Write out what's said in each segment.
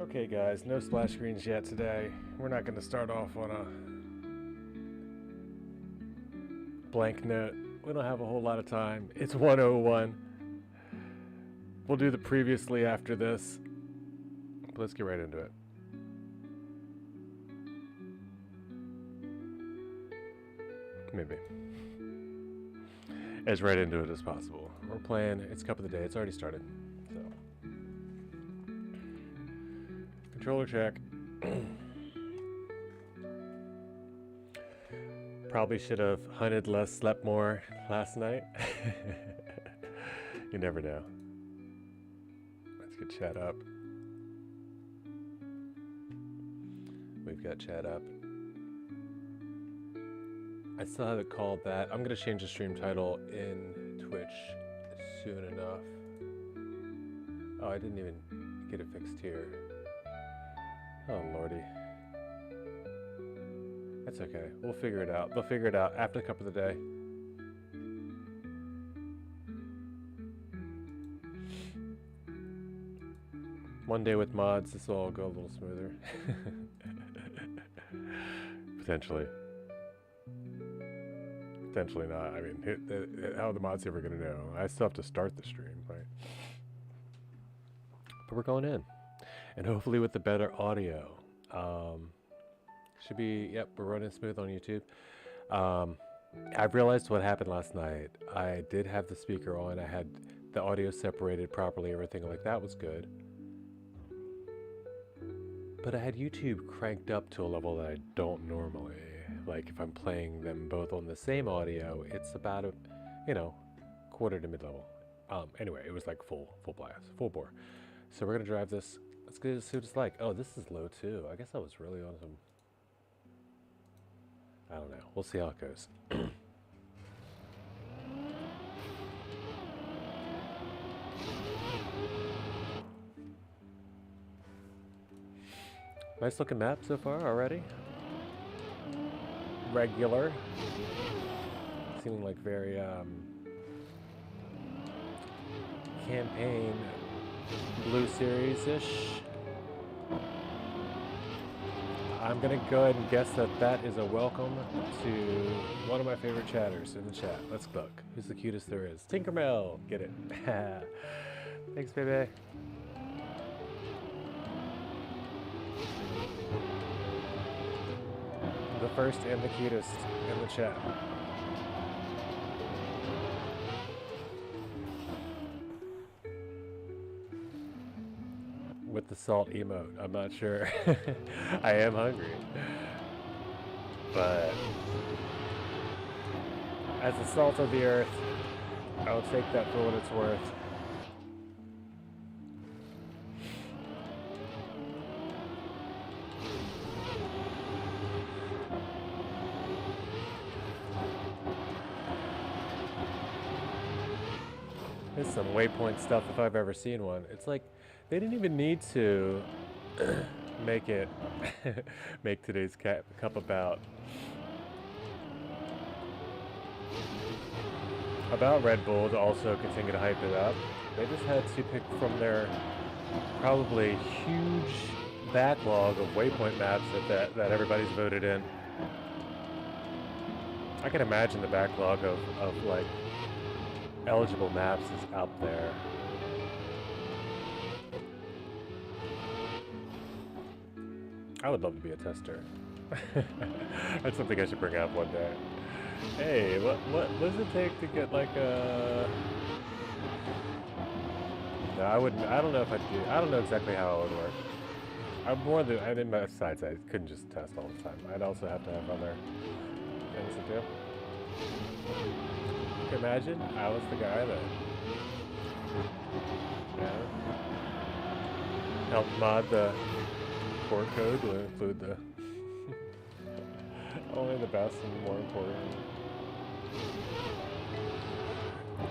Okay guys, no splash screens yet today. We're not going to start off on a blank note. We don't have a whole lot of time. It's 1:01. We'll do the previously after this. But let's get right into it. Maybe. As right into it as possible. We're playing, it's Cup of the Day. It's already started. So. Controller check. Probably should have hunted less, slept more last night. You never know. Let's get chat up. We've got chat up. I still haven't called that. I'm going to change the stream title in Twitch soon enough. Oh, I didn't even get it fixed here. Oh, lordy. That's okay. We'll figure it out. They'll figure it out after the Cup of the Day. One day with mods, this will all go a little smoother. Potentially. Potentially not. I mean, how are the mods ever going to know? I still have to start the stream, right? But we're going in. And hopefully with the better audio. Should be, yep, we're running smooth on YouTube. I've realized what happened last night. I did have the speaker on. I had the audio separated properly. Everything like that was good. But I had YouTube cranked up to a level that I don't normally. Like if I'm playing them both on the same audio, it's about a, quarter to mid-level. Anyway, it was like full blast, full bore. So we're gonna drive this. Let's get to see what it's like. Oh, this is low too. I guess I was really on some. I don't know. We'll see how it goes. Nice looking map so far already. Regular. Seeming like very campaign Blue Series-ish. I'm gonna go ahead and guess that that is a welcome to one of my favorite chatters in the chat. Let's look. Who's the cutest there is? Tinkermell! Get it. Thanks, baby. The first and the cutest in the chat. With the salt emote, I'm not sure. I am hungry. But as the salt of the earth, I'll take that for what it's worth. There's some waypoint stuff if I've ever seen one. It's like they didn't even need to make today's cup about Redbull to also continue to hype it up. They just had to pick from their probably huge backlog of waypoint maps that everybody's voted in. I can imagine the backlog of like eligible maps is out there. I would love to be a tester. That's something I should bring up one day. Hey, what does it take to get like a... No, I wouldn't. I don't know if I'd do. I don't know exactly how it would work. I'm more than. I didn't. Besides, I couldn't just test all the time. I'd also have to have other things to do. Imagine I was the guy that helped mod the core code to include the only the best and more important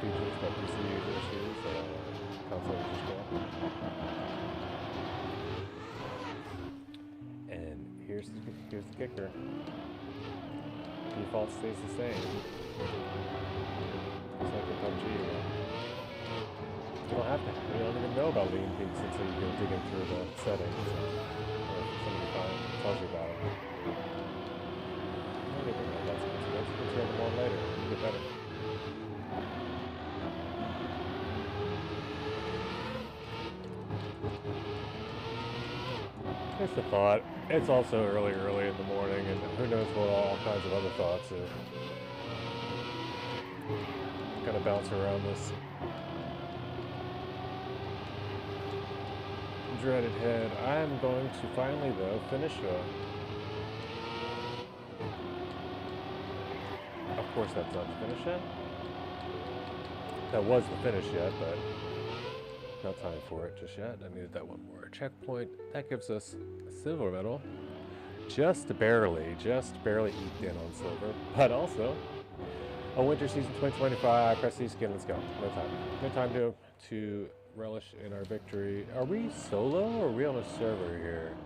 features that PC users use, console users don't. And here's the kicker. Default stays the same. It's like a PUBG. You don't have to. You don't even know about lean peaks until you go digging through the settings. Or somebody tells you about it. Maybe they know that's good. You can turn them on later. You get better. It's a thought. It's also early in the morning, and who knows what all kinds of other thoughts are gonna bounce around this dreaded head. I'm going to finally, though, finish Of course, that's not the finish yet. That was the finish yet, but not time for it just yet. I needed that one more checkpoint. That gives us a silver medal. Just barely eked in on silver, but also a winter season 2025 prestige skin. Let's go. No time. No time to relish in our victory. Are we solo or are we on a server here?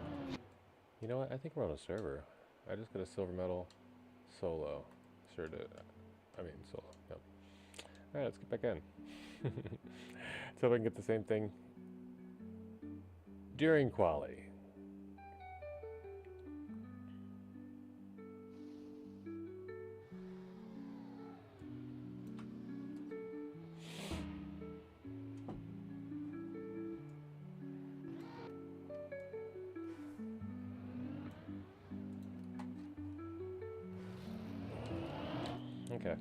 You know what? I think we're on a server. I just got a silver medal solo. Sure did. I mean solo. Yep. All right, let's get back in. So we can get the same thing during quali. Okay.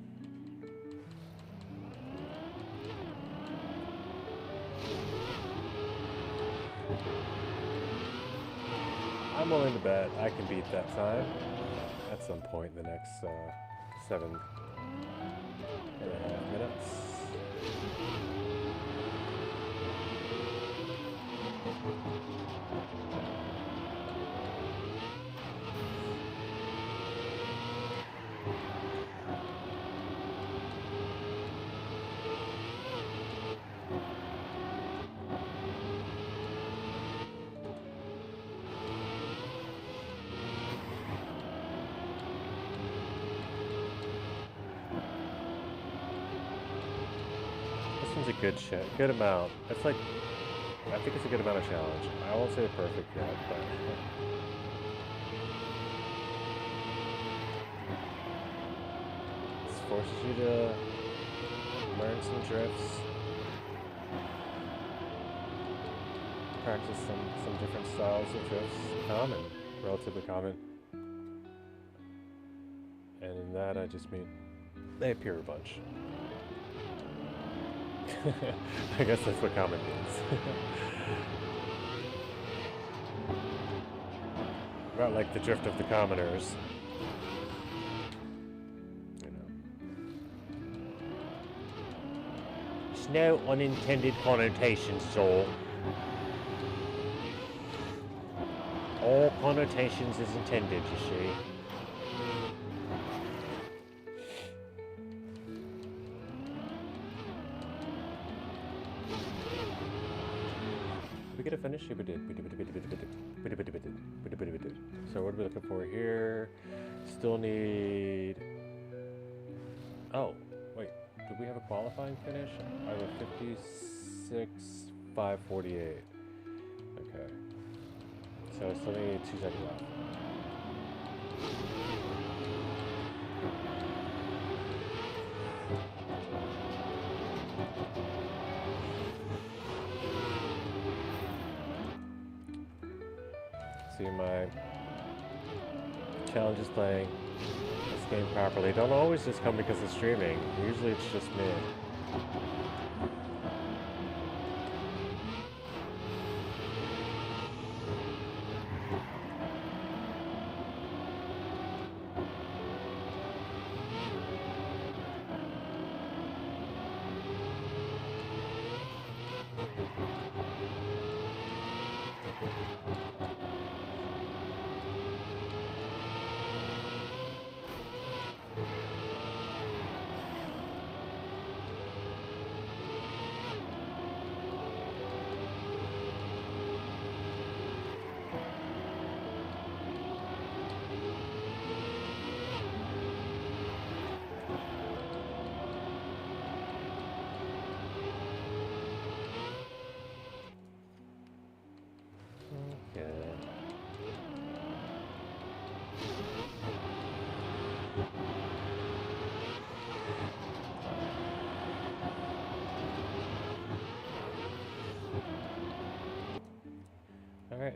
I'm willing to bet I can beat that time at some point in the next 7.5 minutes. A good amount. It's like, I think it's a good amount of challenge. I won't say perfect yet, but this forces you to learn some drifts, practice some different styles of drifts. Common, relatively common. And in that, I just mean they appear a bunch. I guess that's what common means. About like the drift of the commoners. You know. There's no unintended connotations, Saul. All connotations is intended, you see. Get a finish? We did. So what are we looking for here? Still need... Oh, wait. Do we have a qualifying finish? I have a 56.548. Okay. So I still need 2 seconds left. See, my challenges playing this game properly don't always just come because of streaming. Usually it's just me.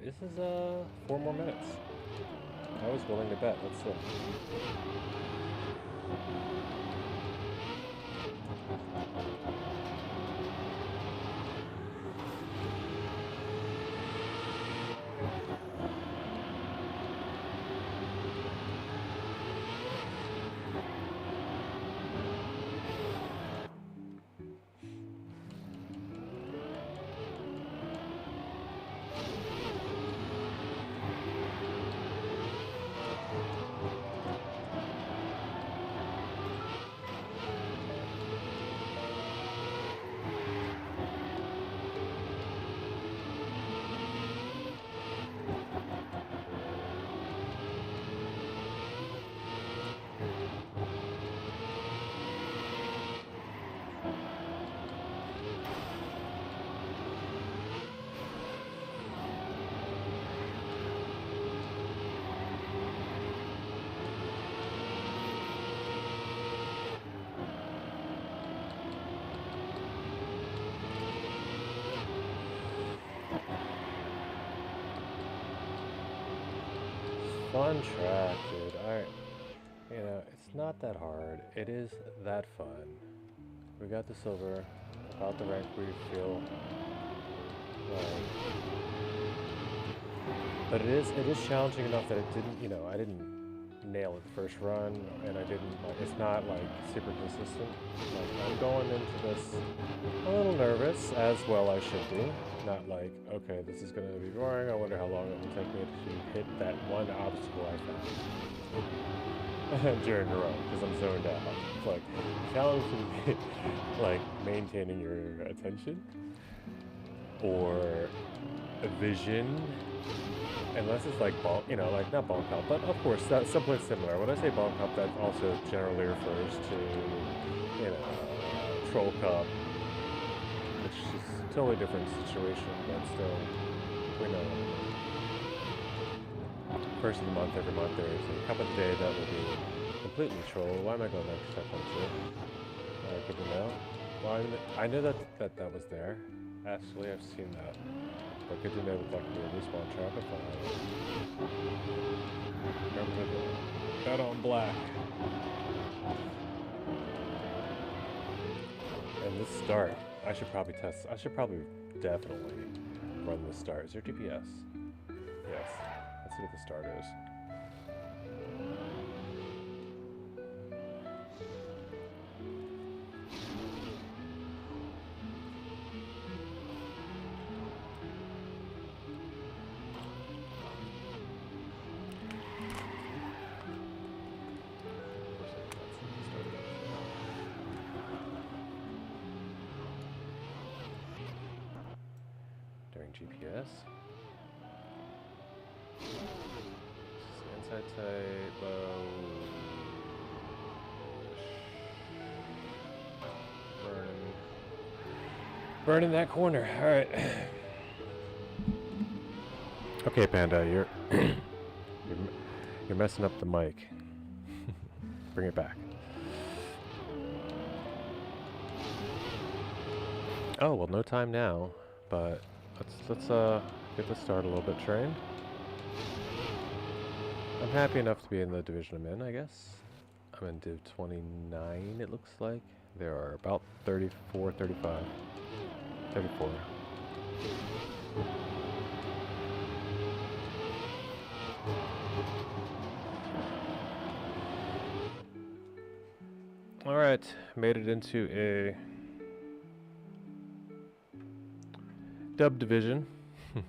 this is 4 more minutes. I was willing to bet. Let's see. Fun track, dude. You know, it's not that hard. It is that fun. We got the silver, about the rank we feel like. But it is challenging enough that it didn't, you know, I didn't nail it the first run, and I didn't, like, it's not, like, super consistent. Like, I'm going into this a little nervous, as well I should be. Not like, okay, this is going to be boring, I wonder how long it will take me to hit that one obstacle I found during the run, because I'm zoned out. It's like, the challenge can be, like, maintaining your attention, or a vision, unless it's like bonk, you know, like not bonk hop, but of course that's something similar. When I say bonk hop, that also generally refers to, you know, troll cup, which is a totally different situation, but still, we know. First of the month, every month there's a cup of the day that will be completely troll. Why am I going next step on two? Good to know. Well, I knew that was there. Actually, I've seen that. But good to know that could be a respawn trap if I remember to bet on black. And this start, I should probably definitely run the start. Is there GPS? Yes. Let's see what the start is. GPS. Inside tight, low. Burning that corner. All right. Okay, Panda, you're messing up the mic. Bring it back. Oh well, no time now, but. Let's get this start a little bit trained. I'm happy enough to be in the division I'm in, I guess. I'm in Div 29, it looks like. There are about 34, 35. 34. Alright, made it into a dub division. I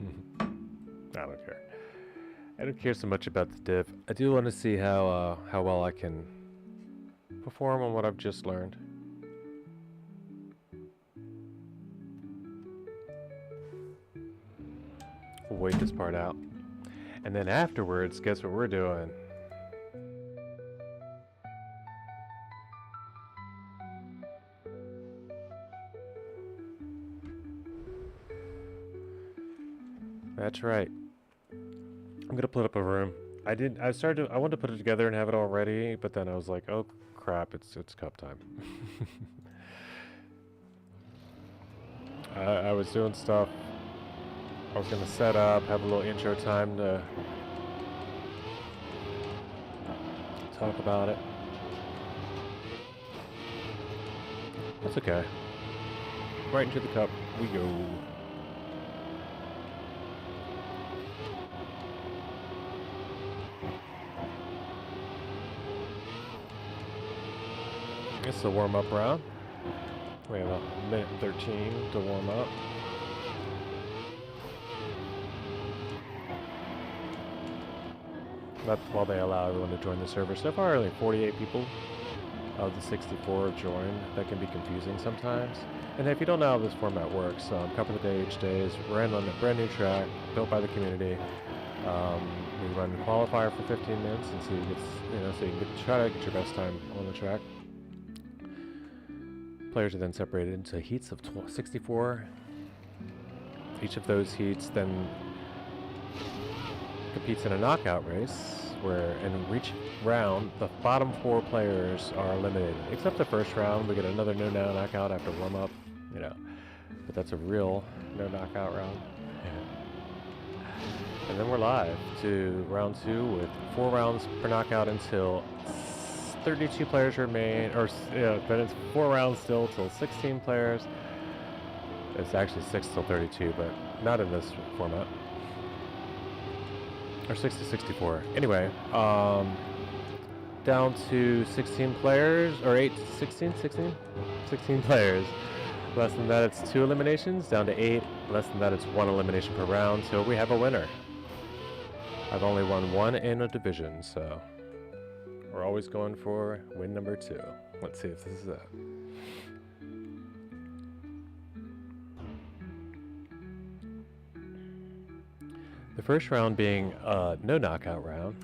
don't care. I don't care so much about the div. I do want to see how well I can perform on what I've just learned. We'll wait this part out. And then afterwards, guess what we're doing? That's right. I'm gonna put up a room. I wanted to put it together and have it all ready, but then I was like, oh crap, it's cup time. I was doing stuff I was gonna set up, have a little intro time to talk about it. That's okay. Right into the cup we go. It's the warm-up round. We have a minute 13 to warm up. That's while they allow everyone to join the server. So far, only 48 people of the 64 have joined. That can be confusing sometimes. And if you don't know how this format works, Cup of the Day each day is ran on a brand new track built by the community. We run a qualifier for 15 minutes, and so you get, so you can try to get your best time on the track. Players are then separated into heats of 64. Each of those heats then competes in a knockout race, where in each round the bottom 4 players are eliminated. Except the first round, we get another no knockout after warm up, but that's a real no knockout round. And then we're live to round 2 with 4 rounds per knockout until 32 players remain, then it's 4 rounds still till 16 players. It's actually 6 till 32, but not in this format. Or 6 to 64. Anyway, down to 16 players, or 8 to 16? 16 players. Less than that, it's 2 eliminations. Down to 8. Less than that, it's 1 elimination per round till we have a winner. I've only won 1 in a division, so we're always going for win number 2. Let's see if this is it. The first round being a no knockout round.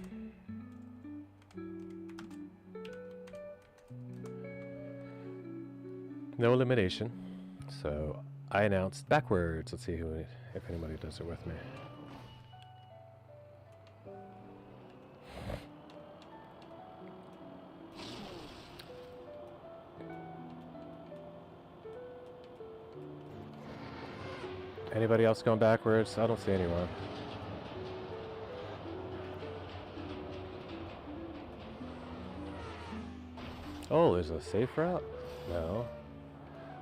No elimination. So I announced backwards. Let's see if anybody does it with me. Anybody else going backwards? I don't see anyone. Oh, there's a safe route? No.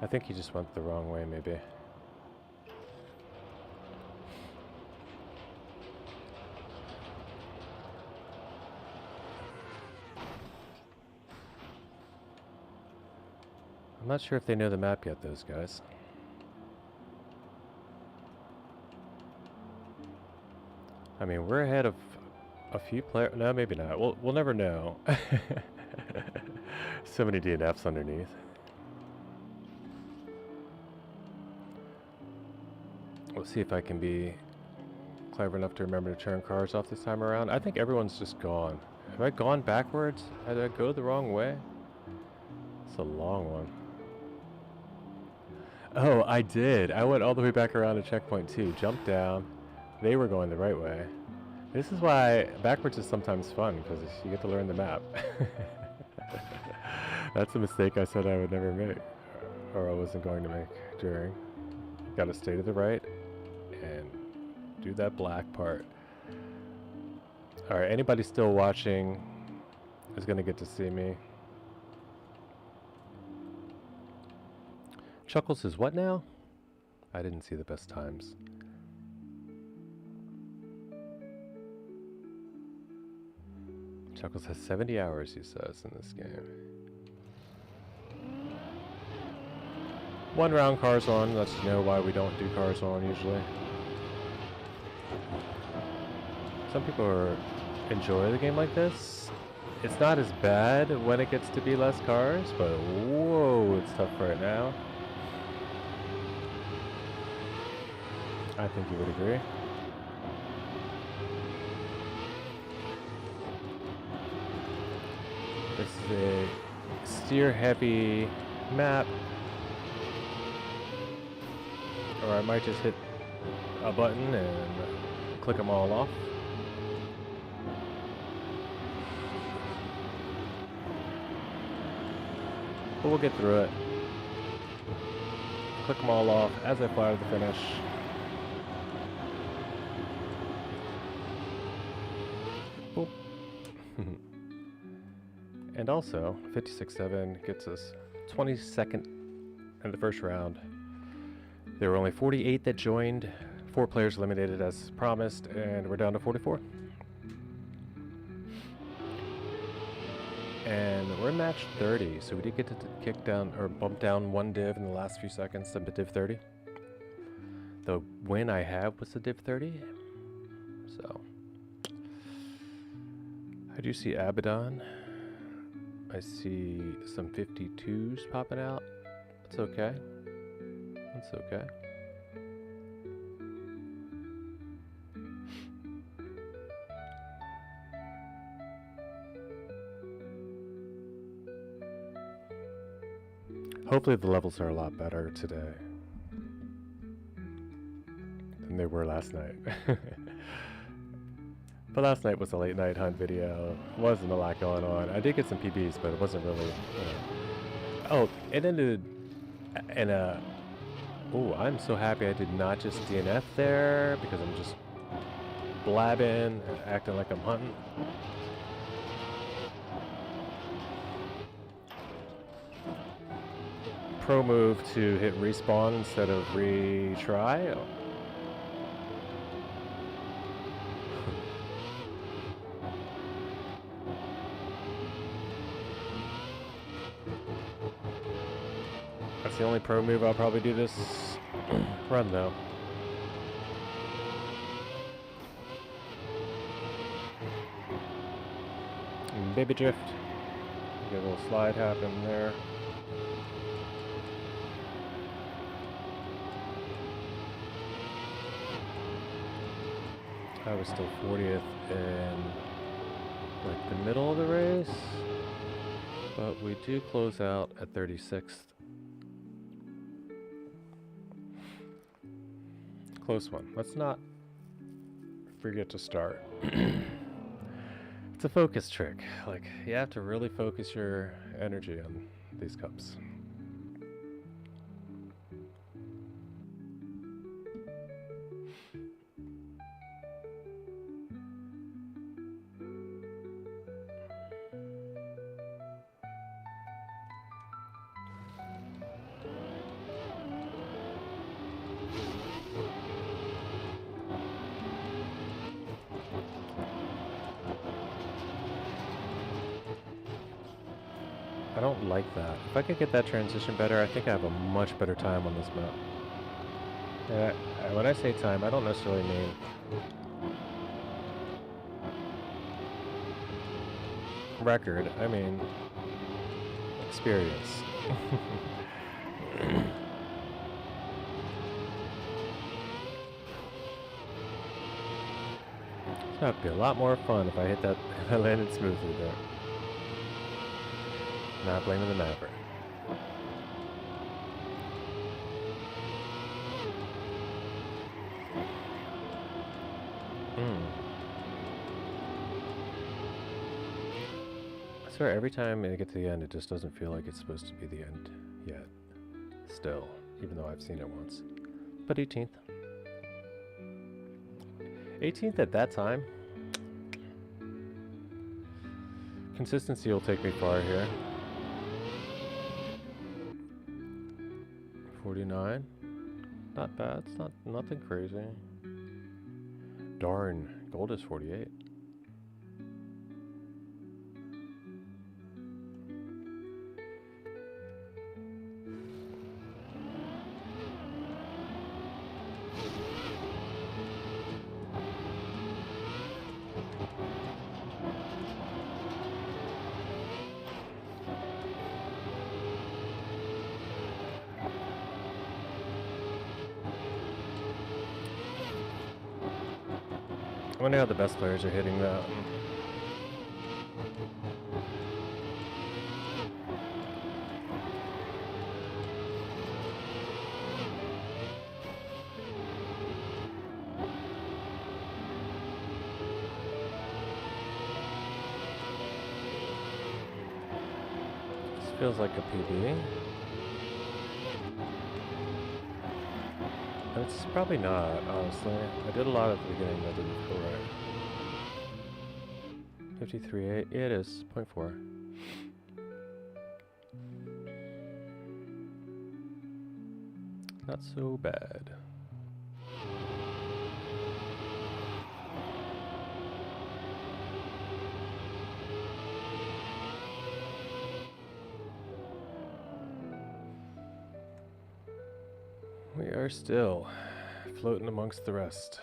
I think he just went the wrong way, maybe. I'm not sure if they know the map yet, those guys. I mean, we're ahead of a few players. No, maybe not. We'll never know. So many DNFs underneath. We'll see if I can be clever enough to remember to turn cars off this time around. I think everyone's just gone. Have I gone backwards? Did I go the wrong way? It's a long one. Oh, I did. I went all the way back around to checkpoint 2. Jumped down. They were going the right way. This is why backwards is sometimes fun, because you get to learn the map. That's a mistake I said I would never make, or I wasn't going to make during. Got to stay to the right and do that black part. Alright, anybody still watching is going to get to see me. Chuckles is what now? I didn't see the best times. Chuckles has 70 hours, he says, in this game. 1 round cars on, lets you know why we don't do cars on usually. Some people enjoy the game like this. It's not as bad when it gets to be less cars, but whoa, it's tough right now. I think you would agree. This is a steer-heavy map. Or I might just hit a button and click them all off. But we'll get through it. Click them all off as I fly to the finish. And also, 56.7 gets us 22nd in the first round. There were only 48 that joined, 4 players eliminated as promised, and we're down to 44. And we're in match 30, so we did get to kick down or bump down 1 div in the last few seconds to div 30. The win I have was the div 30. So I do see Abaddon. I see some 52s popping out. That's okay. That's okay. Hopefully the levels are a lot better today than they were last night. But last night was a late night hunt video. Wasn't a lot going on. I did get some PBs, but it wasn't really, Oh, it ended in a... Oh, I'm so happy I did not just DNF there, because I'm just blabbing, acting like I'm hunting. Pro move to hit respawn instead of retry. Oh. That's the only pro move I'll probably do this run though. And baby drift. Get a little slide happen there. I was still 40th in like the middle of the race, but we do close out at 36th. Close one. Let's not forget to start. It's a focus trick. Like, you have to really focus your energy on these cups. I don't like that. If I could get that transition better, I think I have a much better time on this map. And when I say time, I don't necessarily mean record. I mean experience. It's going to be a lot more fun if I hit that. I landed smoothly there. Not blaming the mapper. I swear, every time I get to the end, it just doesn't feel like it's supposed to be the end yet. Still, even though I've seen it once. But 18th. 18th at that time. Consistency will take me far here. 49. Not bad. It's nothing crazy. Darn, gold is 48. I wonder how the best players are hitting that. This feels like a PB. It's probably not, honestly. I did a lot at the beginning that didn't feel right. 53.8, yeah, it is, 0.4. not so bad. We are still floating amongst the rest.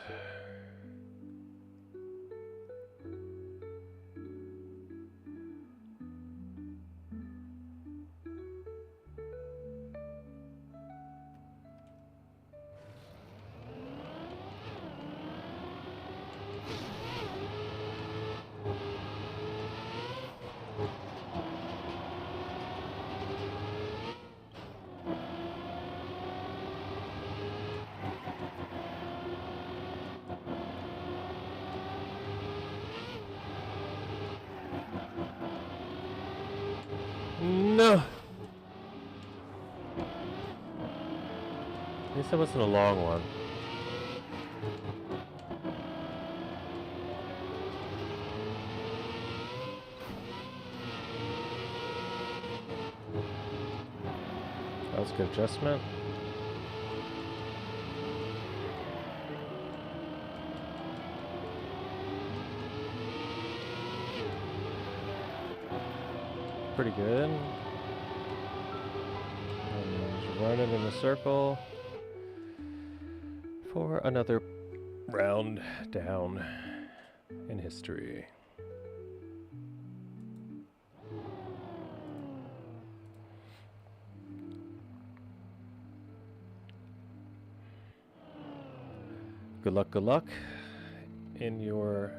No! At least that wasn't a long one. That was a good adjustment. Pretty good. And just running in a circle for another round down in history. Good luck in your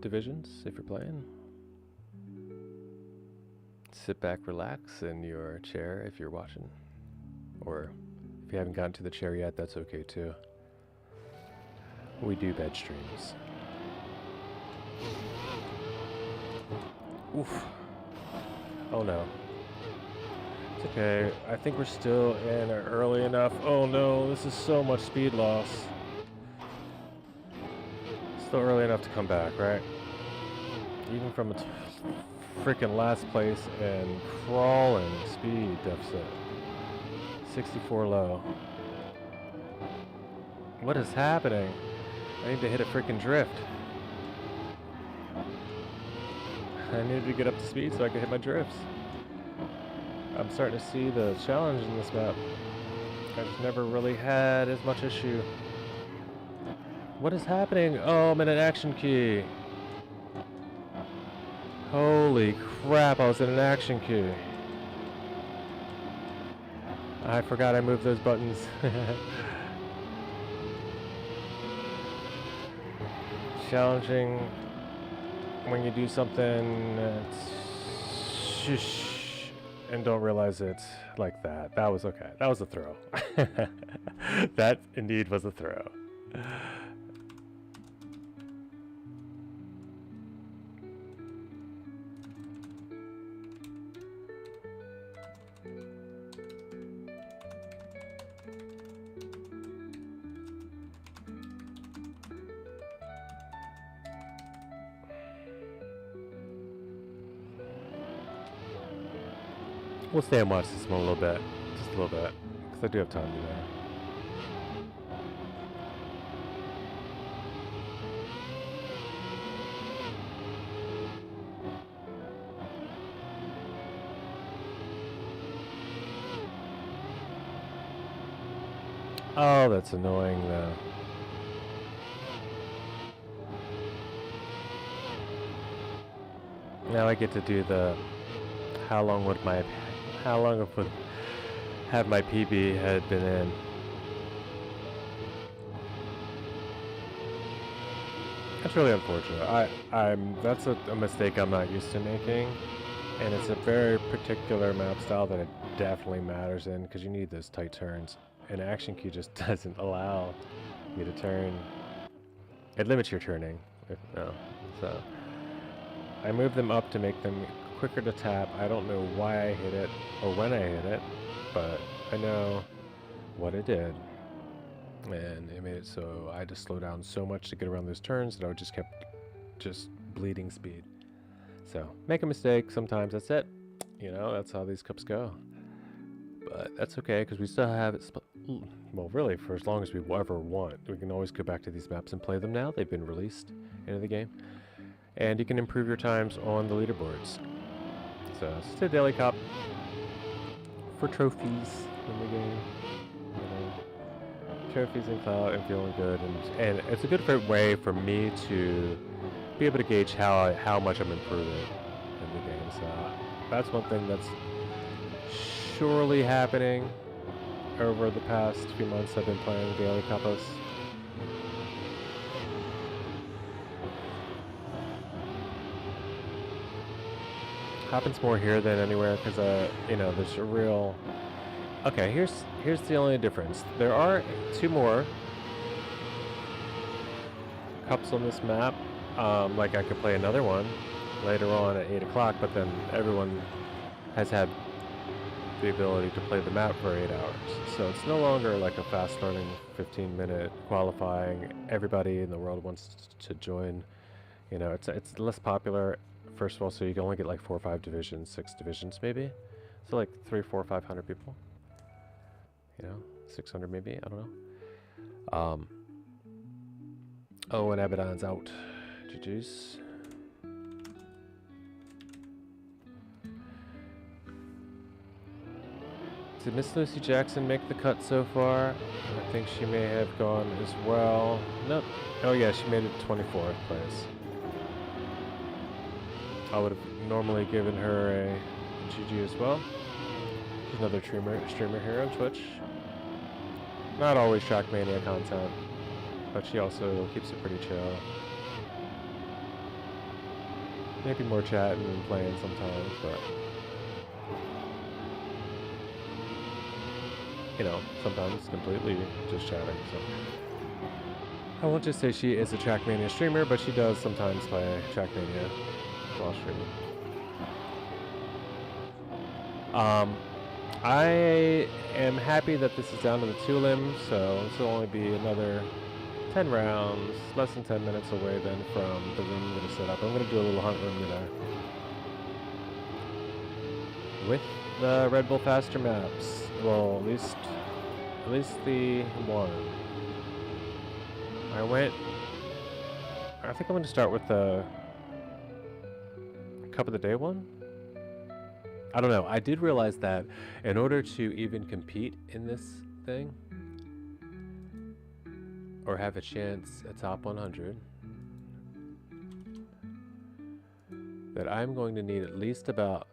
divisions if you're playing. Sit back, relax in your chair if you're watching. Or if you haven't gotten to the chair yet, that's okay too. We do bed streams. Oof. Oh no. It's okay. I think we're still in early enough. Oh no, this is so much speed loss. Still early enough to come back, right? Even from a freaking last place and crawling speed deficit. 64 low. What is happening? I need to hit a freaking drift. I needed to get up to speed so I could hit my drifts. I'm starting to see the challenge in this map. I just never really had as much issue. What is happening? Oh, I'm in an action key. Holy crap, I was in an action key. I forgot I moved those buttons. Challenging when you do something shush and don't realize it like that. That was okay. That was a throw. That indeed was a throw. We'll stay and watch this one a little bit. Just a little bit. Because I do have time to do that. Oh, that's annoying though. Now I get to do the how long would have my PB had been in. That's really unfortunate. That's a mistake I'm not used to making, and it's a very particular map style that it definitely matters in because you need those tight turns. An action key just doesn't allow you to turn. It limits your turning. So I move them up to make them quicker to tap. I don't know why I hit it or when I hit it, but I know what it did. And it made it so I had to slow down so much to get around those turns that I just kept bleeding speed. So make a mistake sometimes, that's it. You know, that's how these cups go. But that's okay, because we still have it. Well, really, for as long as we ever want. We can always go back to these maps and play them now. They've been released into the game. And you can improve your times on the leaderboards. So, it's just a daily cop for trophies in the game. Trophies and clout and feeling good. And it's a good way for me to be able to gauge how much I'm improving in the game. So, that's one thing that's surely happening over the past few months. I've been playing daily couples. Happens more here than anywhere because you know, there's a real. Okay, here's the only difference. There are 2 more cups on this map. Like I could play another one later on at 8 o'clock, but then everyone has had the ability to play the map for 8 hours. So it's no longer like a fast running 15-minute qualifying. Everybody in the world wants to join. You know, it's less popular, first of all, so you can only get like 4 or 5 divisions, 6 divisions maybe. So like 300, 400, 500 people. You know, 600 maybe, I don't know. Oh, and Abaddon's out. GG's. Did Miss Lucy Jackson make the cut so far? I think she may have gone as well. Nope. Oh yeah, she made it 24th place. I would have normally given her a GG as well. She's another streamer here on Twitch. Not always Trackmania content, but she also keeps it pretty chill. Maybe more chatting and playing sometimes, but you know, sometimes completely just chatting. So I won't just say she is a Trackmania streamer, but she does sometimes play Trackmania while streaming. I am happy that this is down to the 2 limbs, so this will only be another 10 rounds, less than 10 minutes away then from the room that is set up. I'm going to do a little hunt room today with the Redbull faster maps. Well, at least the one. I think I'm going to start with the Cup of the Day one. I don't know. I did realize that in order to even compete in this thing, or have a chance at top 100, that I'm going to need at least a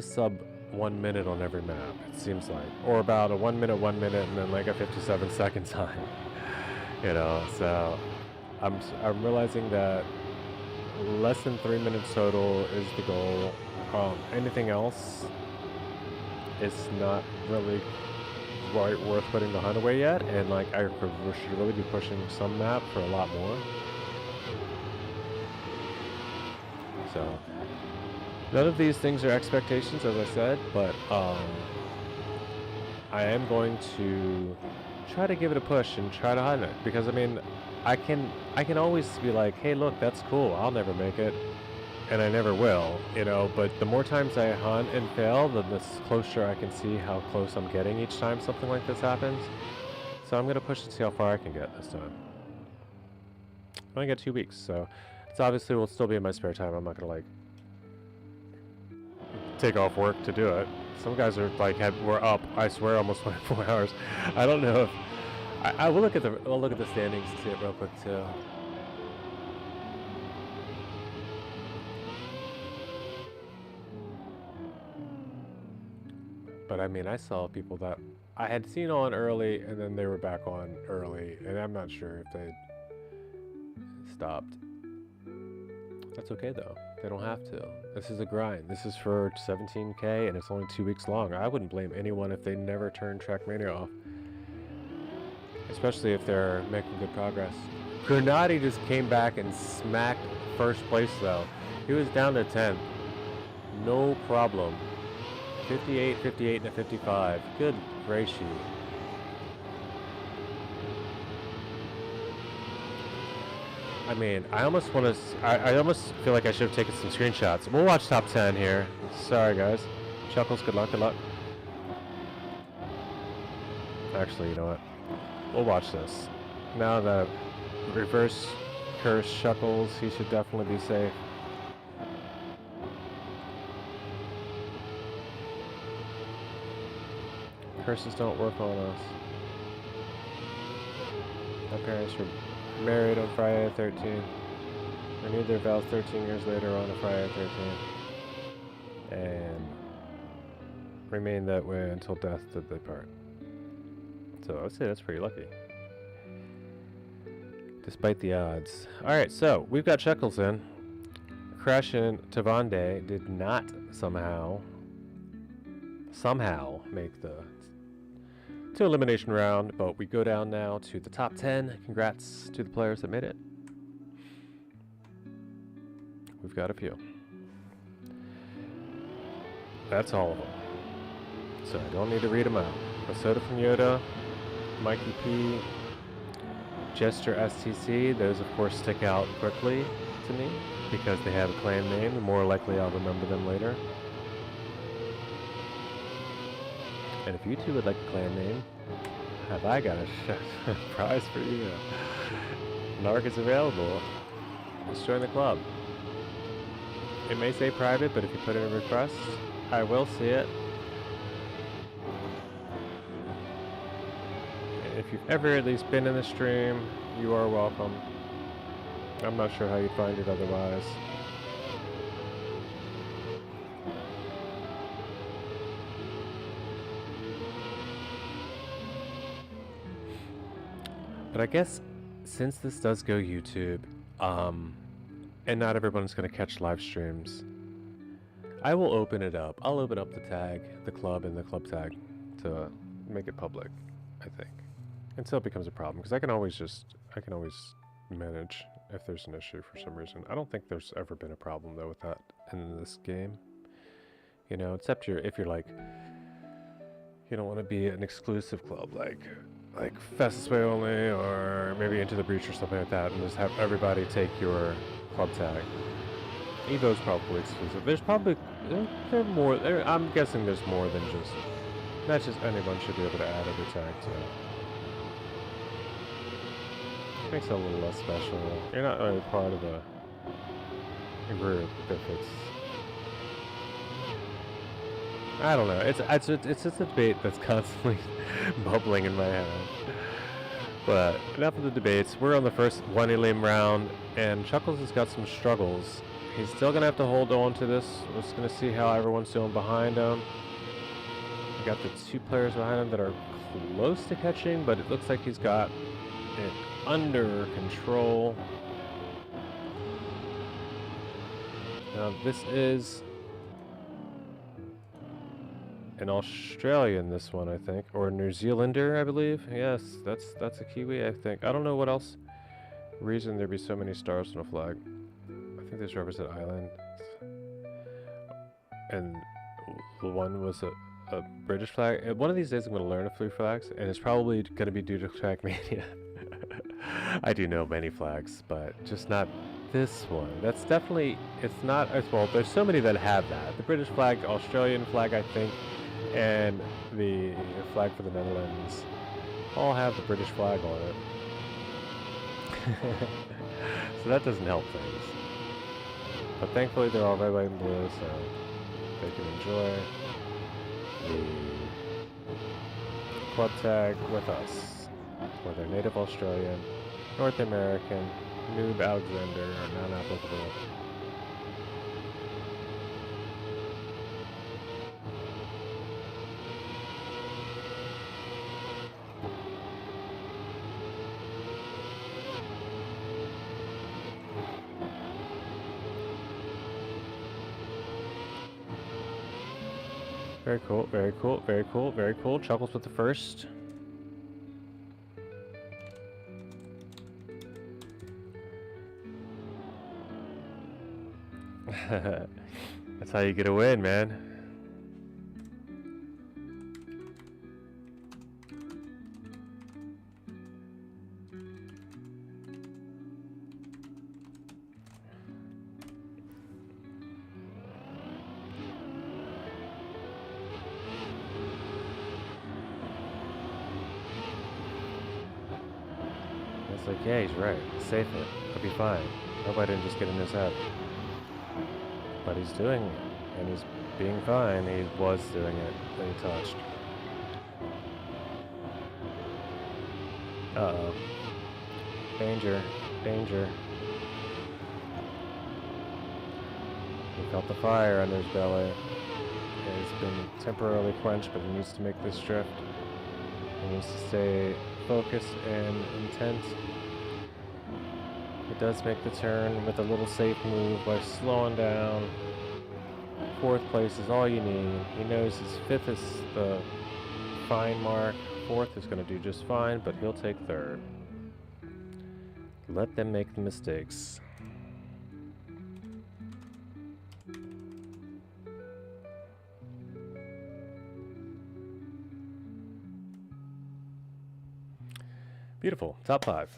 sub 1 minute on every map, it seems like. Or about a 1 minute, and then like a 57-second time. You know, so I'm realizing that less than 3 minutes total is the goal. Anything else is not really worth putting the hunt away yet, and like I should really be pushing some map for a lot more. So none of these things are expectations, as I said, but I am going to try to give it a push and try to hunt it, because I mean I can always be like, hey look, that's cool, I'll never make it. And I never will, you know, but the more times I hunt and fail, the closer I can see how close I'm getting each time something like this happens. So I'm going to push to see how far I can get this time. I only got 2 weeks, so it's obviously will still be in my spare time. I'm not going to, like, take off work to do it. Some guys are, like, were up, I swear, almost 24 hours. I don't know if... I will look at the standings to see it real quick, too. But I mean, I saw people that I had seen on early, and then they were back on early, and I'm not sure if they stopped. That's okay though. They don't have to. This is a grind. This is for 17K, and it's only 2 weeks long. I wouldn't blame anyone if they never turned Trackmania off, especially if they're making good progress. Grenadi just came back and smacked first place though. He was down to 10th. No problem. 58, 58, and a 55. Good gracious. I mean, I almost want to... I almost feel like I should have taken some screenshots. We'll watch top 10 here. Sorry, guys. Chuckles, good luck, good luck. Actually, you know what? We'll watch this. Now that reverse curse Shuckles, he should definitely be safe. Curses don't work on us. My parents were married on Friday the 13th. Renewed their vows 13 years later on a Friday the 13th. And remained that way until death did they part. So I would say that's pretty lucky. Despite the odds. Alright, so we've got Shuckles in. Crash and Tavande did not somehow make the to elimination round, but we go down now to the top 10. Congrats to the players that made it. We've got a few. That's all of them. So I don't need to read them out. Masoda from Yoda, Mikey P, Jester STC, those of course stick out quickly to me because they have a clan name. The more likely I'll remember them later. And if you two would like a clan name, have I got a prize for you. Narc is available. Let's join the club. It may say private, but if you put in a request, I will see it. And if you've ever at least been in the stream, you are welcome. I'm not sure how you'd find it otherwise. But I guess since this does go YouTube, and not everyone's going to catch live streams, I will open it up. I'll open up the tag, the club, and the club tag to make it public, I think, until it becomes a problem. Because I can always manage if there's an issue for some reason. I don't think there's ever been a problem though with that in this game. You know, except if you're like, you don't want to be an exclusive club like Fastest Way Only, or maybe Into the Breach or something like that, and just have everybody take your club tag. Evo's probably exclusive. There's probably I'm guessing there's more than just. Not just anyone should be able to add every tag to it. Makes it a little less special. You're not really part of a group if it's. I don't know. It's just a debate that's constantly bubbling in my head. But enough of the debates. We're on the first one elim round, and Chuckles has got some struggles. He's still gonna have to hold on to this. We're just gonna see how everyone's doing behind him. We got the two players behind him that are close to catching, but it looks like he's got it under control. Now this is an Australian, this one, I think, or New Zealander, I believe. Yes, that's a Kiwi, I think. I don't know what else reason there'd be so many stars on a flag. I think these represent islands, and one was a British flag. And one of these days, I'm going to learn a few flags, and it's probably going to be due to Trackmania. I do know many flags, but just not this one. That's definitely, it's not as well. There's so many that have that. The British flag, Australian flag, I think, and the flag for the Netherlands all have the British flag on it. So that doesn't help things. But thankfully they're all red, white, and blue, so they can enjoy the club tag with us. Whether native Australian, North American, Noob Alexander, or non-applicable. Very cool, very cool, very cool, very cool. Chuckles with the first. That's how you get a win, man. It's like, yeah, he's right. Safe it. He'll be fine. Nobody didn't just get in his head. But he's doing it. And he's being fine. He was doing it. That he touched. Uh-oh. Danger. Danger. He felt the fire under his belly. It's been temporarily quenched, but he needs to make this drift. He needs to stay focused and intent. He does make the turn with a little safe move by slowing down. 4th place is all you need. He knows his 5th is the fine mark. 4th is going to do just fine, but he'll take 3rd. Let them make the mistakes. Beautiful. Top 5.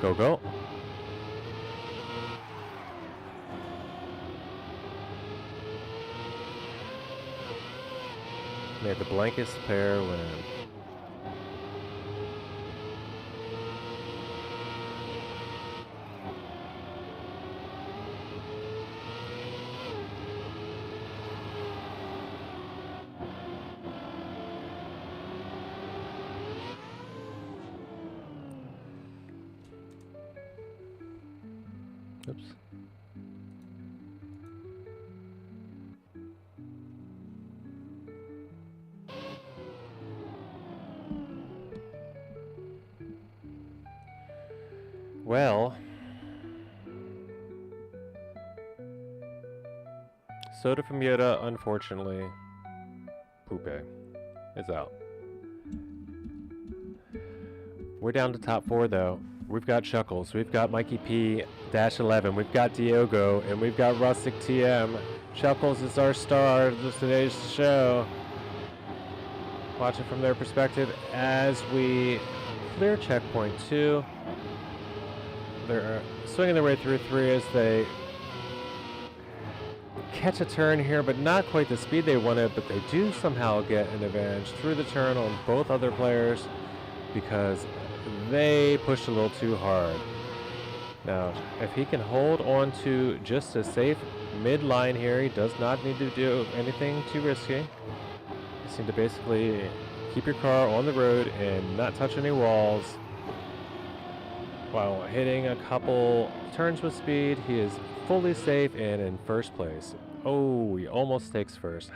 GOGO. May the blankest pair win. Oops. Well, Soda from Yoda, unfortunately, Poupe is out. We're down to top 4 though. We've got Chuckles, we've got Mikey P -11, we've got Diogo, and we've got Rustic TM. Chuckles is our star of today's show. Watch it from their perspective as we clear checkpoint 2. They're swinging their way through 3 as they catch a turn here, but not quite the speed they wanted, but they do somehow get an advantage through the turn on both other players because they pushed a little too hard. Now, if he can hold on to just a safe mid-line here, he does not need to do anything too risky. You just need to basically keep your car on the road and not touch any walls. While hitting a couple turns with speed, he is fully safe and in 1st place. Oh, he almost takes 1st.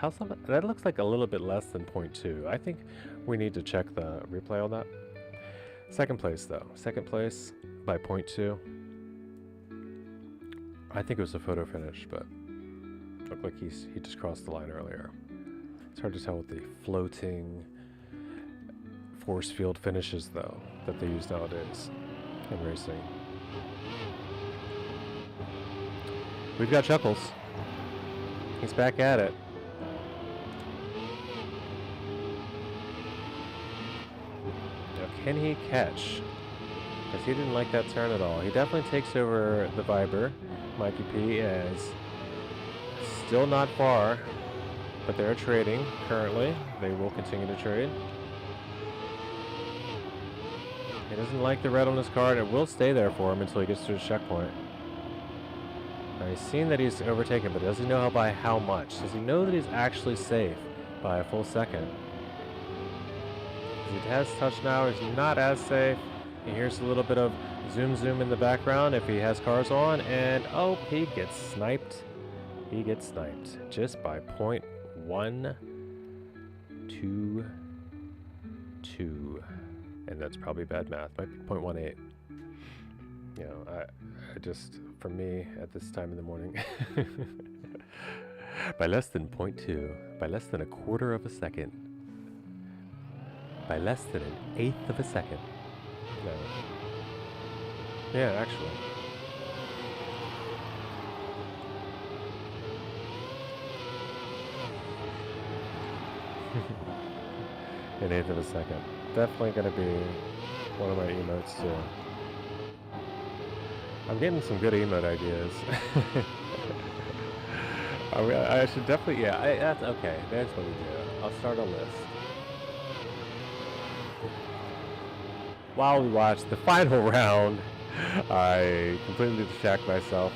That looks like a little bit less than 0.2. I think we need to check the replay on that. 2nd place though. 2nd place by 0.2. I think it was a photo finish, but looked like he just crossed the line earlier. It's hard to tell with the floating force field finishes though that they use nowadays in racing. We've got Chuckles. He's back at it. Now, can he catch? Because he didn't like that turn at all. He definitely takes over the Viber. Mikey P is still not far, but they're trading currently. They will continue to trade. He doesn't like the red on his card. It will stay there for him until he gets to his checkpoint. Now he's seen that he's overtaken, but does he know by how much? Does he know that he's actually safe by a full second? He has touched now. He's not as safe. He hears a little bit of zoom in the background if he has cars on, and oh, he gets sniped. He gets sniped just by 0.122. And that's probably bad math. Might be 0.18. You know, I just, for me, at this time in the morning, by less than 0.2, by less than a quarter of a second, by less than an eighth of a second, No. Yeah, actually. An eighth of a second. Definitely gonna be one of my emotes too. I'm getting some good emote ideas. I should definitely, yeah, that's okay. That's what we do. I'll start a list. While we watch the final round, I completely distract myself.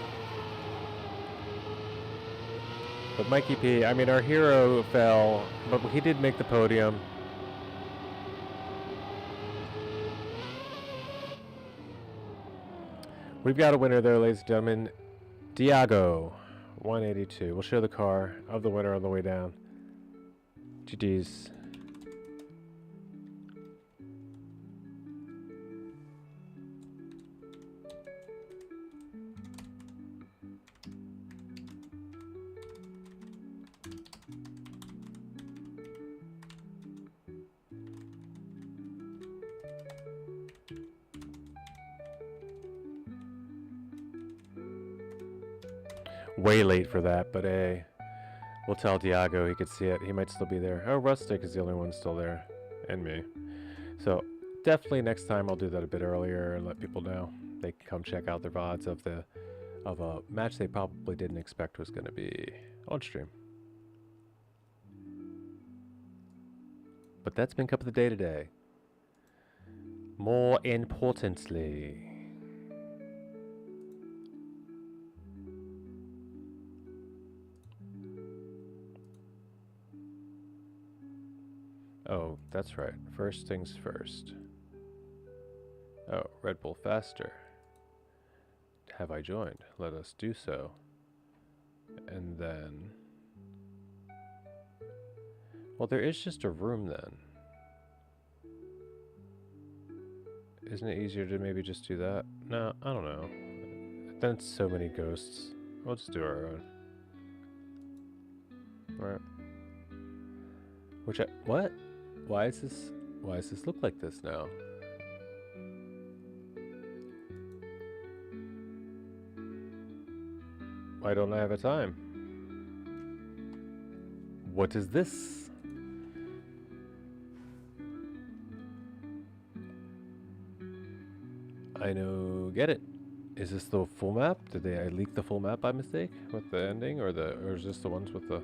But Mikey P, I mean, our hero fell, but he did make the podium. We've got a winner there, ladies and gentlemen. Diago, 182. We'll show the car of the winner on the way down. GG's. Way late for that, but hey, we'll tell Diago he could see it. He might still be there. Oh, Rustic is the only one still there, and me. So definitely next time I'll do that a bit earlier and let people know they can come check out their VODs of a match they probably didn't expect was going to be on stream. But that's been Cup of the Day today. More importantly, oh, that's right. First things first. Oh, Redbull faster. Have I joined? Let us do so. And then... well, there is just a room then. Isn't it easier to maybe just do that? No, I don't know. Then it's so many ghosts. We'll just do our own. Right. Which I... what? Why does this look like this now? Why don't I have a time? What is this? I know, get it. Is this the full map? Did I leak the full map by mistake with the ending, or is this the ones with the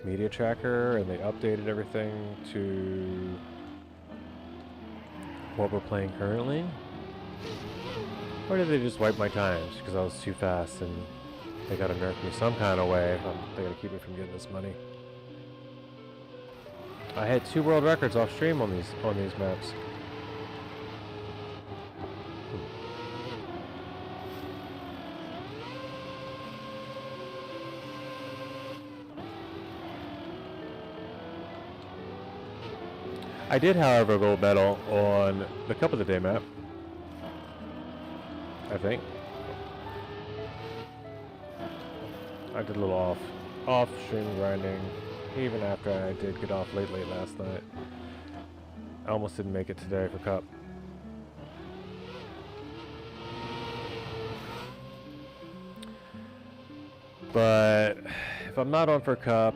media tracker and they updated everything to what we're playing currently? Or did they just wipe my times because I was too fast and they gotta nerf me some kind of way? They gotta keep me from getting this money. I had 2 world records off stream on these maps. I did, however, a gold medal on the Cup of the Day map, I think. I did a little off-stream grinding, even after I did get off late last night. I almost didn't make it today for Cup. But if I'm not on for Cup,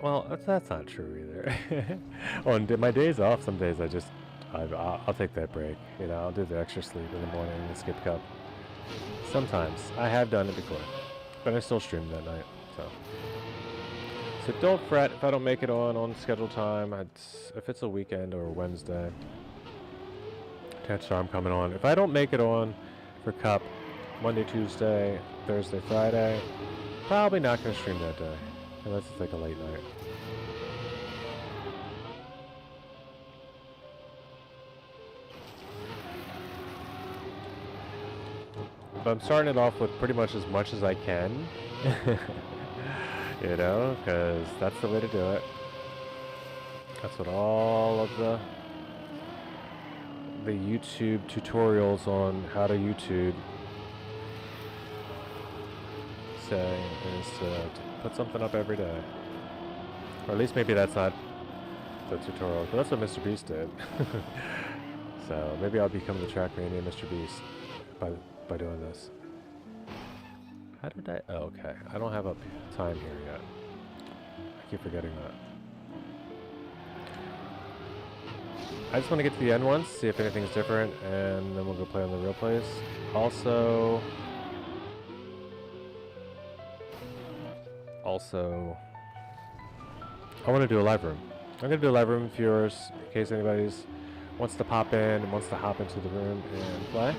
well, that's not true either. On my days off, some days I'll take that break. You know, I'll do the extra sleep in the morning and skip Cup. Sometimes. I have done it before. But I still stream that night, so don't fret if I don't make it on scheduled time. If it's a weekend or a Wednesday, chances are I'm coming on. If I don't make it on for Cup, Monday, Tuesday, Thursday, Friday, probably not going to stream that day, unless it's like a late night. But I'm starting it off with pretty much as I can. You know, because that's the way to do it. That's what all of the YouTube tutorials on how to YouTube say, is to put something up every day. Or at least maybe that's not the tutorial, but that's what Mr. Beast did. So maybe I'll become the Trackmania Mr. Beast by doing this. How did I? Oh, okay. I don't have a time here yet. I keep forgetting that. I just want to get to the end once, see if anything's different, and then we'll go play on the real place. Also, I want to do a live room. I'm going to do a live room, viewers, in case anybody wants to pop in and wants to hop into the room and play.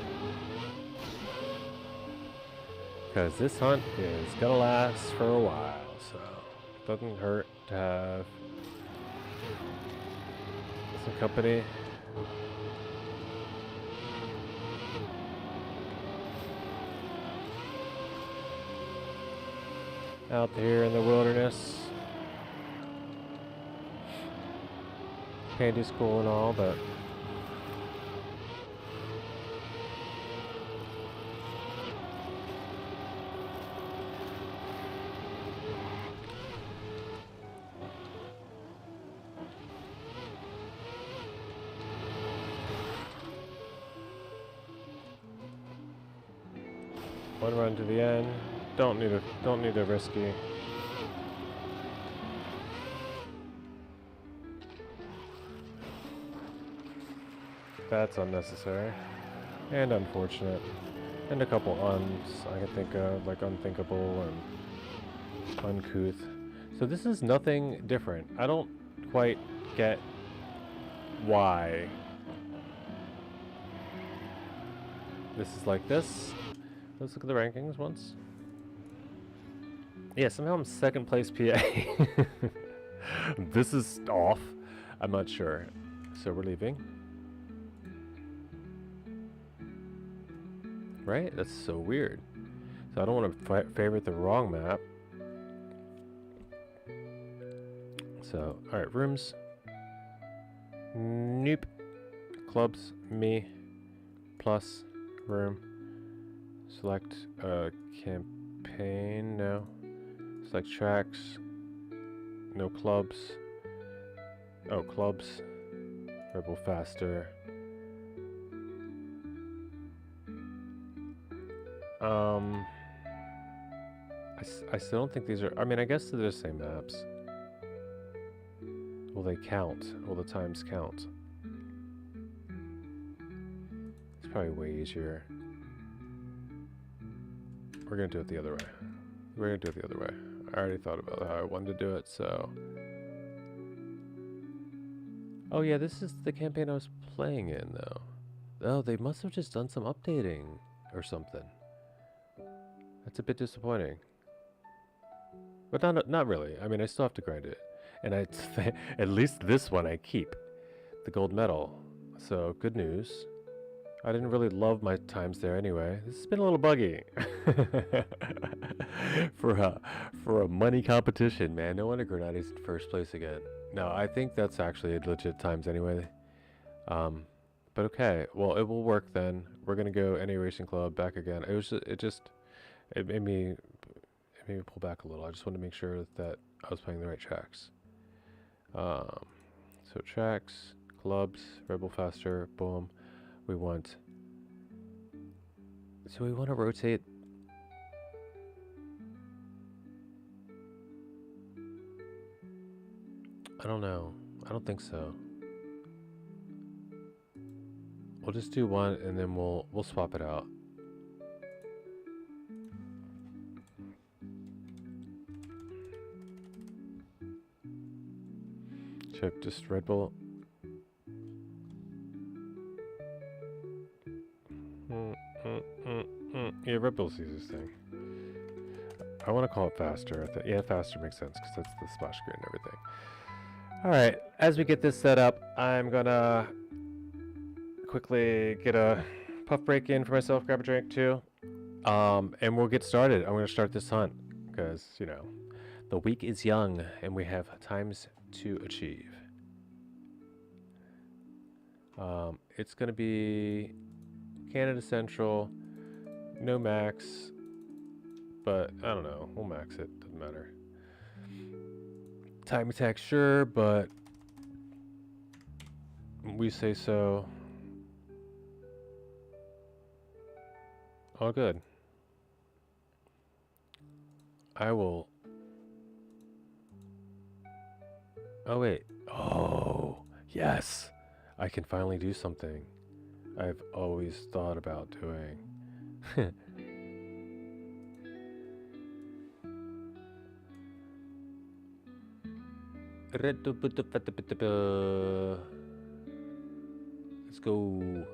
Because this hunt is going to last for a while, so it doesn't hurt to have some company. Out here in the wilderness. Candy's cool and all, but one run to the end. Don't need a risky. That's unnecessary and unfortunate, and a couple uns I can think of, like unthinkable and uncouth. So this is nothing different. I don't quite get why this is like this. Let's look at the rankings once. Yeah, somehow I'm second place PA. This is off. I'm not sure. So we're leaving. Right? That's so weird. So I don't want to favorite the wrong map. So, alright, rooms. Nope. Clubs, me. Plus, room. Select campaign, no. Select tracks. No clubs. Oh, clubs. Rebel faster. I still don't think these are, I mean, I guess they're the same maps. Will they count? Will the times count? It's probably way easier. We're gonna do it the other way. We're gonna do it the other way. I already thought about how I wanted to do it, so. Oh yeah, this is the campaign I was playing in, though. Oh, they must have just done some updating or something. That's a bit disappointing. But not really. I mean, I still have to grind it. And at least this one I keep. The gold medal. So, good news. I didn't really love my times there anyway. This has been a little buggy. for a money competition, man. No wonder Grenadi's in first place again. No, I think that's actually legit times anyway. But okay. Well, it will work then. We're gonna go NA Racing Club back again. It made me pull back a little. I just wanted to make sure that I was playing the right tracks. So tracks, clubs, Rebel faster, boom. We want. So we want to rotate. I don't know. I don't think so. We'll just do one and then we'll swap it out. Check just Redbull. Yeah, Redbull's the easiest thing. I want to call it faster. Yeah, faster makes sense because that's the splash screen and everything. Alright, as we get this set up, I'm gonna quickly get a puff break in for myself, grab a drink too. And we'll get started. I'm gonna start this hunt because, you know, the week is young and we have times to achieve. It's gonna be Canada Central, no max, but I don't know, we'll max it, doesn't matter. Time attack, sure, but we say so. All good. I will. Oh, wait. Oh, yes. I can finally do something I've always thought about doing. Let's go.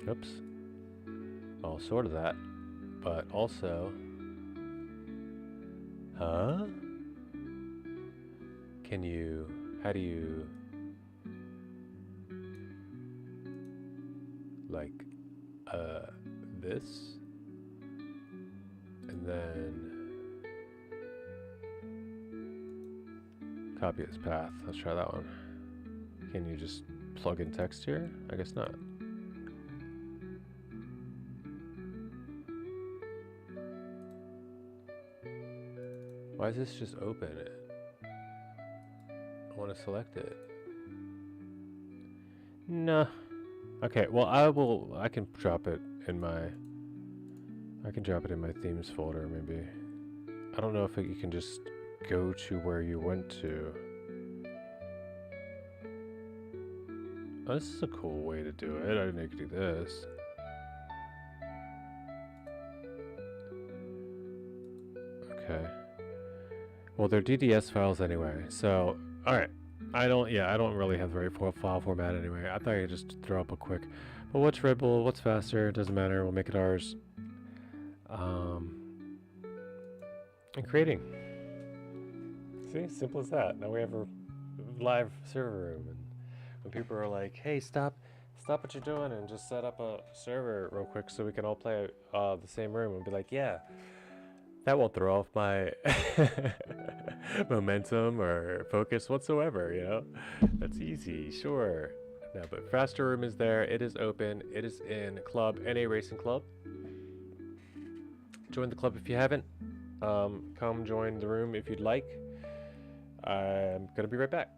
Oops. Well, sort of that. But also. Huh? Can you. How do you. Like. This? And then. Copy this path. Let's try that one. Can you just plug in text here? I guess not. Why is this just open? I want to select it. Nah. Okay, well I can drop it in my themes folder maybe. I don't know if you can just go to where you went to. Oh, this is a cool way to do it. I didn't know you could do this. Okay. Well, they're DDS files anyway, so alright. I don't really have the right file format anyway. I thought I could just throw up a quick. But what's Redbull? What's faster? It doesn't matter. We'll make it ours. And creating. See, simple as that. Now we have a live server room, and when people are like, "Hey, stop what you're doing and just set up a server real quick so we can all play the same room," and be like, "Yeah." That won't throw off my momentum or focus whatsoever, you know? That's easy, sure. No, but Faster Room is there. It is open. It is in Club, NA Racing Club. Join the club if you haven't. Come join the room if you'd like. I'm going to be right back.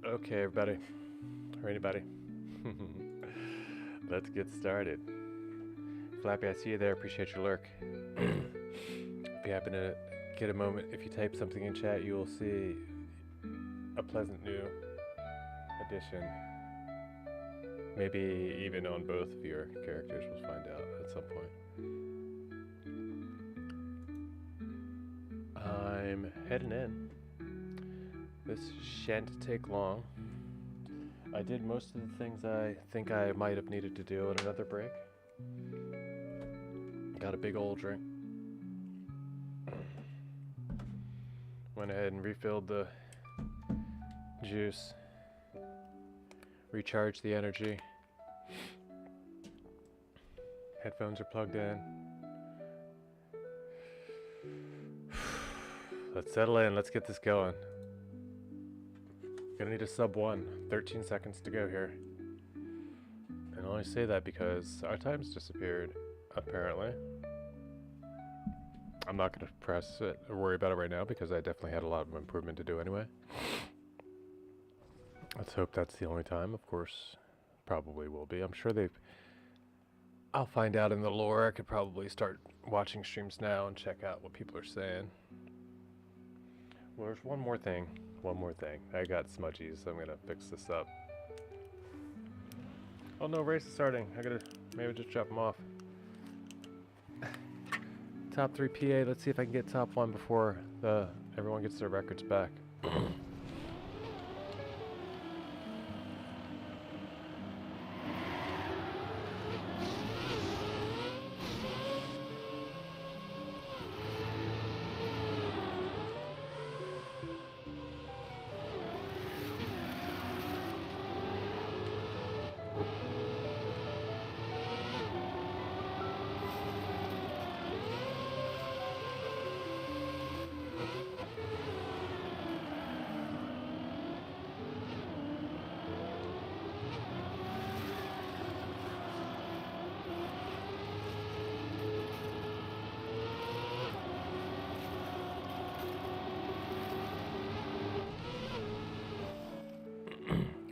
Okay, everybody, or anybody, let's get started. Flappy, I see you there. Appreciate your lurk. If you happen to get a moment, if you type something in chat, you will see a pleasant new addition. Maybe even on both of your characters. We'll find out at some point. I'm heading in. This shan't take long. I did most of the things I think I might have needed to do in another break. Got a big old drink. Went ahead and refilled the juice. Recharged the energy. Headphones are plugged in. Let's settle in. Let's get this going. Gonna need a sub 1. 13 seconds to go here. And I only say that because our time's disappeared, apparently. I'm not gonna press it or worry about it right now because I definitely had a lot of improvement to do anyway. Let's hope that's the only time. Of course, probably will be. I'm sure they've. I'll find out in the lore. I could probably start watching streams now and check out what people are saying. Well, there's one more thing. One more thing. I got smudgies, so I'm gonna fix this up. Oh no, race is starting. I gotta maybe just drop them off. Top 3 PA. Let's see if I can get top 1 before everyone gets their records back.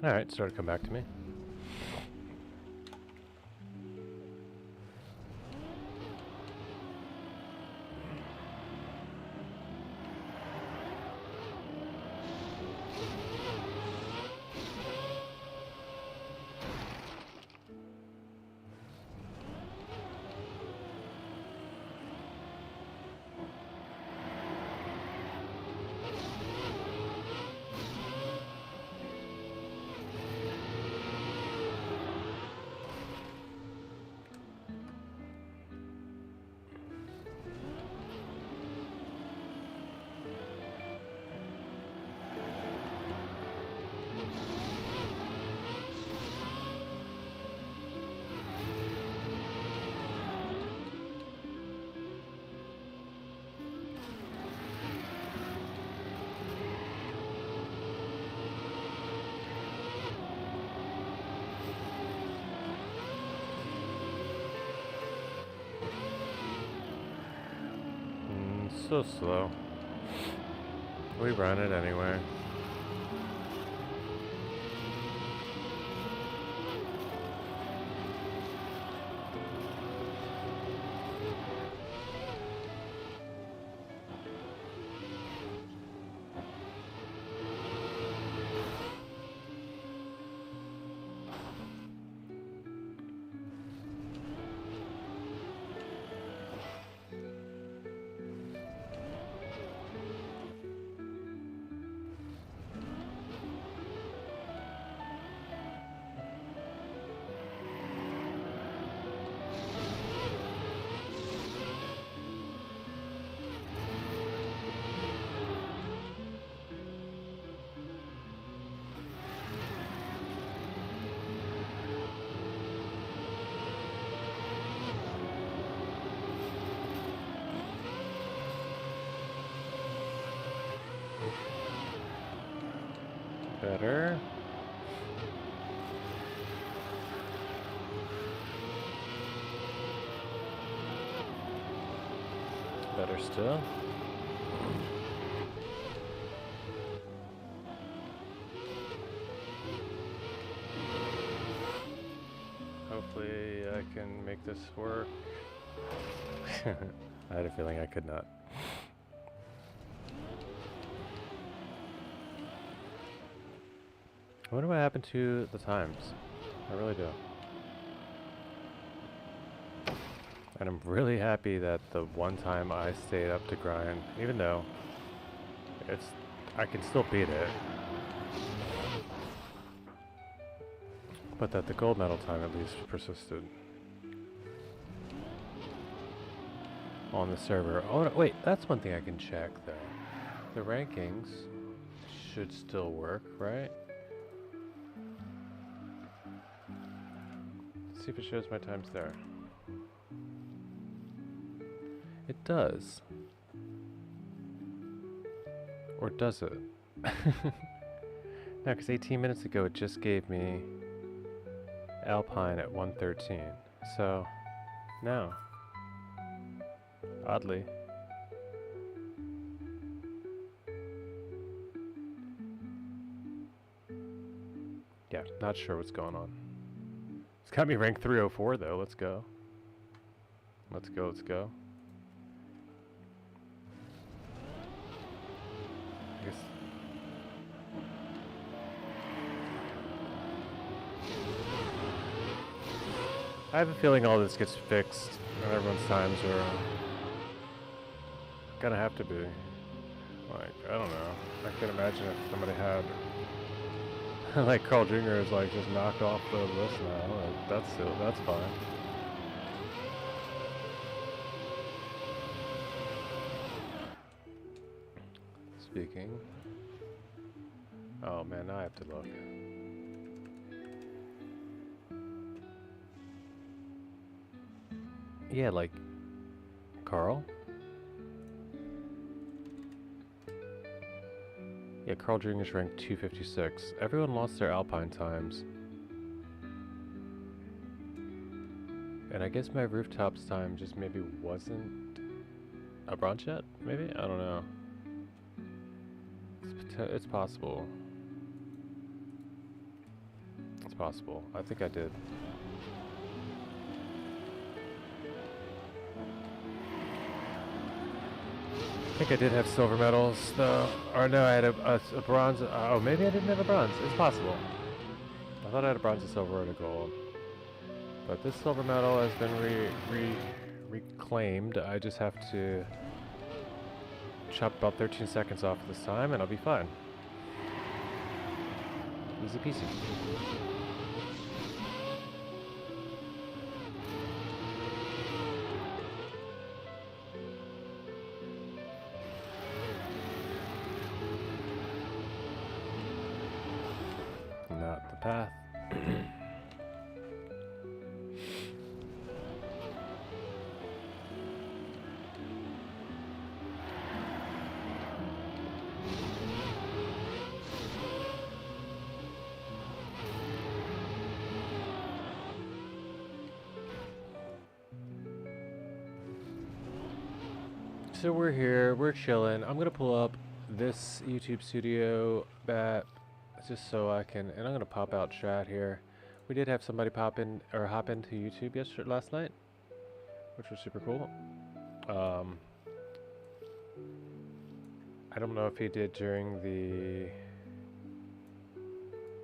Alright, started to come back to me. So slow. We run it anyway. Better. Better still. Hopefully I can make this work. I had a feeling I could not. I wonder what happened to the times. I really do. And I'm really happy that the one time I stayed up to grind, even though I can still beat it, but that the gold medal time at least persisted on the server. Oh no, wait, that's one thing I can check though. The rankings should still work, right? Let's see if it shows my times there. It does. Or does it? No, because 18 minutes ago it just gave me Alpine at 113. So, no. Oddly. Yeah, not sure what's going on. It's got me ranked 304 though. Let's go. Let's go, let's go. I guess. I have a feeling all this gets fixed and everyone's times are gonna have to be. Like, I don't know. I can imagine if somebody had like Carl Jr. is like just knocked off the list now. Like, that's fine. Speaking. Oh man, now I have to look. Yeah, like Carl? Yeah, Carl Jr. is ranked 256. Everyone lost their Alpine times. And I guess my rooftops time just maybe wasn't a bronze yet? Maybe? I don't know. It's possible. It's possible. I think I did. I think I did have silver medals, though. Or no, I had a bronze. Oh, maybe I didn't have a bronze. It's possible. I thought I had a bronze, a silver, and a gold. But this silver medal has been reclaimed. I just have to chop about 13 seconds off this time, and I'll be fine. Easy peasy. Not the path. So we're here, we're chilling. I'm gonna pull up this YouTube studio bat just so I can, and I'm gonna pop out chat here. We did have somebody pop in or hop into YouTube last night, which was super cool. I don't know if he did during the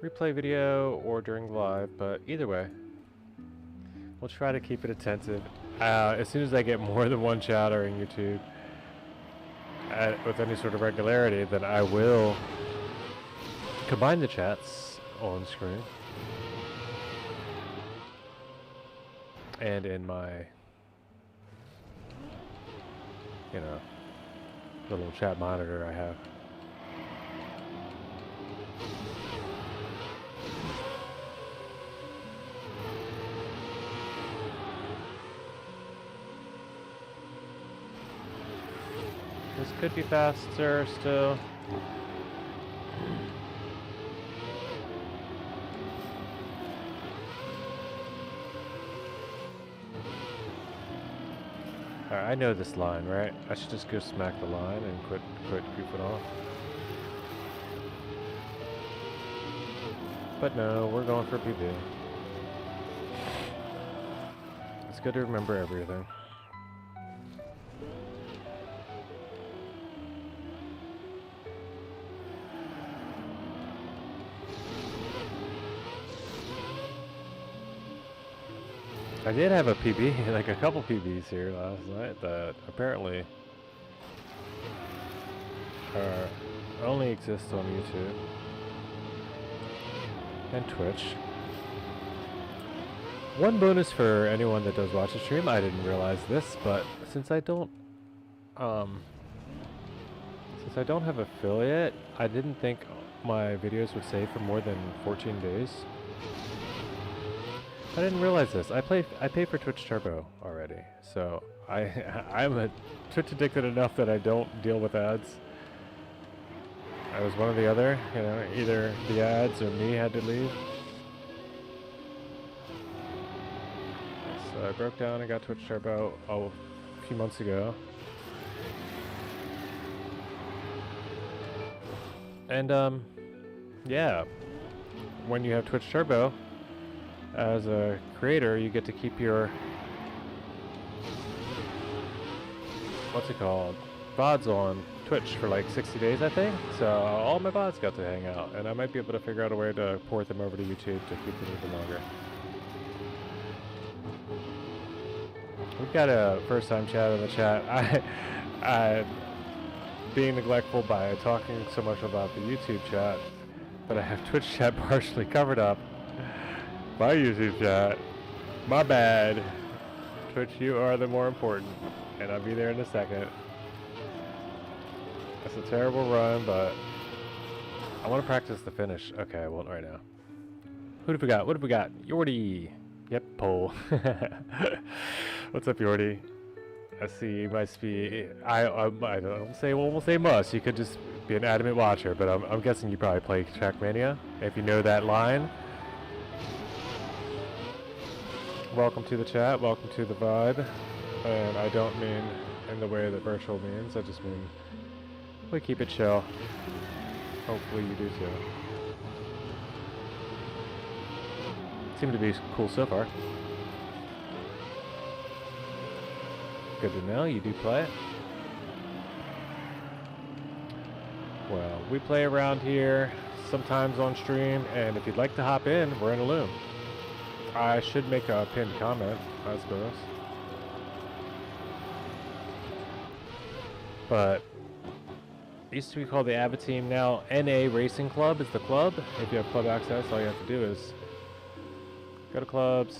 replay video or during the live, but either way, we'll try to keep it attentive. As soon as I get more than one chatter in YouTube with any sort of regularity, then I will combine the chats on screen and in my, you know, the little chat monitor I have. This could be faster still. Alright, I know this line, right? I should just go smack the line and quit goofing off. But no, we're going for PB. It's good to remember everything. I did have a PB, like a couple PBs here last night that apparently only exist on YouTube and Twitch. One bonus for anyone that does watch the stream, I didn't realize this, but since I don't have affiliate, I didn't think my videos would save for more than 14 days. I didn't realize this. I pay for Twitch Turbo already, so I'm a Twitch addicted enough that I don't deal with ads. I was one or the other, you know, either the ads or me had to leave. So I broke down and got Twitch Turbo a few months ago. And yeah, when you have Twitch Turbo, as a creator, you get to keep your, what's it called, VODs on Twitch for like 60 days, I think. So all my VODs got to hang out, and I might be able to figure out a way to port them over to YouTube to keep them even longer. We've got a first-time chat in the chat. I being neglectful by talking so much about the YouTube chat, but I have Twitch chat partially covered up. My YouTube chat. My bad. Twitch, you are the more important, and I'll be there in a second. That's a terrible run, but I want to practice the finish. Okay, I won't right now. Who have we got? What have we got? Yordi. Yep, Pole. What's up, Yordi? I see you must be. I don't say won't say must. You could just be an adamant watcher, but I'm guessing you probably play Trackmania if you know that line. Welcome to the chat. Welcome to the vibe. And I don't mean in the way that virtual means. I just mean we keep it chill. Hopefully you do too. Seem to be cool so far. Good to know you do play it. Well, we play around here sometimes on stream, and if you'd like to hop in, we're in a loom. I should make a pinned comment, I suppose. But it used to be called the Ava Team. Now NA Racing Club is the club. If you have club access, all you have to do is go to clubs,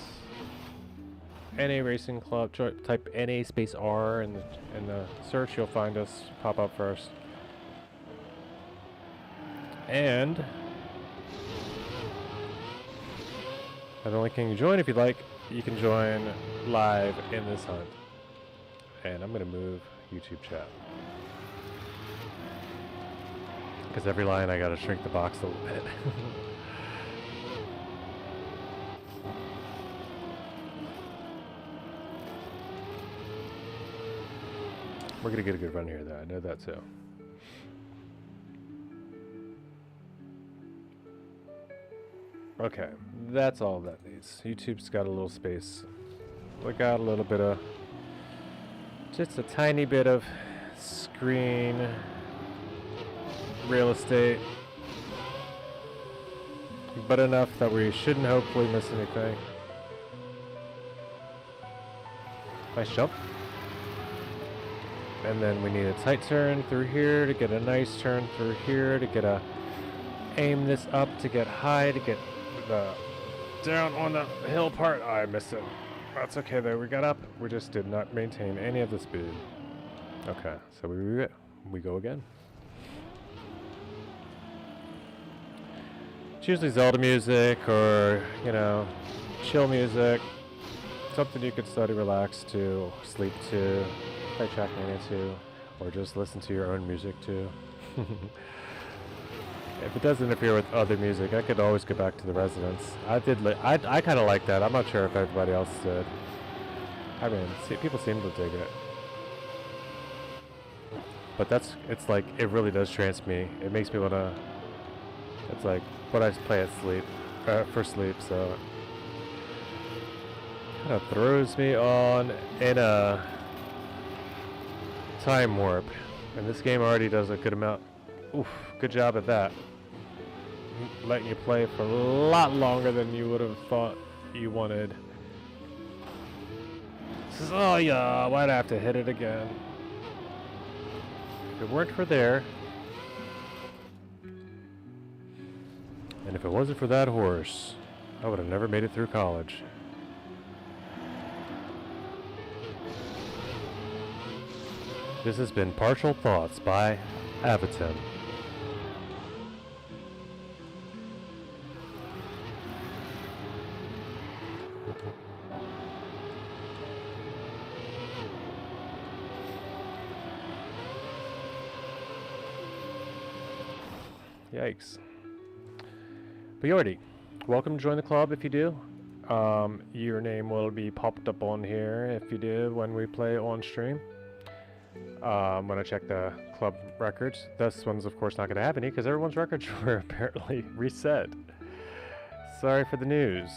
NA Racing Club, type NA space R in the search, you'll find us pop up first. And not only can you join if you'd like, you can join live in this hunt. And I'm going to move YouTube chat, because every line I got to shrink the box a little bit. We're going to get a good run here, though. I know that, too. Okay, that's all that needs. YouTube's got a little space. We got a little bit of, just a tiny bit of screen real estate, but enough that we shouldn't hopefully miss anything. Nice jump. And then we need a tight turn through here to get a nice turn through here to get a aim this up to get high to get the down on the hill part. I missed it. That's okay though. We got up. We just did not maintain any of the speed. Okay, so we go again. It's usually Zelda music or, you know, chill music. Something you could study, relax to, sleep to, play Trackmania to, or just listen to your own music to. If it does interfere with other music, I could always go back to the Residence. I kind of like that. I'm not sure if everybody else did. I mean, people seem to dig it. But it's like, it really does trance me. It makes me want to, it's like what I play at sleep, for sleep, so. Kind of throws me on in a time warp. And this game already does a good amount. Oof, good job at that. Letting you play for a lot longer than you would have thought you wanted. Says, oh yeah, why'd I have to hit it again? If it weren't for there, and if it wasn't for that horse, I would have never made it through college. This has been Partial Thoughts by Avatim. Yikes. But Yordi, welcome to join the club if you do. Your name will be popped up on here if you do when we play on stream. When I check the club records. This one's of course not going to have any because everyone's records were apparently reset. Sorry for the news.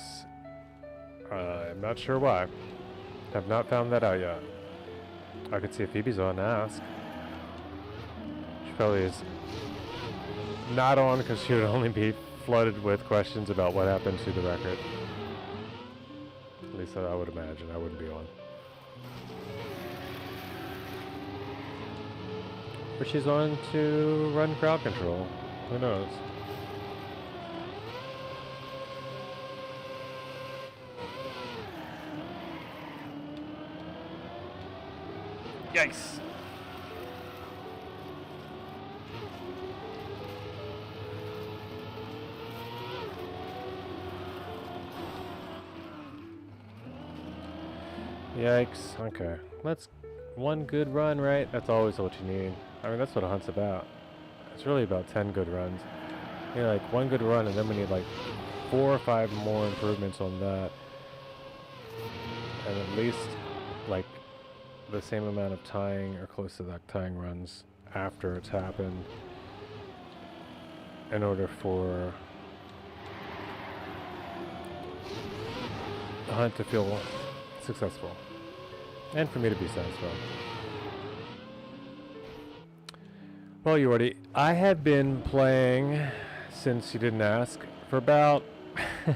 I'm not sure why. Have not found that out yet. I could see if Phoebe's on and ask. She probably is not on because she would only be flooded with questions about what happened to the record. At least I would imagine I wouldn't be on. Or she's on to run crowd control. Who knows? Yikes! Yikes. Okay. Let's... One good run, right? That's always what you need. I mean, that's what a hunt's about. It's really about 10 good runs. You know, like one good run, and then we need like 4 or 5 more improvements on that. And at least like the same amount of tying or close to that tying runs after it's happened in order for the hunt to feel successful and for me to be satisfied. Well, Yordi, I have been playing, since you didn't ask, for about a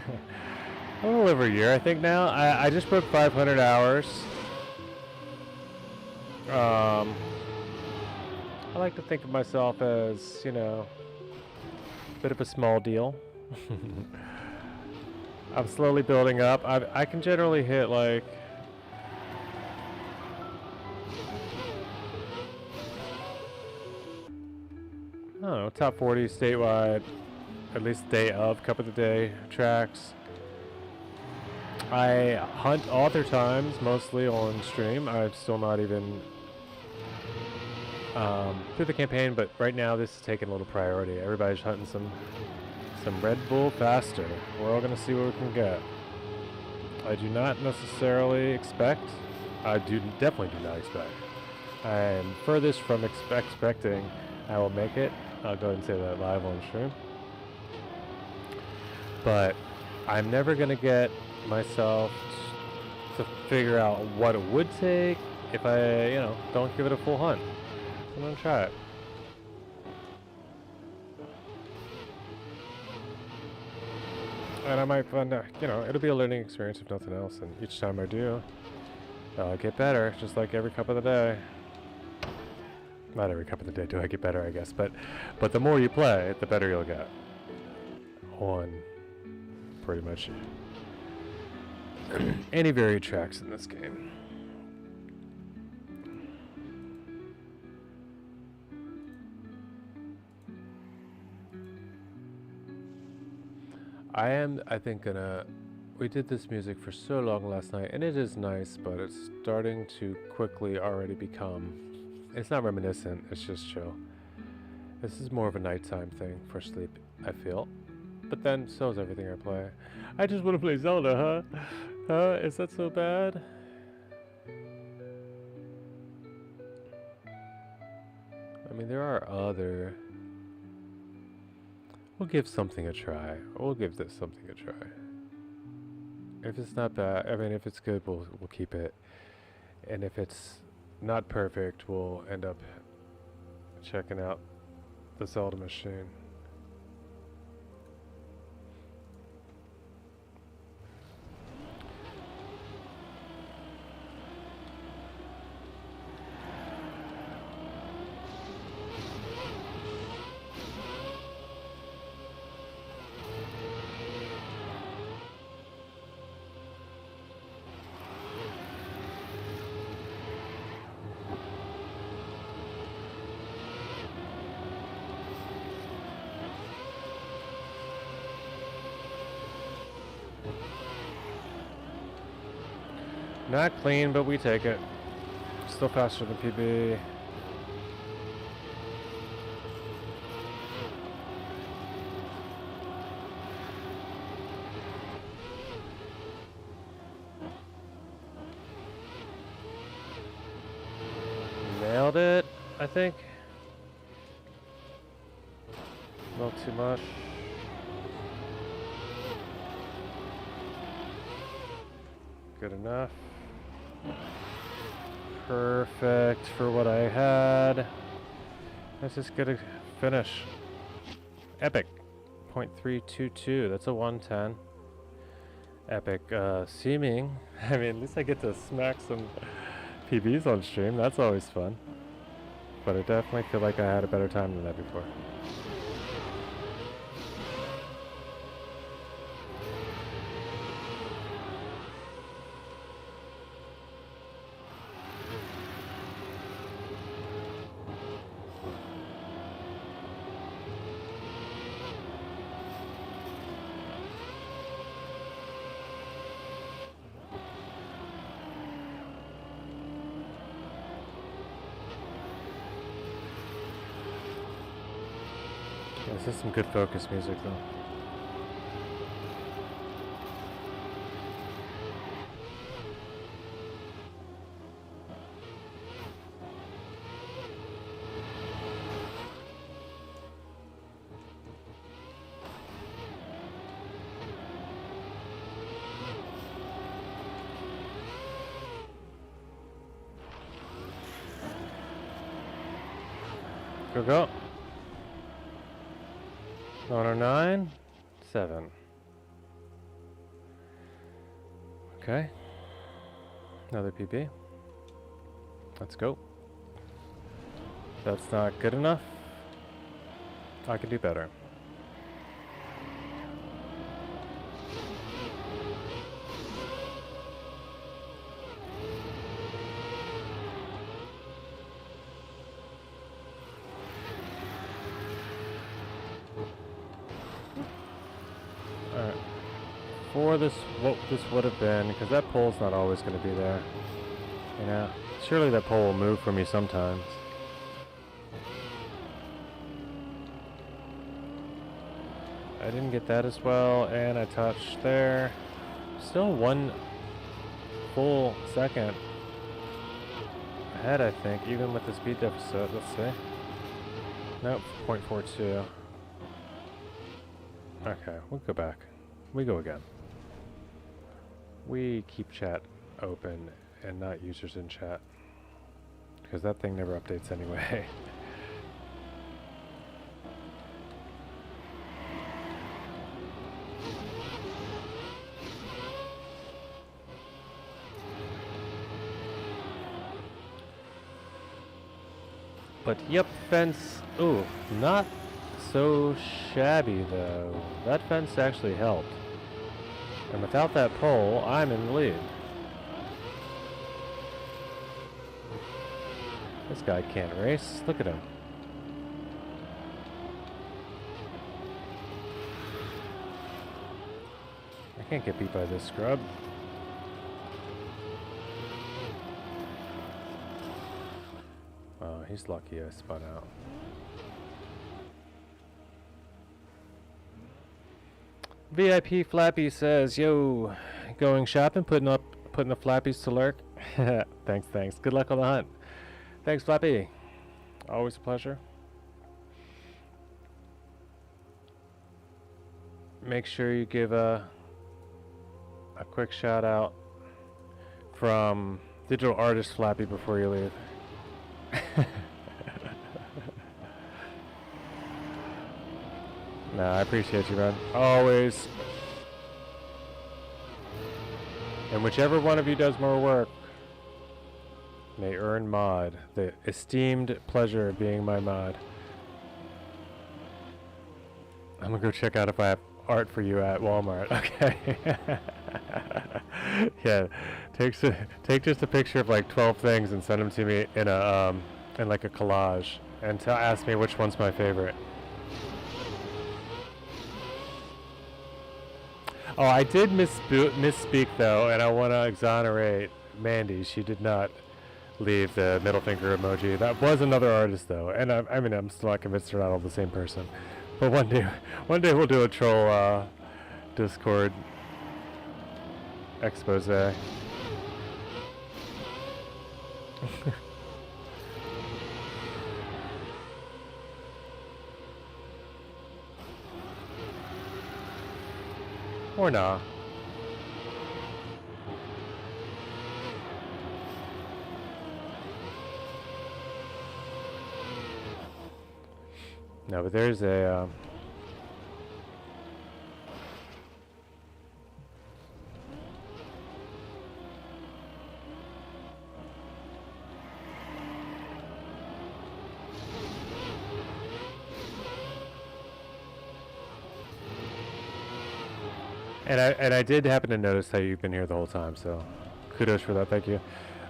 little over a year, I think now. I just broke 500 hours. I like to think of myself as, you know, a bit of a small deal. I'm slowly building up. I can generally hit like... I don't know, top 40 statewide, at least day of Cup of the Day tracks. I hunt author times mostly on stream. I'm still not even through the campaign, but right now this is taking a little priority. Everybody's hunting some Redbull faster. We're all gonna see what we can get. I do not necessarily expect. I definitely do not expect. I am furthest from expecting I will make it. I'll go ahead and say that live on stream. But I'm never gonna get myself to figure out what it would take if I, you know, don't give it a full hunt. I'm gonna try it. And I might find out, you know, it'll be a learning experience if nothing else. And each time I do, I'll get better, just like every cup of the day. Not every cup of the day do I get better, I guess, but the more you play, the better you'll get on pretty much any varied tracks in this game. I think, we did this music for so long last night, and it is nice, but it's starting to quickly already become... It's not reminiscent, it's just chill. This is more of a nighttime thing for sleep, I feel. But then, so is everything I play. I just want to play Zelda, huh? Huh? Is that so bad? I mean, there are other... We'll give something a try. We'll give this something a try. If it's not bad, I mean, if it's good, we'll keep it. And if it's not perfect, we'll end up checking out the Zelda machine. Not clean, but we take it. Still faster than PB. Nailed it, I think. Not too much. Good enough. Perfect for what I had. Let's just get a finish. Epic. 0.322. That's a 110. Epic. Seeming. I mean, at least I get to smack some PBs on stream. That's always fun. But I definitely feel like I had a better time than that before. This is some good focus music though. Go, go. 109, 7. Okay. Another PB. Let's go. That's not good enough. I can do better. For this, what this would have been, because that pole's not always going to be there. You know, surely that pole will move for me sometimes. I didn't get that as well, and I touched there. Still 1 full second ahead, I think, even with the speed deficit. Let's see. Nope, 0.42. Okay, we'll go back. We go again. We keep chat open and not users in chat, because that thing never updates anyway. But yep, fence. Ooh, not so shabby though. That fence actually helped. And without that pole, I'm in the lead. This guy can't race. Look at him. I can't get beat by this scrub. Oh, he's lucky I spun out. VIP Flappy says, yo, going shopping, putting the flappies to lurk. Thanks. Good luck on the hunt. Thanks, Flappy. Always a pleasure. Make sure you give a quick shout out from Digital Artist Flappy before you leave. Nah, I appreciate you, man. Always. And whichever one of you does more work may earn mod. The esteemed pleasure of being my mod. I'm gonna go check out if I have art for you at Walmart. Okay. Yeah. Take just a picture of like 12 things and send them to me in a in like a collage, and ask me which one's my favorite. Oh, I did misspeak though, and I want to exonerate Mandy. She did not leave the middle finger emoji. That was another artist though, and I mean, I'm still not convinced they're not all the same person. But one day we'll do a troll Discord expose. Or nah. No, but there's a... And I did happen to notice that you've been here the whole time, so kudos for that, thank you.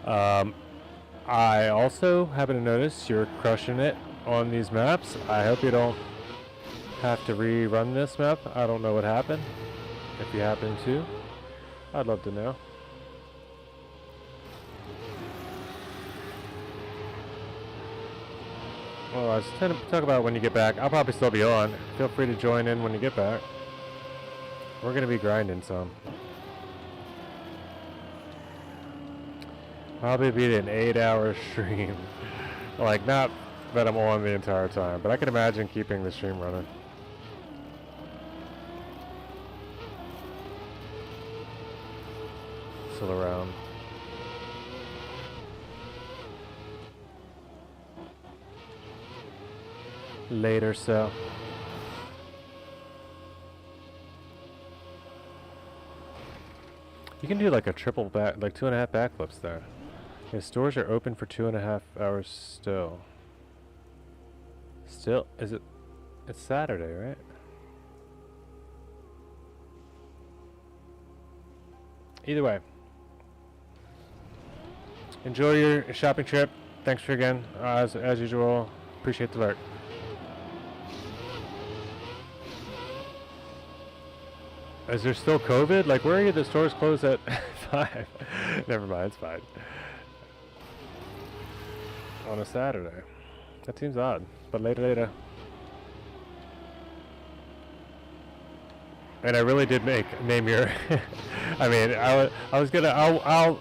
I also happen to notice you're crushing it on these maps. I hope you don't have to rerun this map. I don't know what happened. If you happen to, I'd love to know. Well, I was trying to talk about when you get back. I'll probably still be on. Feel free to join in when you get back. We're gonna be grinding some. Probably be an 8-hour stream. Like, not that I'm on the entire time, but I can imagine keeping the stream running. Still around. Later, so. You can do like a triple back, like 2.5 backflips there. Yeah, stores are open for 2.5 hours still. Still, is it? It's Saturday, right? Either way. Enjoy your shopping trip. Thanks for again, as usual. Appreciate the lurk. Is there still COVID? Like, where are you? The stores close at 5. Never mind, it's fine. On a Saturday. That seems odd, but later. And I really did name your. I mean, I was gonna. I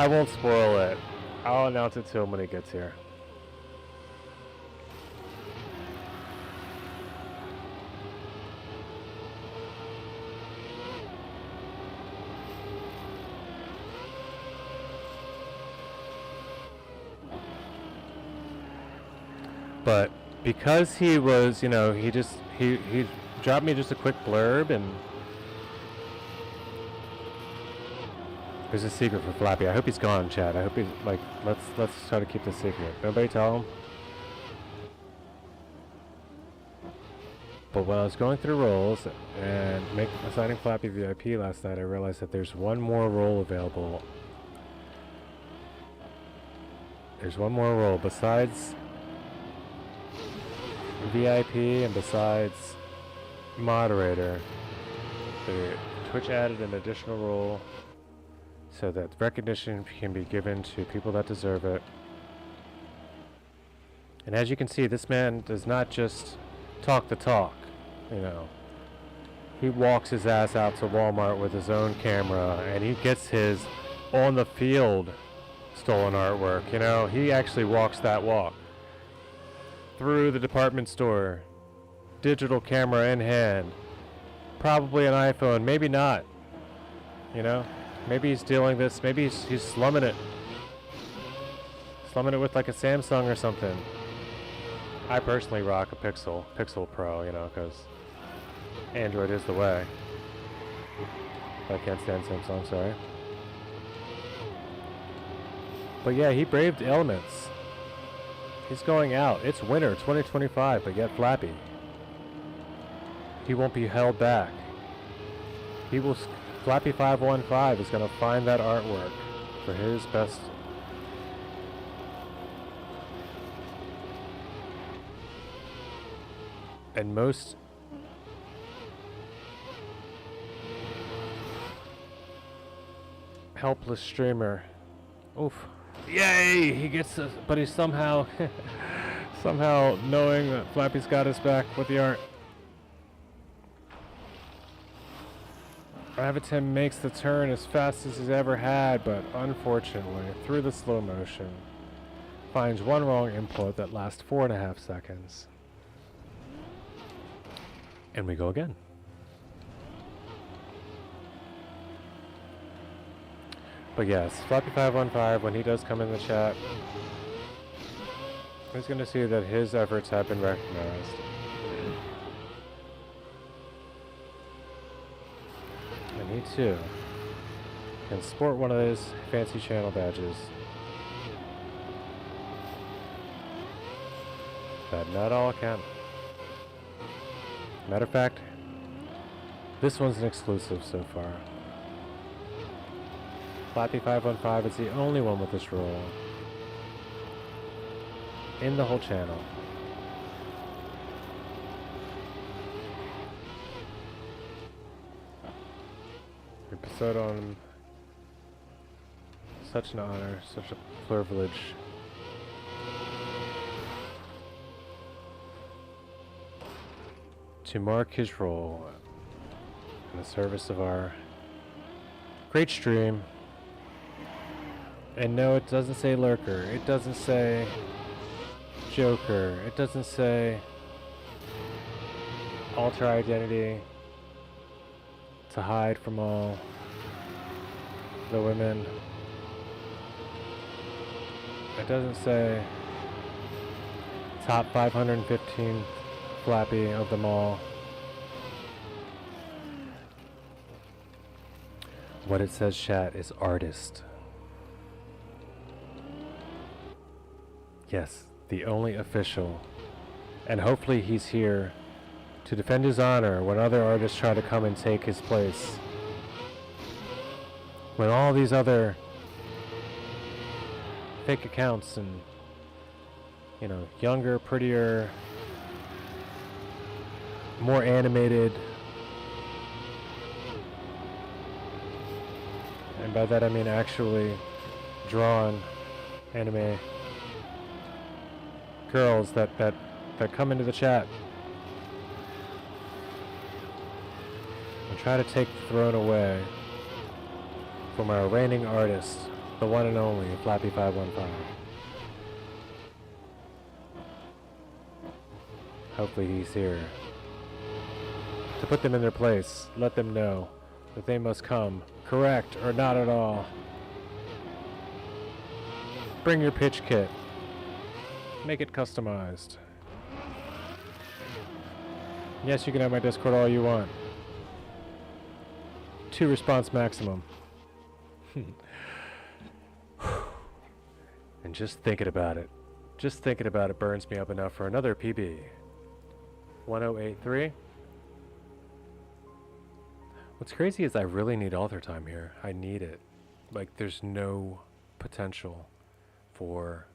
won't spoil it. I'll announce it to him when he gets here. But because he was, you know, he dropped me just a quick blurb, and there's a secret for Flappy. I hope he's gone, Chad. I hope he's like, let's try to keep this secret. Nobody tell him. But when I was going through roles and assigning Flappy VIP last night, I realized that there's one more role available. There's one more role besides VIP and besides moderator. Twitch added an additional role so that recognition can be given to people that deserve it. And as you can see, this man does not just talk the talk, you know. He walks his ass out to Walmart with his own camera, and he gets his on the field stolen artwork, you know. He actually walks that walk. Through the department store, digital camera in hand, probably an iPhone, maybe not, you know, maybe he's stealing this, maybe he's slumming it with like a Samsung or something. I personally rock a Pixel Pro, you know, because Android is the way. I can't stand Samsung, sorry. But yeah, he braved elements. He's going out. It's winter 2025, but yet Flappy. He won't be held back. He will. Flappy 515 is going to find that artwork for his best. And most helpless streamer. Oof. Yay! He gets us, but he's somehow knowing that Flappy's got his back with the art. Ravatim makes the turn as fast as he's ever had, but unfortunately, through the slow motion, finds one wrong input that lasts 4.5 seconds. And we go again. But yes, Flappy515, when he does come in the chat, He's going to see that his efforts have been recognized. And he too can sport one of those fancy channel badges that not all can. Matter of fact, this one's an exclusive so far. Flappy 515 is the only one with this rule in the whole channel. We bestowed on him such an honor, such a privilege. To mark his role in the service of our great stream. And no, it doesn't say lurker, it doesn't say joker, it doesn't say alter identity to hide from all the women. It doesn't say top 515 Flappy of them all. What it says, chat, is artist. Yes, the only official. And hopefully he's here to defend his honor when other artists try to come and take his place. When all these other fake accounts and, you know, younger, prettier, more animated, and by that I mean actually drawn anime girls that come into the chat and try to take the throne away from our reigning artist, the one and only Flappy 515. Hopefully he's here to put them in their place, let them know that they must come correct or not at all. Bring your pitch kit. Make it customized. Yes, you can have my Discord all you want. 2 response maximum. And just thinking about it burns me up enough for another PB. 1083. What's crazy is I really need author time here. I need it. Like, there's no potential for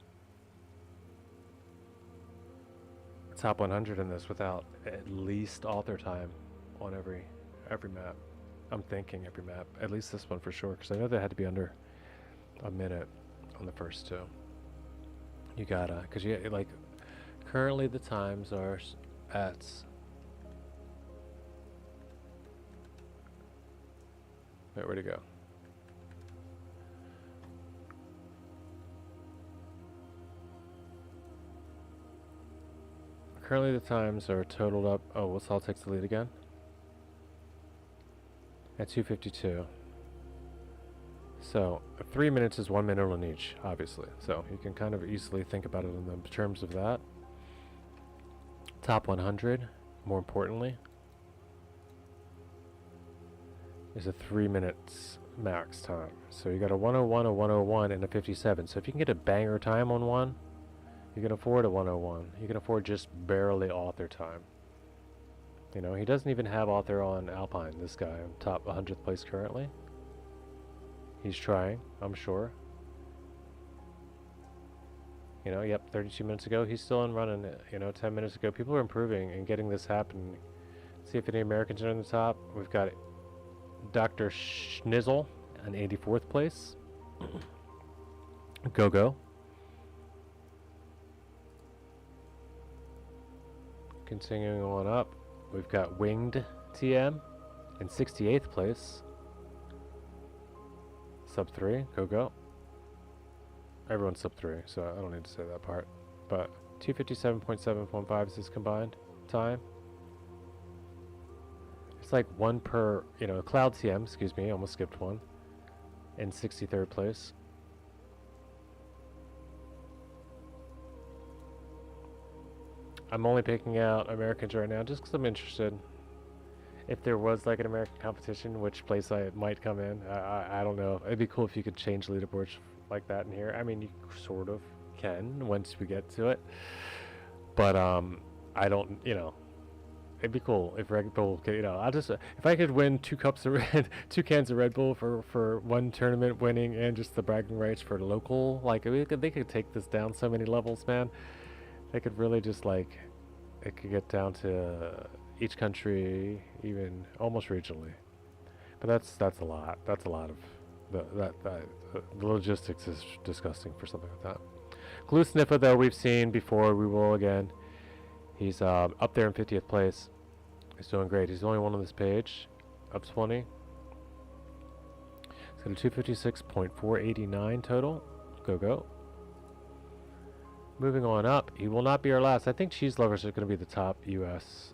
top 100 in this without at least author time on every map. I'm thinking every map. At least this one for sure, because I know that had to be under a minute on the first 2. You gotta, because you like, currently the times are at wait, where'd it go? Currently the times are totaled up. Oh, well, Salt takes the lead again at 2:52. So 3 minutes is 1 minute on each, obviously. So you can kind of easily think about it in the terms of that. Top 100, more importantly, is a 3 minutes max time. So you got a 101, a 101, and a 57. So if you can get a banger time on one, you can afford a 101. You can afford just barely author time. You know, he doesn't even have author on Alpine, this guy, top 100th place currently. He's trying, I'm sure. You know, yep, 32 minutes ago, he's still in running. You know, 10 minutes ago, people are improving and getting this happening. See if any Americans are in the top. We've got Dr. Schnizzle in 84th place. GOGO. Continuing on up, we've got Winged TM in 68th place. Sub 3, GOGO. Everyone's sub 3, so I don't need to say that part. But 257.715 is his combined time. It's like 1 per, you know, Cloud TM, excuse me, almost skipped one. In 63rd place. I'm only picking out Americans right now just because I'm interested. If there was like an American competition, which place I might come in, I don't know. It'd be cool if you could change leaderboards like that in here. I mean, you sort of can once we get to it, but I don't. It'd be cool if Red Bull could. I just if I could win 2 cans of Red Bull for one tournament winning and just the bragging rights for local. Like they could take this down so many levels, man. They could really just like it could get down to each country, even almost regionally. But that's a lot. That's a lot of the logistics is disgusting for something like that. Glue Sniffer though we've seen before. We will again. He's up there in 50th place. He's doing great. He's the only one on this page. Up 20. He's got a 256.489 total. Go. Moving on up. He will not be our last. I think Cheese Lovers are going to be the top U.S.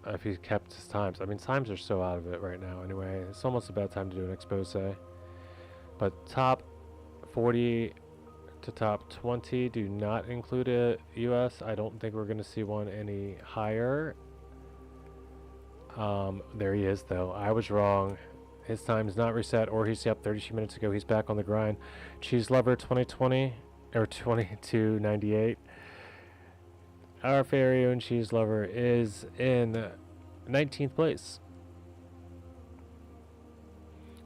If he kept his times. I mean, times are so out of it right now anyway. It's almost a bad time to do an expose. But top 40 to top 20 do not include a US. I don't think we're going to see one any higher. There he is though. I was wrong. His time is not reset, or he's up 32 minutes ago. He's back on the grind. Cheese Lover 2020 or 2298. Our very own Cheese Lover is in 19th place.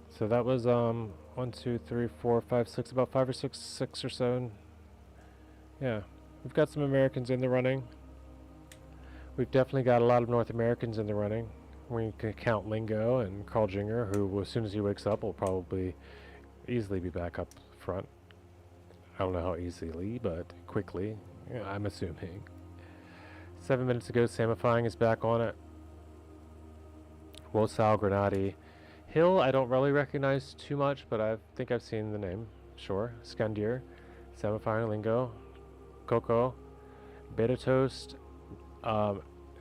So that was 1, 2, 3, 4, 5, 6, about 5 or 6 or 7. Yeah, we've got some Americans in the running. We've definitely got a lot of North Americans in the running. We can count Lingo and Carl Jinger, who as soon as he wakes up will probably easily be back up front. I don't know how easily, but quickly, I'm assuming. 7 minutes ago, Samifying is back on it. Wosal Grenadi. Hill, I don't really recognize too much, but I think I've seen the name. Sure. Skandir, Samifying Lingo, Coco, Beta Toast.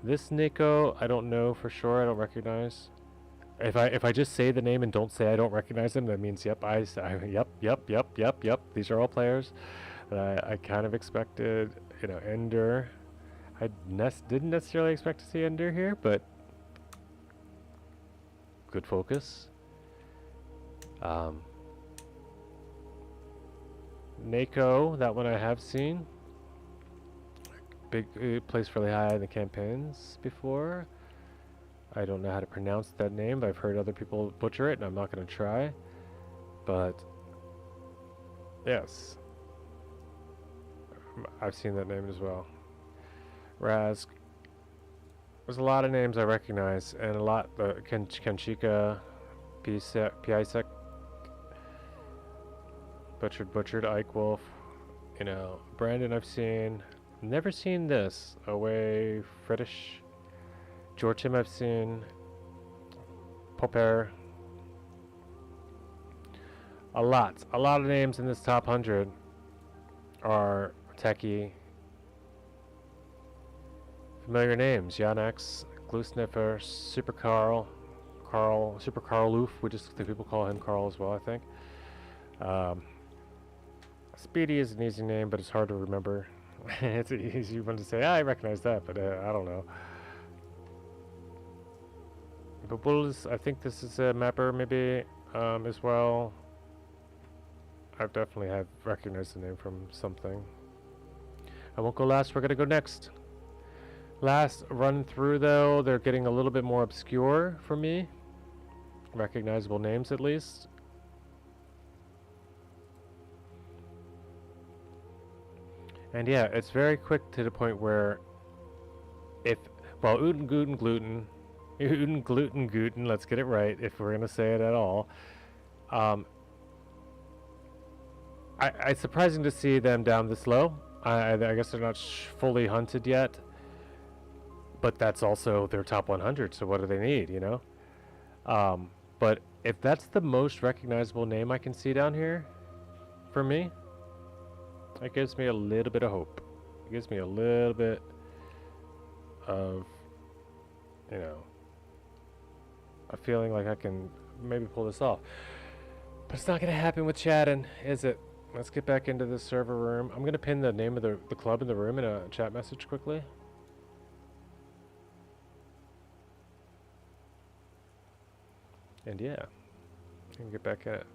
This Nico, I don't know for sure. I don't recognize. If I just say the name and don't say I don't recognize them, that means yep. Yep. These are all players that I kind of expected. Ender. I didn't necessarily expect to see Ender here, but good focus. Nako, that one I have seen. Big placed really high in the campaigns before. I don't know how to pronounce that name, but I've heard other people butcher it, and I'm not going to try. But yes, I've seen that name as well. Rask. There's a lot of names I recognize, and a lot. Kanchika, Piasek, Butchered, Ike Wolf. Brandon I've seen. Never seen this. Away, Fredish. Jortim I've seen. Popper. A lot of names in this top 100 are techie. Familiar names: Yanex, Glue Sniffer, Super Carl, Super Carl Loof. We just think people call him Carl as well, I think. Speedy is an easy name, but it's hard to remember. It's an easy one to say. I recognize that, but I don't know. But Bulls, I think this is a mapper maybe as well. I've definitely have recognized the name from something. I won't go last. We're gonna go next. Last run through though, they're getting a little bit more obscure for me. Recognizable names at least. And yeah, it's very quick to the point where Uten Gluten, let's get it right if we're gonna say it at all. It's surprising to see them down this low. I guess they're not fully hunted yet. But that's also their top 100, so what do they need, But if that's the most recognizable name I can see down here, for me, it gives me a little bit of hope. It gives me a little bit of, a feeling like I can maybe pull this off. But it's not going to happen with chatting, is it? Let's get back into the server room. I'm going to pin the name of the club in the room in a chat message quickly. And yeah, I can get back at it.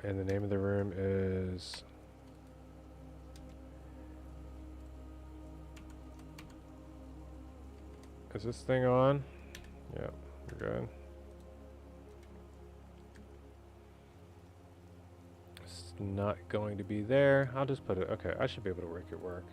And the name of the room is... Is this thing on? Yeah, we're good. It's not going to be there. I'll just put it... Okay, I should be able to make it work.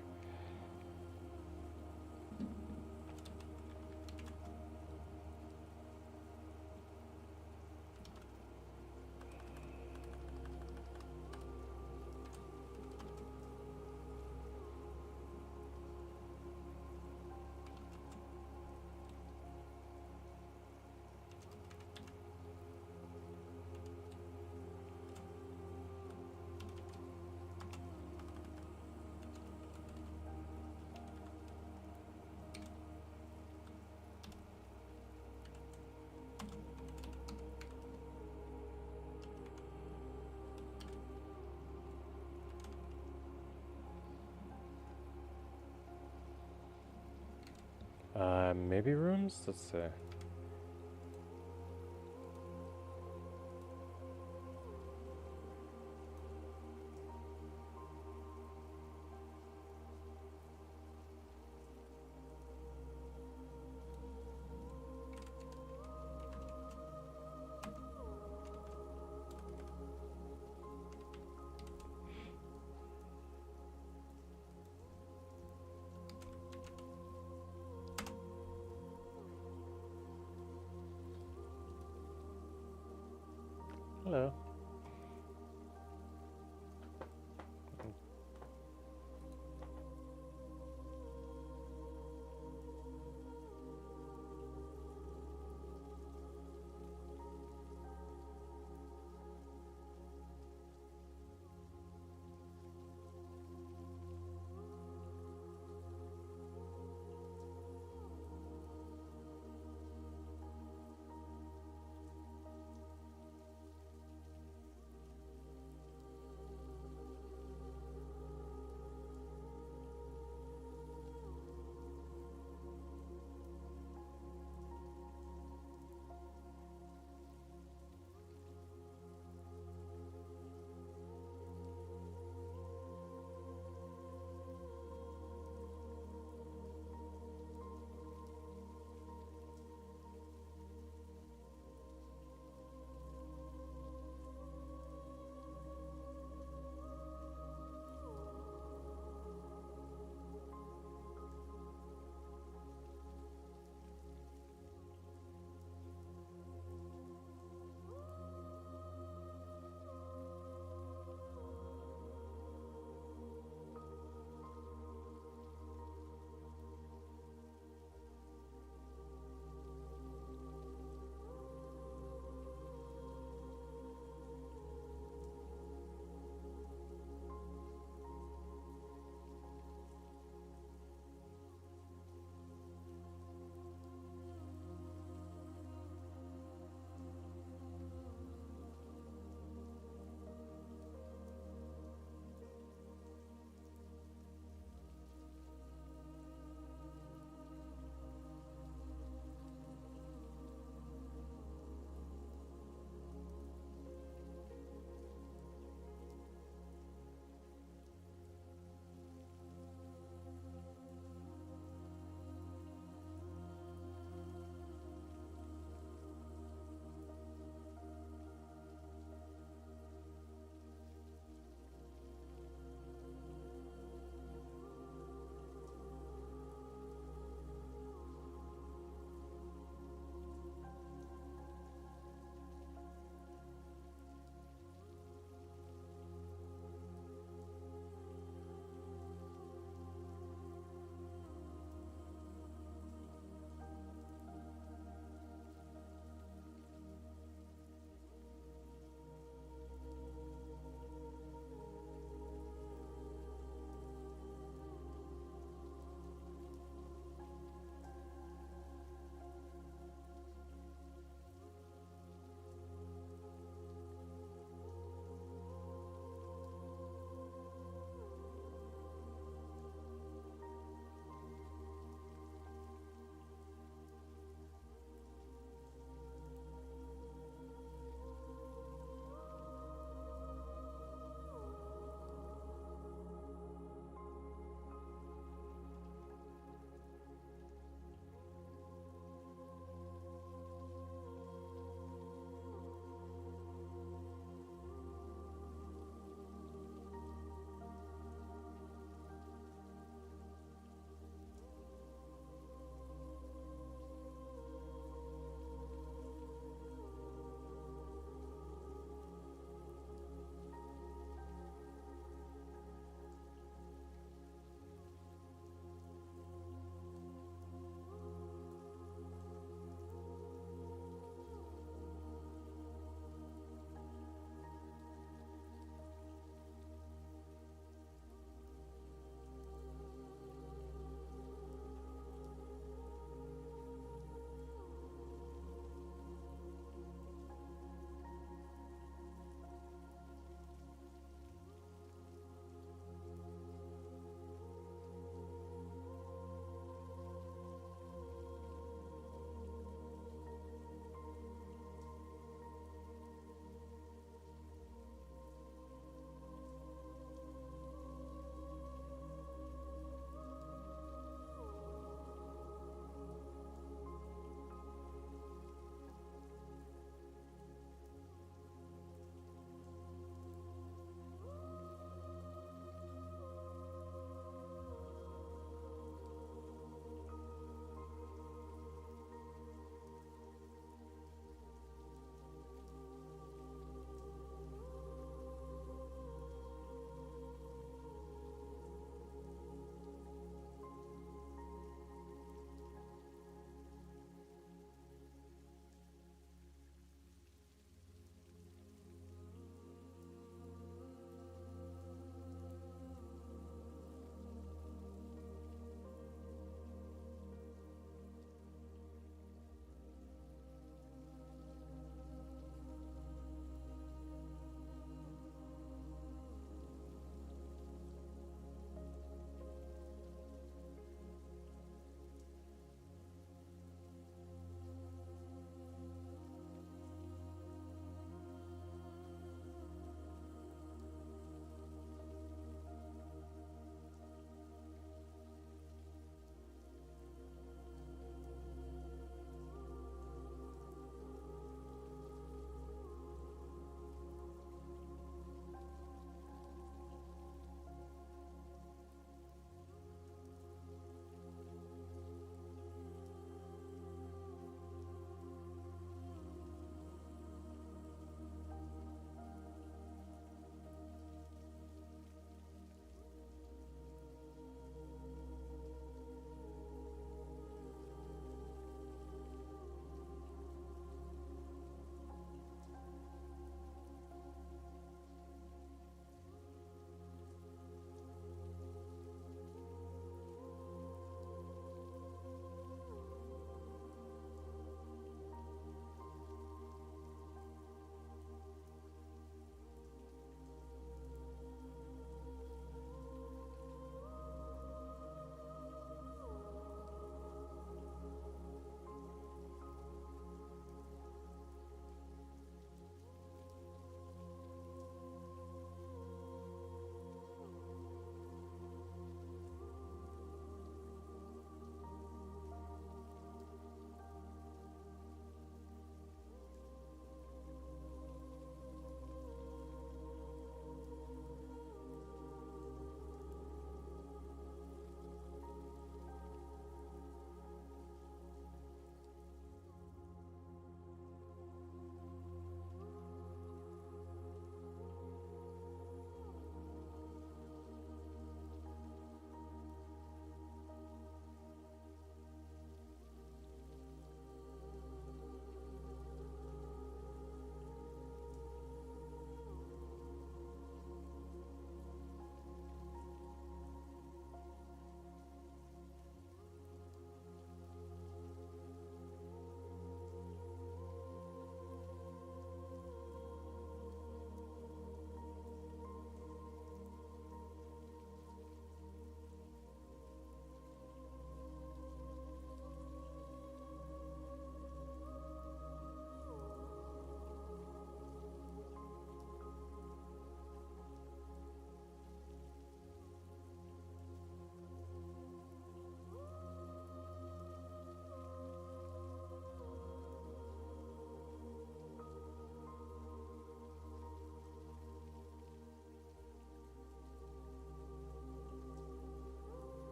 Maybe rooms? Let's see. Hello.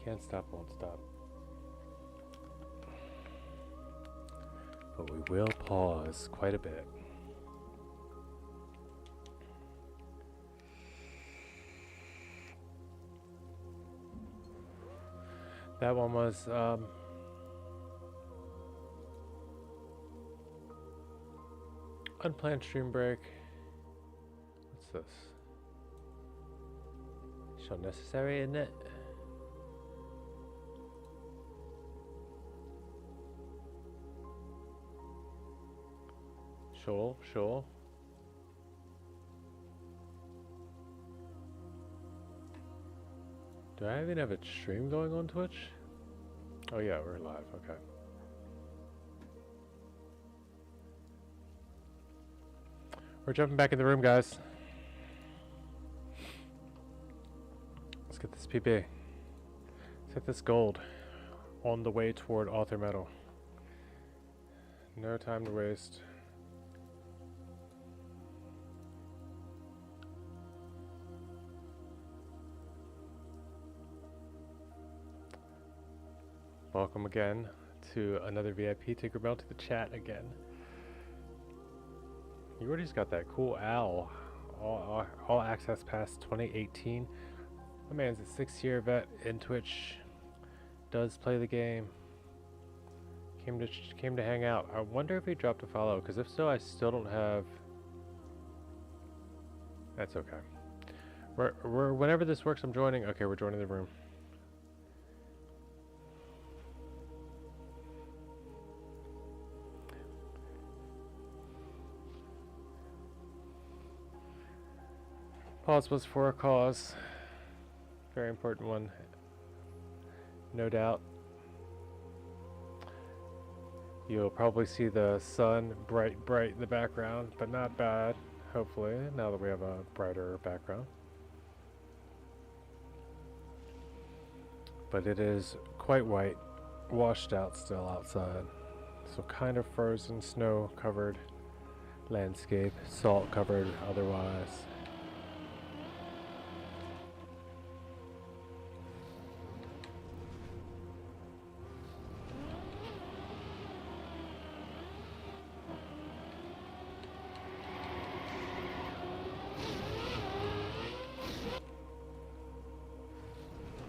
Can't stop, won't stop. But we will pause quite a bit. That one was unplanned stream break. What's this? So necessary, isn't it? Sure, sure. Do I even have a stream going on Twitch? Oh yeah, we're live, okay. We're jumping back in the room, guys. Let's get this PP. Let's hit this gold on the way toward author metal. No time to waste. Welcome again to another VIP. Tinkerbell to the chat again. You already just got that cool OWL, all access pass 2018. My man's a 6-year vet in Twitch. Does play the game. Came to hang out. I wonder if he dropped a follow, because if so, I still don't have. That's okay. We're whenever this works, I'm joining. Okay, we're joining the room. Pause was for a cause. Very important one. No doubt. You'll probably see the sun bright in the background, but not bad, hopefully, now that we have a brighter background. But it is quite white, washed out still outside. So kind of frozen, snow covered landscape, salt covered otherwise.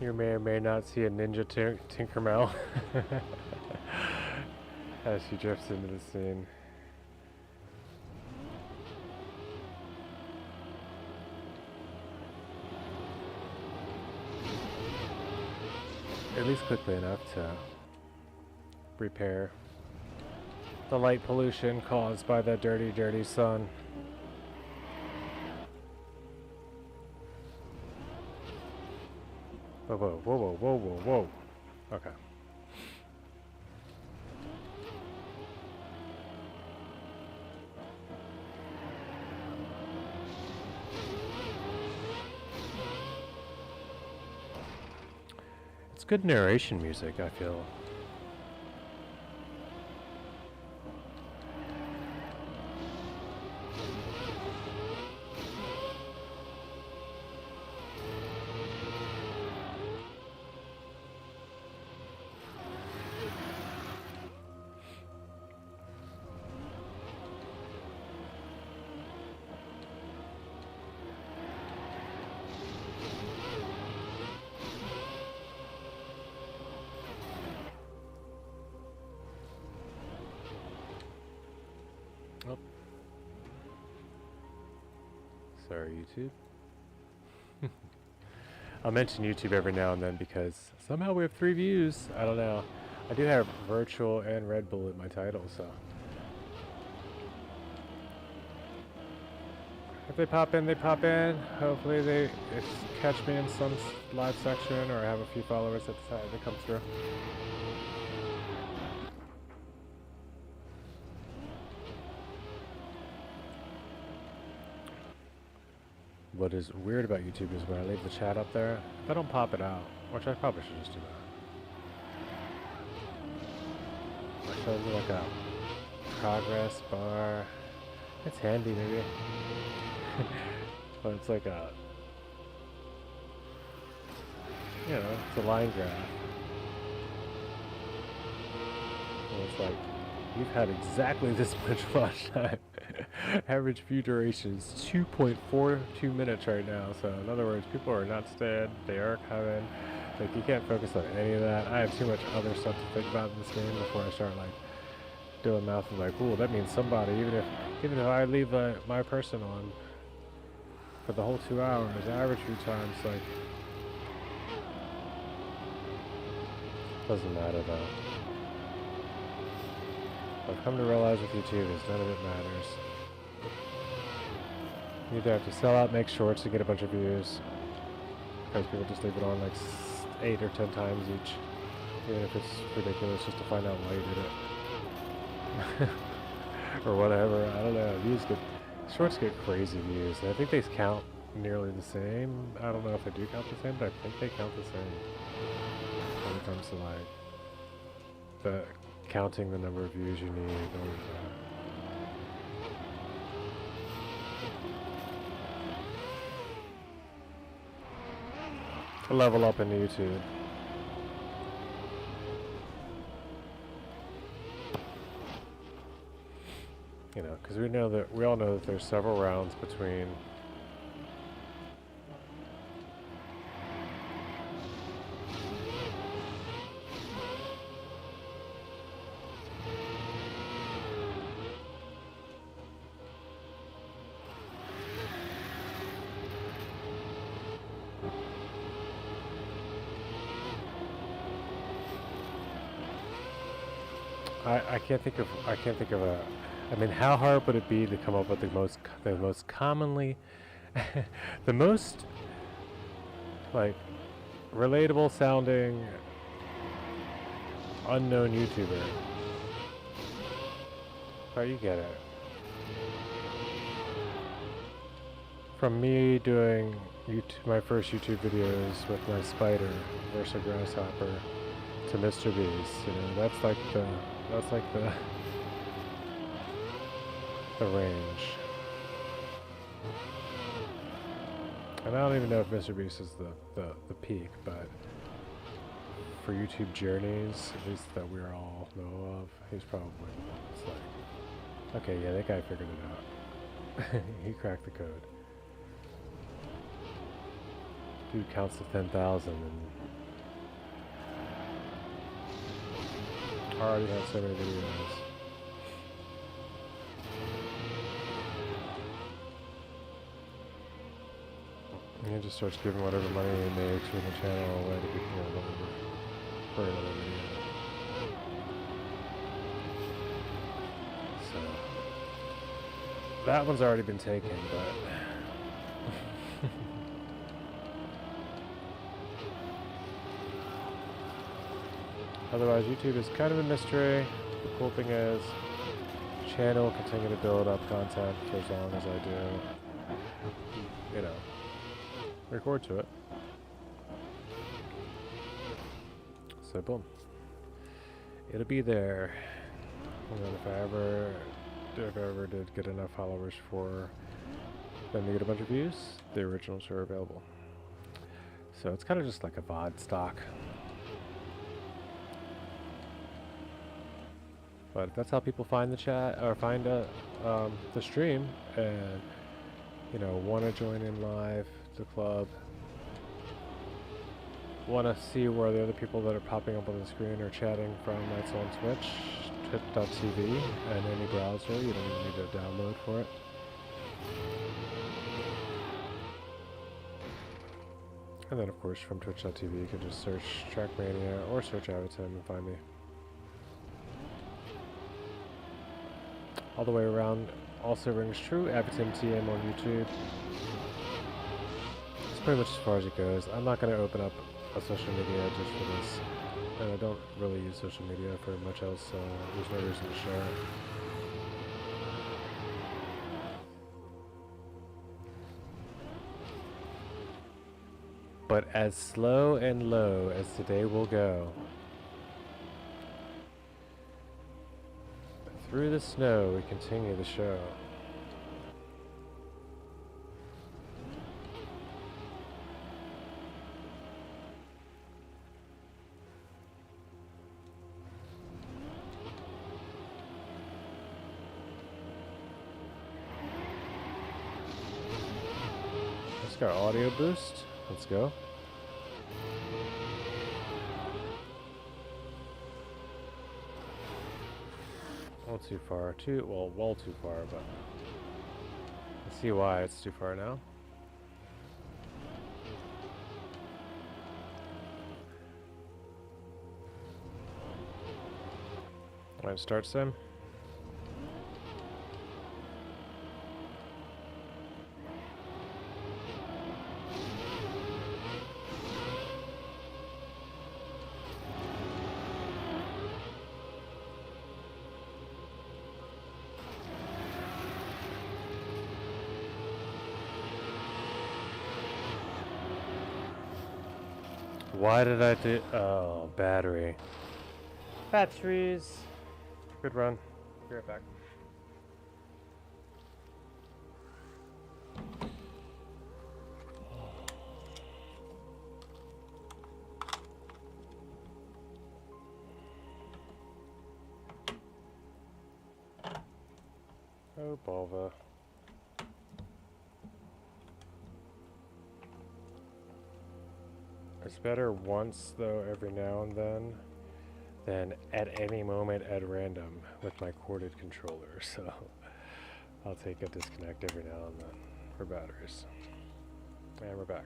You may or may not see a ninja Tinkerbell as she drifts into the scene. At least quickly enough to repair the light pollution caused by the dirty sun. Whoa. Okay. It's good narration music, I feel. Oh. Sorry, YouTube. I'll mention YouTube every now and then because somehow we have 3 views. I don't know. I do have Wirtual and Redbull in my title, so. If they pop in, they pop in. Hopefully they catch me in some live section or I have a few followers that decide to come through. What is weird about YouTube is when I leave the chat up there, if I don't pop it out, which I probably should just do that. It shows me like a progress bar. It's handy maybe. But it's like a you know, it's a line graph. And it's like, you've had exactly this much watch time. Average view duration is 2.42 minutes right now. So in other words, people are not staying. They are coming. Like, you can't focus on any of that. I have too much other stuff to think about in this game before I start, like, doing math. And like, ooh, that means somebody, even if I leave my person on for the whole 2 hours, average view time's like, doesn't matter though. I've come to realize with YouTube is none of it matters. You either have to sell out, make shorts to get a bunch of views, because people just leave it on like 8 or 10 times each, even if it's ridiculous, just to find out why you did it. Or whatever, I don't know. Shorts get crazy views, and I think they count nearly the same. I don't know if they do count the same, but I think they count the same when it comes to like the counting the number of views you need in order to level up in YouTube. You know, because we all know that there's several rounds between I can't think of a. I mean, how hard would it be to come up with the most commonly, the most like relatable sounding unknown YouTuber? Oh, you get it. From me doing my first YouTube videos with my spider versus a grasshopper to Mr. Beast, you know, that's like the range. And I don't even know if Mr. Beast is the peak, but for YouTube journeys, at least that we all know of, he's probably, it's like, okay, yeah, that guy figured it out. He cracked the code. Dude counts to 10,000 and already had so many videos. And he just starts giving whatever money he makes from the channel away to people for another video. So that one's already been taken, but otherwise, YouTube is kind of a mystery. The cool thing is, channel will continue to build up content for as long as I do, you know, record to it. So boom, it'll be there. And then if I ever did get enough followers for them to get a bunch of views, the originals are available. So it's kind of just like a VOD stock. But if that's how people find the chat or find the stream, and you know, want to join in live the club, want to see where the other people that are popping up on the screen are chatting from, that's on Twitch, twitch.tv, and any browser. You don't even need to download for it. And then of course from twitch.tv you can just search Trackmania or search Avatim and find me. All the way around also rings true. Avatim TM on YouTube. It's pretty much as far as it goes. I'm not going to open up a social media just for this. And I don't really use social media for much else, so there's no reason to share it. But as slow and low as today will go, through the snow we continue the show. got audio boost. Let's go. Well, too far. Well, too far, but I see why it's too far now. Alright, start sim. Why did I do? Oh, battery. Batteries. Good run. Be right back. Oh, Bulva. It's better once, though, every now and then, than at any moment at random with my corded controller, so I'll take a disconnect every now and then for batteries. And we're back.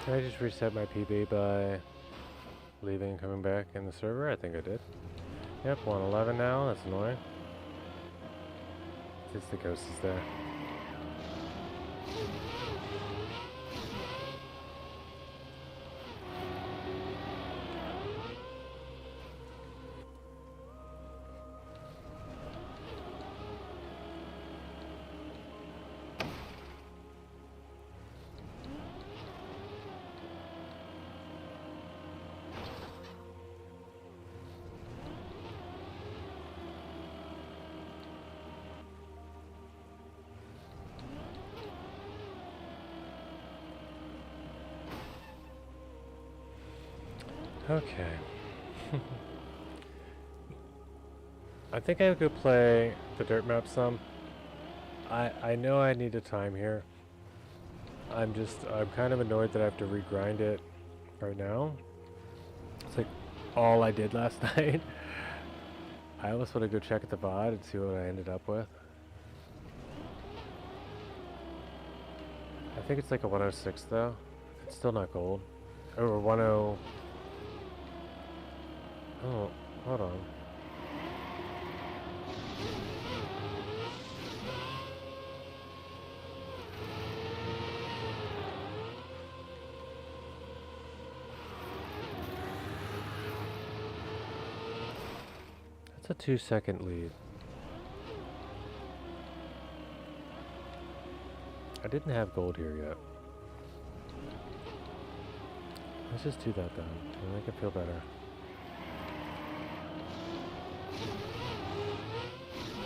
Can I just reset my PB by leaving and coming back in the server? I think I did. Yep, 111 now. That's annoying. Just the ghost is there. Okay. I think I could play the dirt map some. I know I need a time here. I'm kind of annoyed that I have to regrind it right now. It's like all I did last night. I almost want to go check at the VOD and see what I ended up with. I think it's like a 106 though. It's still not gold. Or 10. Oh, hold on. That's a 2-second lead. I didn't have gold here yet. Let's just do that then, to make it feel better.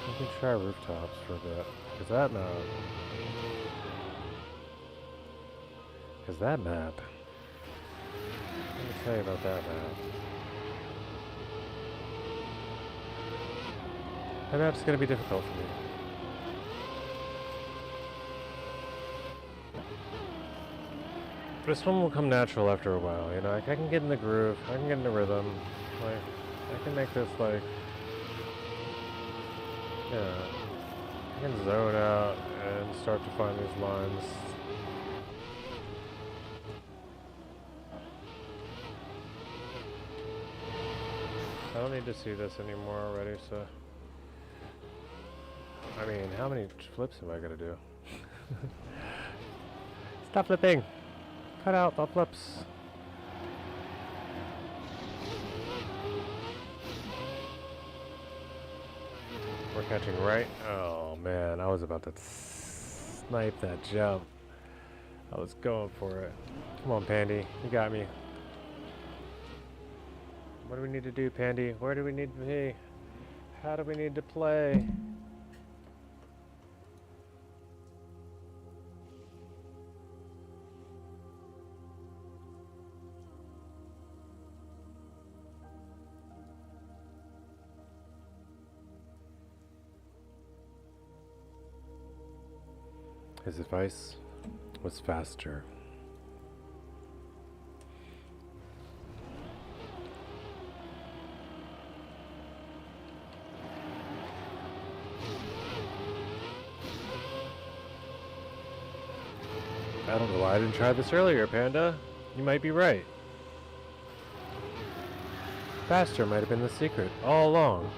We can try rooftops for a bit. Cause that map. Let me tell you about that map. That map's gonna be difficult for me. This one will come natural after a while, you know, like I can get in the groove, I can get in the rhythm, like, I can make this like, yeah, I can zone out and start to find these lines. don't need to see this anymore already, so... I mean, how many flips am I gonna do? Stop flipping! Cut out the flips! We're catching right. Oh man, I was about to snipe that jump. I was going for it. Come on, Pandy. You got me. What do we need to do, Pandy? Where do we need to be? How do we need to play? His advice was faster. I don't know why I didn't try this earlier, Panda. You might be right. Faster might have been the secret all along.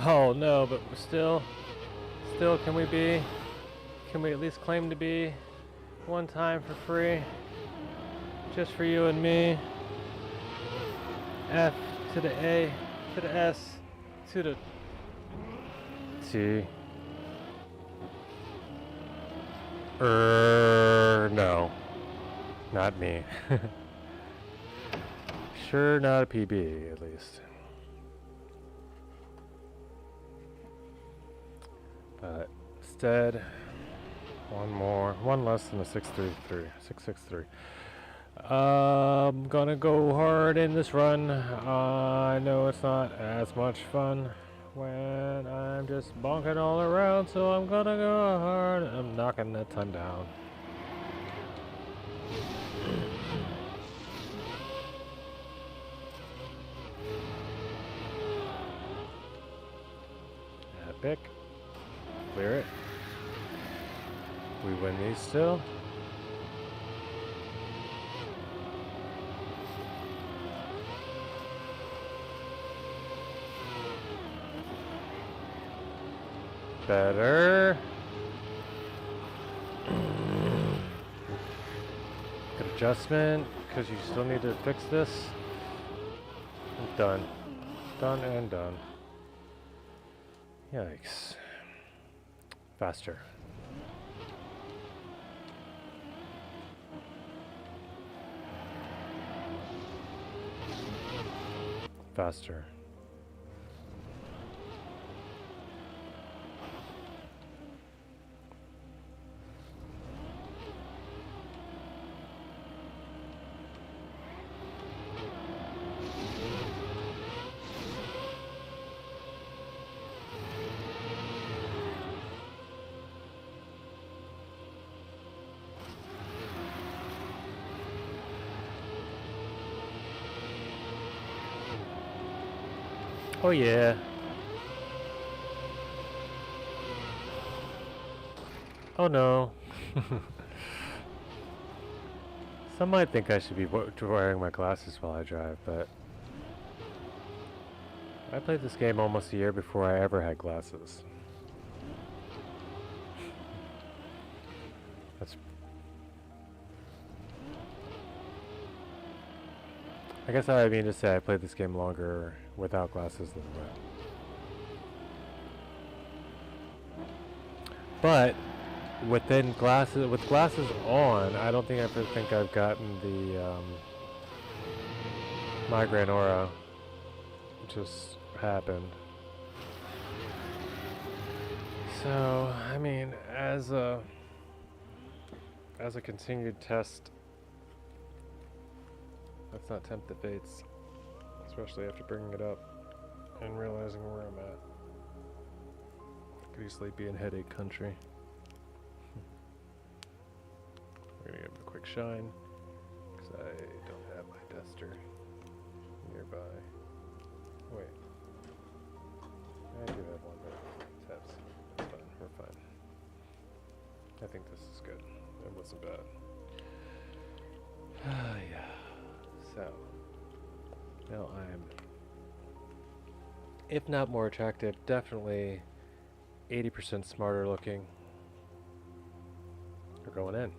Oh no, but still, can we at least claim to be one time for free? Just for you and me. F to the A, to the S, to the T. No. Not me. Sure not a PB, at least. But instead, one less than a 663. I'm gonna go hard in this run. I know it's not as much fun when I'm just bonking all around, so I'm gonna go hard. I'm knocking that time down. Epic. Clear it. We win these still. Better. Good adjustment, because you still need to fix this. Done. Done and done. Yikes. Faster. Faster. Oh yeah. Oh no. Some might think I should be wearing my glasses while I drive, but I played this game almost a year before I ever had glasses. I guess I mean to say I played this game longer without glasses than with. But with glasses on, I don't think I've gotten the migraine aura. It just happened. So I mean, as a continued test. Let's not tempt the fates, especially after bringing it up and realizing where I'm at. Could easily be in headache country. We're gonna give it a quick shine, because I don't have my duster nearby. Wait. I do have one, but that's fine. We're fine. I think this is good. It wasn't bad. Yeah. So, now I'm, if not more attractive, definitely 80% smarter looking. We're going in.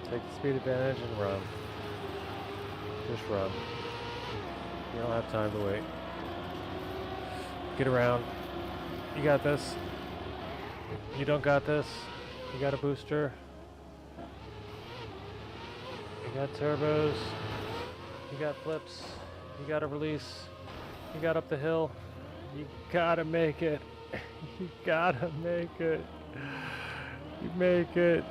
Take the speed advantage and run. Just run. You don't have time to wait. Get around. You got this. You don't got this. You got a booster. You got turbos. You got flips. You got a release. You got up the hill. You gotta make it. You gotta make it. You make it.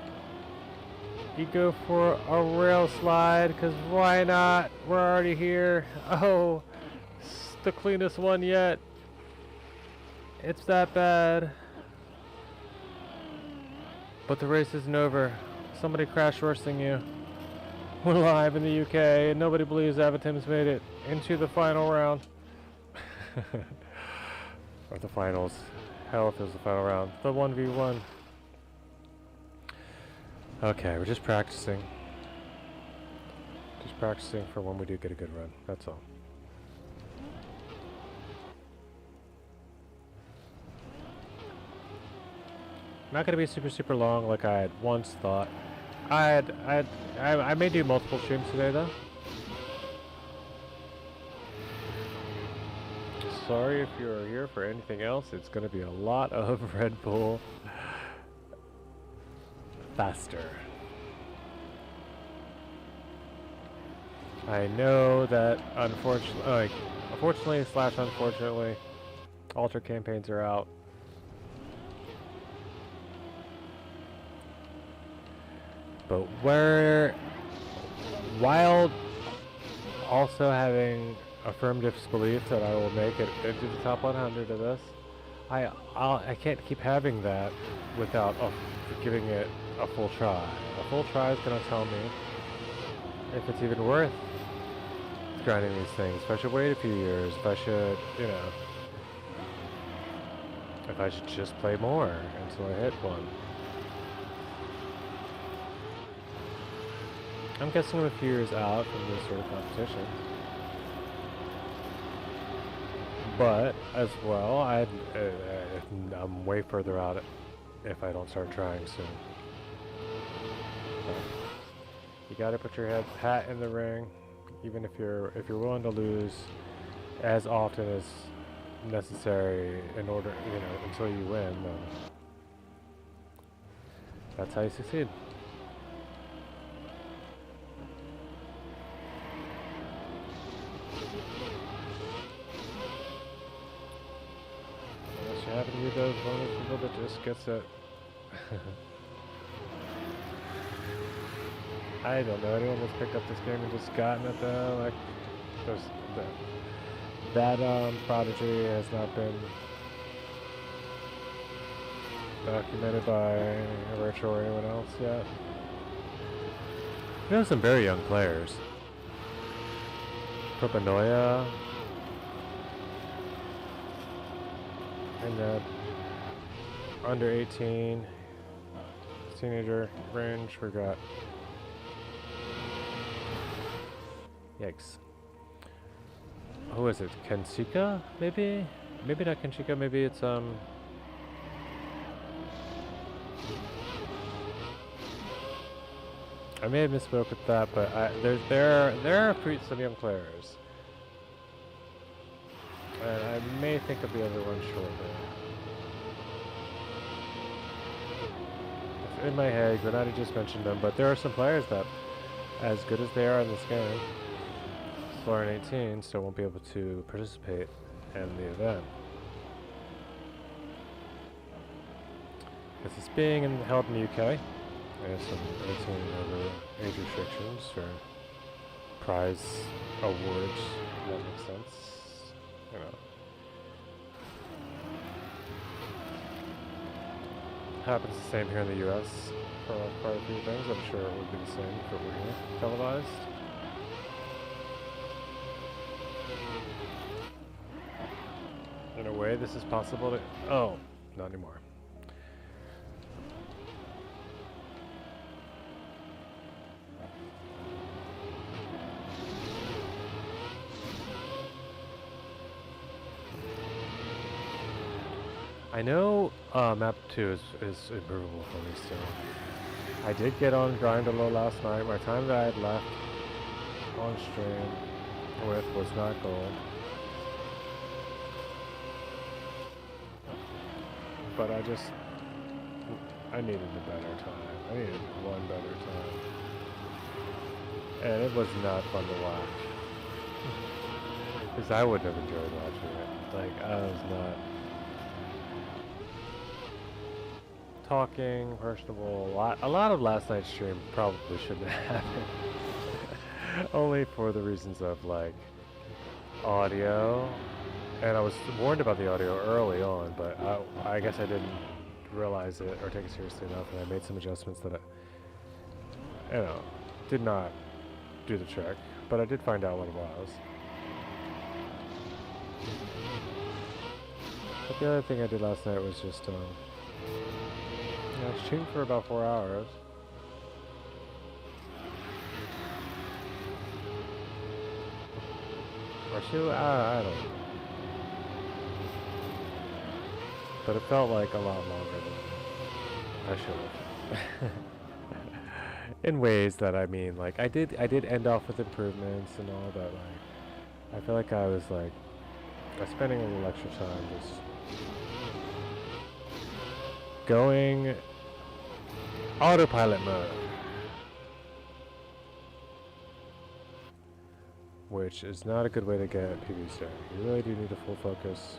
You go for a rail slide, because why not? We're already here. Oh, it's the cleanest one yet. It's that bad. But the race isn't over. Somebody crashed worse than you. We're live in the UK, and nobody believes Avatim's made it into the final round. Or the finals. Hell, if it was the final round. The 1v1. Okay, we're just practicing. Just practicing for when we do get a good run. That's all. Not gonna be super long like I had once thought. I may do multiple streams today though. Sorry if you're here for anything else. It's gonna be a lot of Redbull. Faster. I know that unfortunately slash unfortunately, alter campaigns are out. But while also having affirmative belief that I will make it into the top 100 of this, I can't keep having that without giving it a full try. A full try is going to tell me if it's even worth grinding these things, if I should wait a few years, if I should, you know, if I should just play more until I hit one. I'm guessing I'm a few years out from this sort of competition. But, as well, I'm way further out if I don't start trying soon. You gotta put your hat in the ring, even if you're willing to lose as often as necessary in order, you know, until you win. Then that's how you succeed. Unless you happen to be those one of those people that just gets it. I don't know, anyone that's picked up this game and just gotten it though, like, that prodigy has not been documented by Wirtual or anyone else yet. We have some very young players. Propanoia, and that under 18 teenager range, we got. Yikes. Who is it? Kenshika? Maybe? Maybe not Kenshika, maybe it's I may have misspoke with that, but there are some young players. And I may think of the other one shortly. It's in my head, Granada just mentioned them, but there are some players that, as good as they are in this game, still aren't 18, so won't be able to participate in the event. This is being held in the UK. There's some 18 over age restrictions for prize awards. If that makes sense. You know. Happens the same here in the US for quite a few things. I'm sure it would be the same if it were here televised. In a way, this is possible to... Oh, not anymore. I know map 2 is improvable for me still. I did get on grind a little last night. My time that I had left on stream with was not gold. But I needed a better time. I needed one better time. And it was not fun to watch. Because I wouldn't have enjoyed watching it. Like, I was not talking, personable. A lot of last night's stream probably shouldn't have happened. Only for the reasons of, like, audio. And I was warned about the audio early on, but I guess I didn't realize it or take it seriously enough, and I made some adjustments that did not do the trick, but I did find out what it was. But the other thing I did last night was just, I streamed for about 4 hours. Or 2, I don't know. But it felt like a lot longer than I should have. In ways that, I mean, like, I did end off with improvements and all, but, like, I feel like I was, like, spending a little extra time just going autopilot mode. Which is not a good way to get PB started. You really do need a full focus.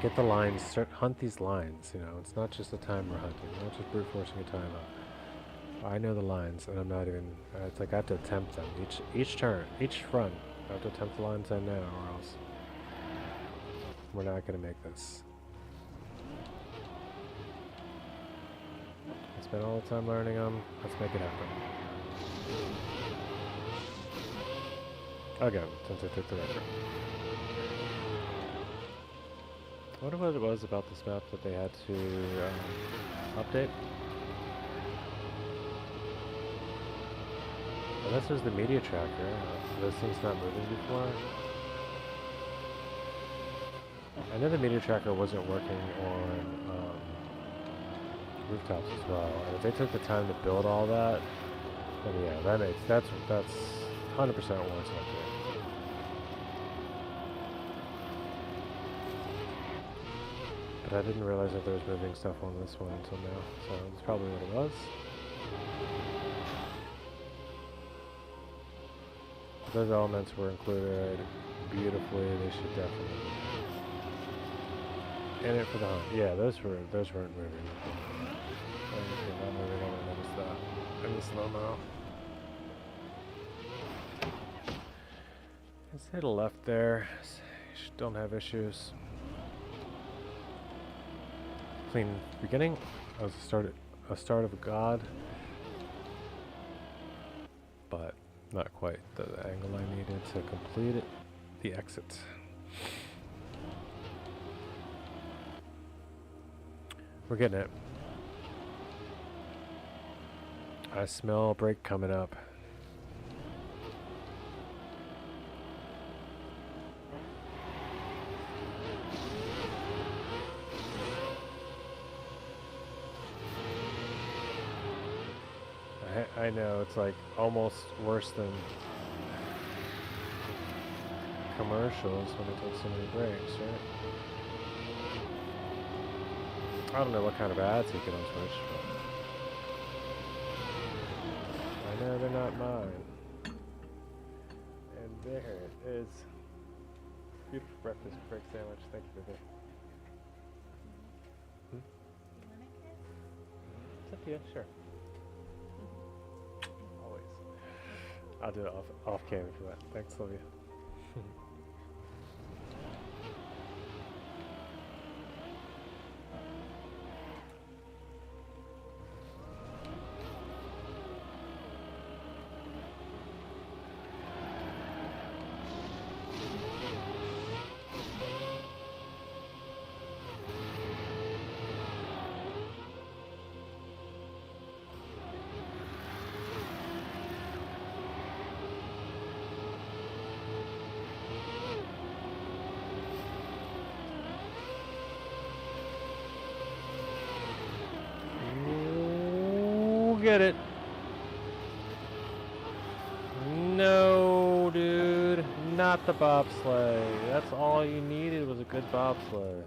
Get the lines, hunt these lines, you know, it's not just a timer hunting, not just brute forcing a timer. I know the lines, and I'm not even, it's like I have to attempt them, each turn, each run, I have to attempt the lines I know, or else we're not going to make this. I spent all the time learning them, let's make it happen. Again, since I took the record. I wonder what it was about this map that they had to update. Well, this was the media tracker. This thing's not moving before. I know the media tracker wasn't working on rooftops as well. And if they took the time to build all that, then yeah, that's 100% warrants update. But I didn't realize that there was moving stuff on this one until now, so that's probably what it was. Those elements were included beautifully. They should definitely be in it for the hunt. Yeah, those weren't moving. They're not moving. I noticed that in the slow-mo. Let's hit a left there. Don't have issues. Clean beginning. That was a start of a god, but not quite the angle I needed to complete it. The exit. We're getting it. I smell a break coming up. I know, it's like almost worse than commercials when they take so many breaks, right? I don't know what kind of ads you get on Twitch, but I know they're not mine. And there it is. Beautiful breakfast break sandwich. Thank you, baby. It's up to you, sure. Always. I'll do it off cam if you want. Thanks, Sylvia. Get it. No, dude. Not the bobsleigh. That's all you needed was a good bobsleigh.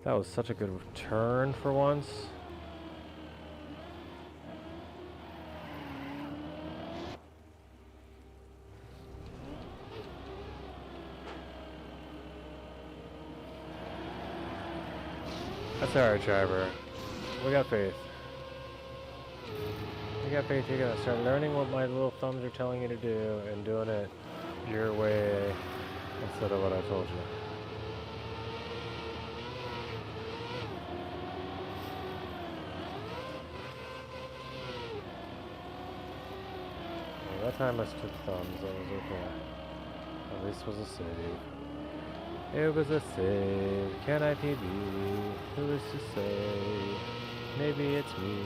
That was such a good return for once. That's alright, driver. We got faith. You got faith, you're gonna start learning what my little thumbs are telling you to do and doing it your way instead of what I told you. Well, that time I took thumbs, that was okay. At least it was a save. It was a save. Can I PB? Who is to say? Maybe it's me.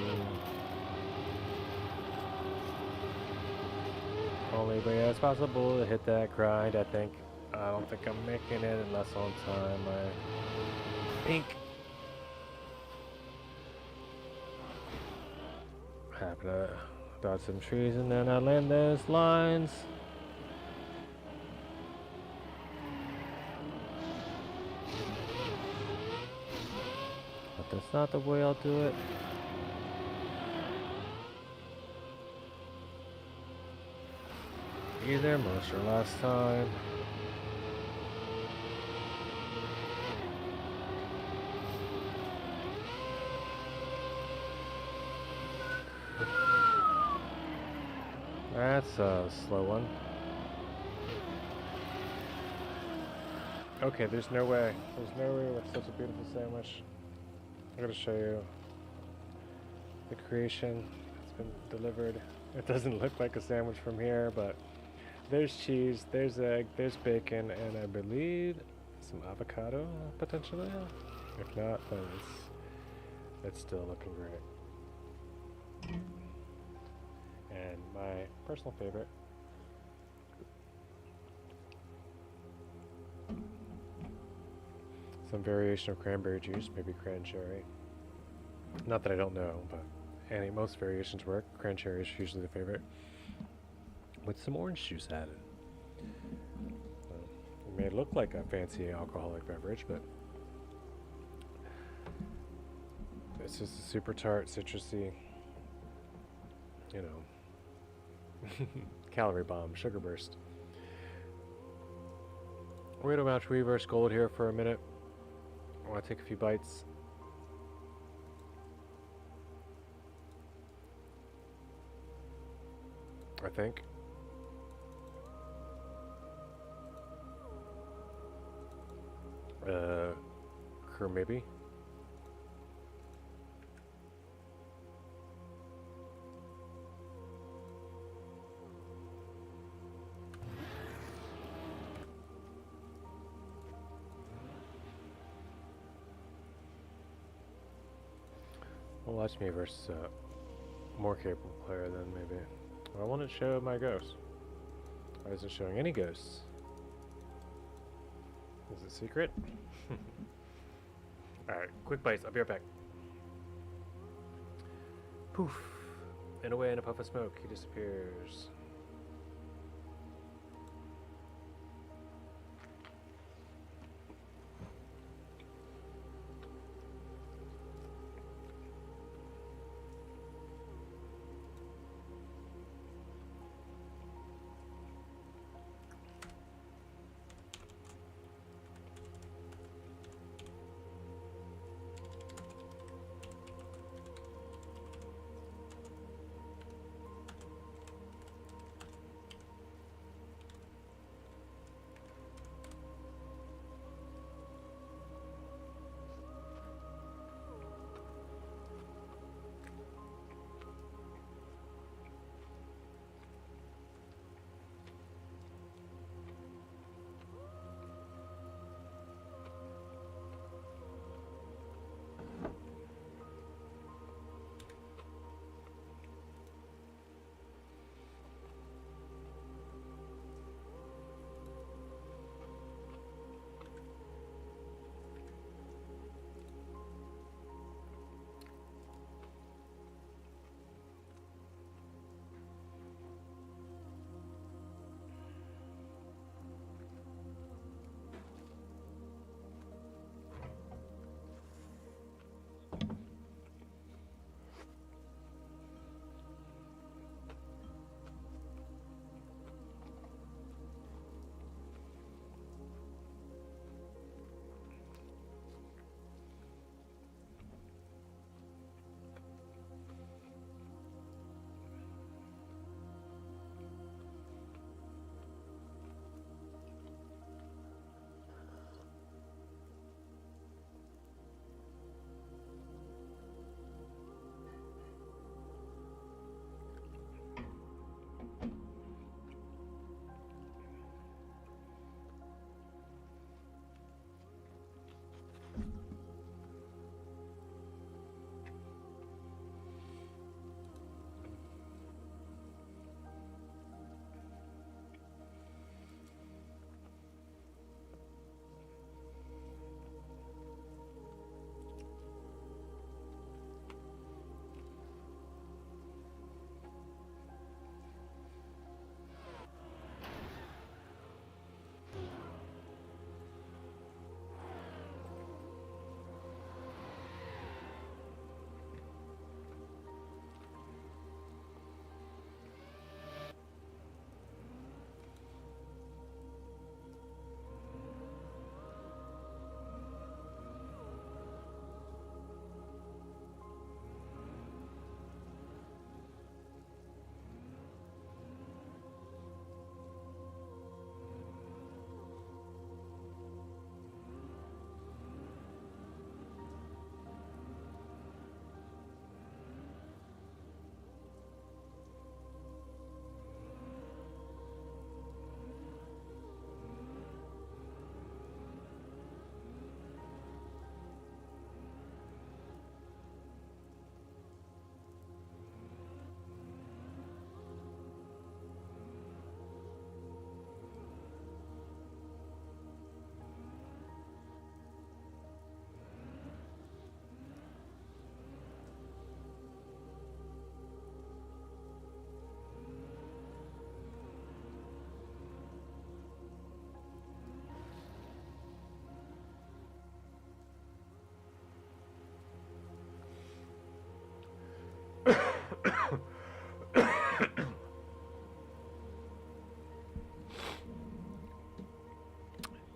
Only way it's possible to hit that grind, I think. I don't think I'm making it unless on time I pink. Happen to dodge some trees and then I land those lines. But that's not the way I'll do it. Either most or last time. That's a slow one. Okay, there's no way. There's no way with such a beautiful sandwich. I'm gonna show you the creation that's been delivered. It doesn't look like a sandwich from here, but there's cheese, there's egg, there's bacon, and I believe some avocado, potentially. If not, then it's still looking great. And my personal favorite, some variation of cranberry juice, maybe cran-cherry. Not that I don't know, but most variations work. Cran-cherry is usually the favorite, with some orange juice added. It may look like a fancy alcoholic beverage, but it's just a super tart, citrusy, you know, calorie bomb, sugar burst. We're gonna match Veiwers gold here for a minute. I want to take a few bites. I think. Maybe. Well, watch me versus a more capable player then, maybe. I want to show my ghosts. Why is it showing any ghosts? Is it secret? Alright, quick bites. I'll be right back. Poof. And away in a puff of smoke, he disappears.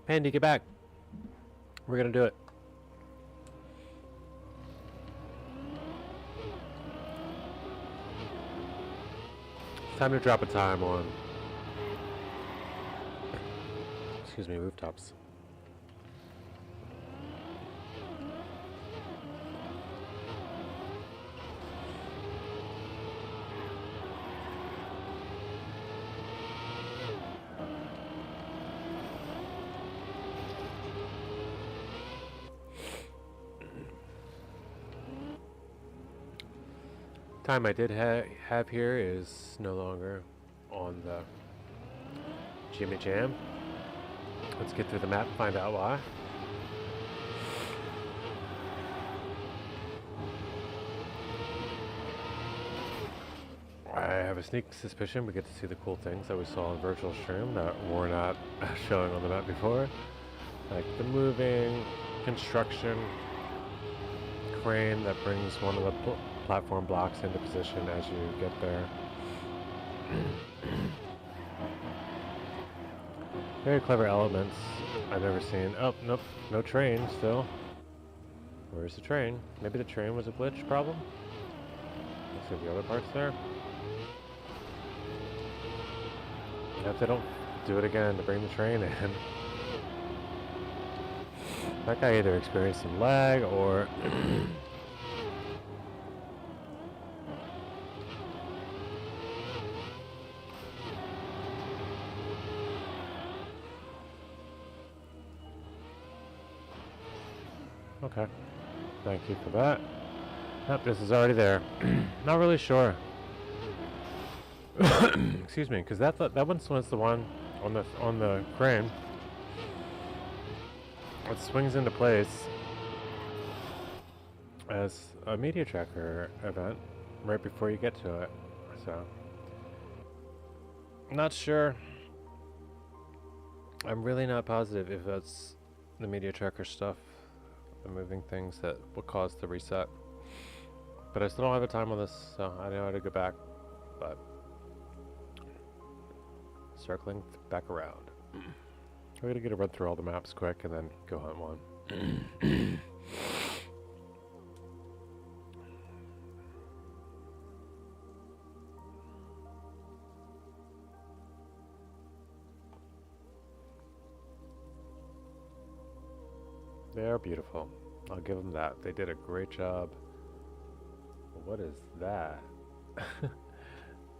Pandy, get back. We're gonna do it. Time to drop a time on, excuse me, rooftops. Time I did have here is no longer on the Jimmy Jam. Let's get through the map and find out why. I have a sneak suspicion we get to see the cool things that we saw on virtual stream that were not showing on the map before. Like the moving construction crane that brings one of the platform blocks into position as you get there. Very clever elements I've never seen. Oh, nope, no train still. Where's the train? Maybe the train was a glitch problem? Let's see the other parts there. I hope they don't do it again to bring the train in. That guy either experienced some lag or okay, thank you for that. Yep, this is already there. Not really sure. Excuse me, because that one's the one on the crane. It swings into place as a media tracker event right before you get to it. So, not sure. I'm really not positive if that's the media tracker stuff. The moving things that will cause the reset. But I still don't have a time on this, so I know how to go back. But circling back around. We're gonna get a run through all the maps quick and then go hunt one. They are beautiful. I'll give them that. They did a great job. What is that?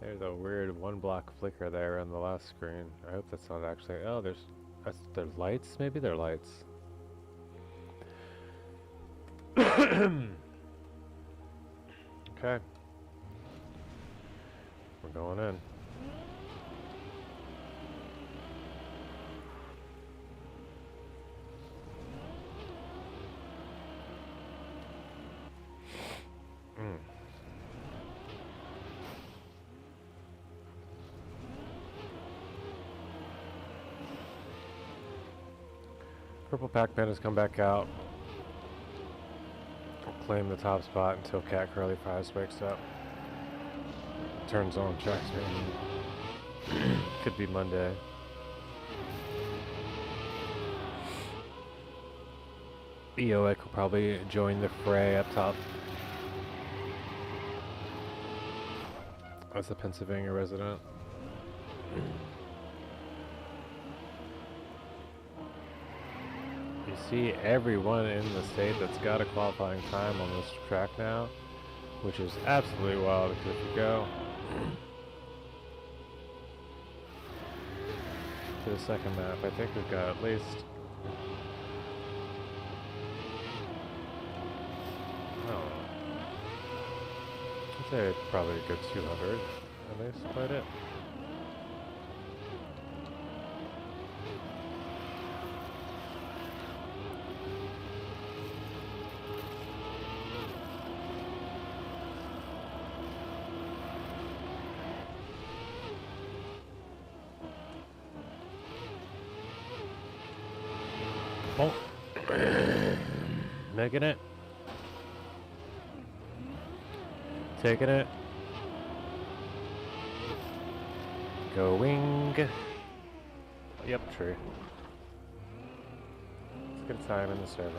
There's a weird one block flicker there on the last screen. I hope that's not actually. Oh, there's lights. Maybe they're lights. Okay. We're going in. Purple Pac-Man has come back out. We'll claim the top spot until Cat Curly Fries wakes up. Turns on Trackmania. Could be Monday. Eoic will probably join the fray up top. As a Pennsylvania resident. You see everyone in the state that's got a qualifying time on this track now, which is absolutely wild because if you go to the second map, I think we've got at least I'd say probably a good 200 at least played it. Oh, making it. Taking it. Going. Yep, true. Get time in the server.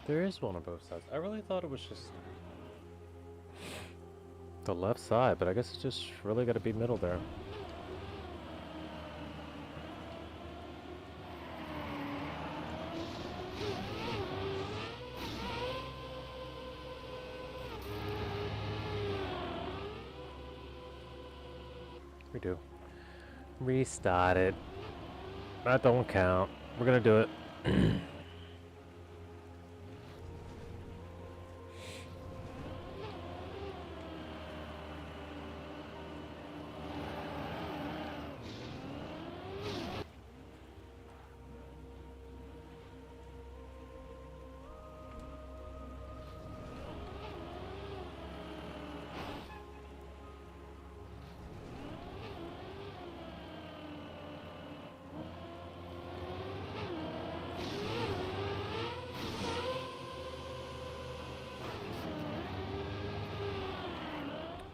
There is one on both sides. I really thought it was just the left side, but I guess it's just really got to be middle there. We do. Restart it. That don't count. We're gonna do it.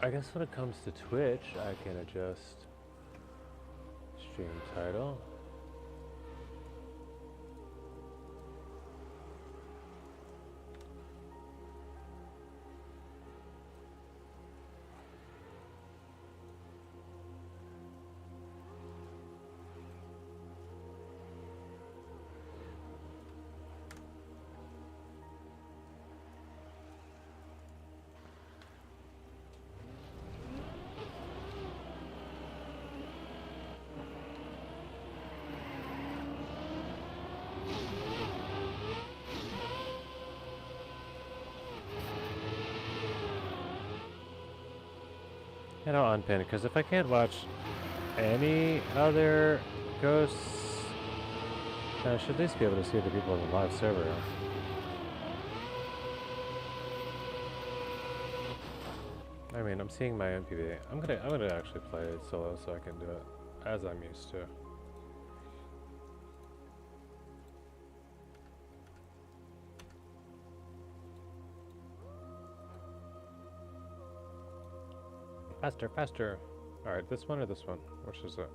I guess when it comes to Twitch, I can adjust stream title. And I'll unpin it, because if I can't watch any other ghosts, I should at least be able to see the people in the live server. I mean, I'm seeing my MPV. I'm gonna actually play it solo so I can do it as I'm used to. Faster, faster. Alright, this one or this one? Which is it?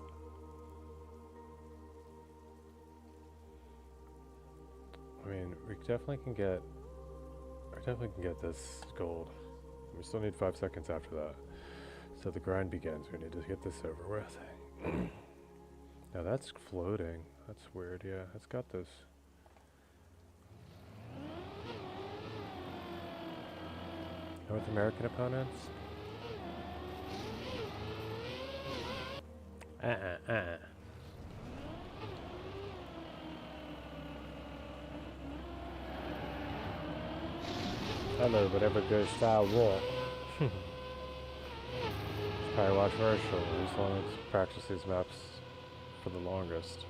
I mean, we definitely can get this gold. We still need 5 seconds after that. So the grind begins. We need to get this over with. Now that's floating. That's weird, yeah. It's got this. North American opponents? Hello, whatever goes style war. Probably watch Wirtual. He's the one that's practiced these maps for the longest.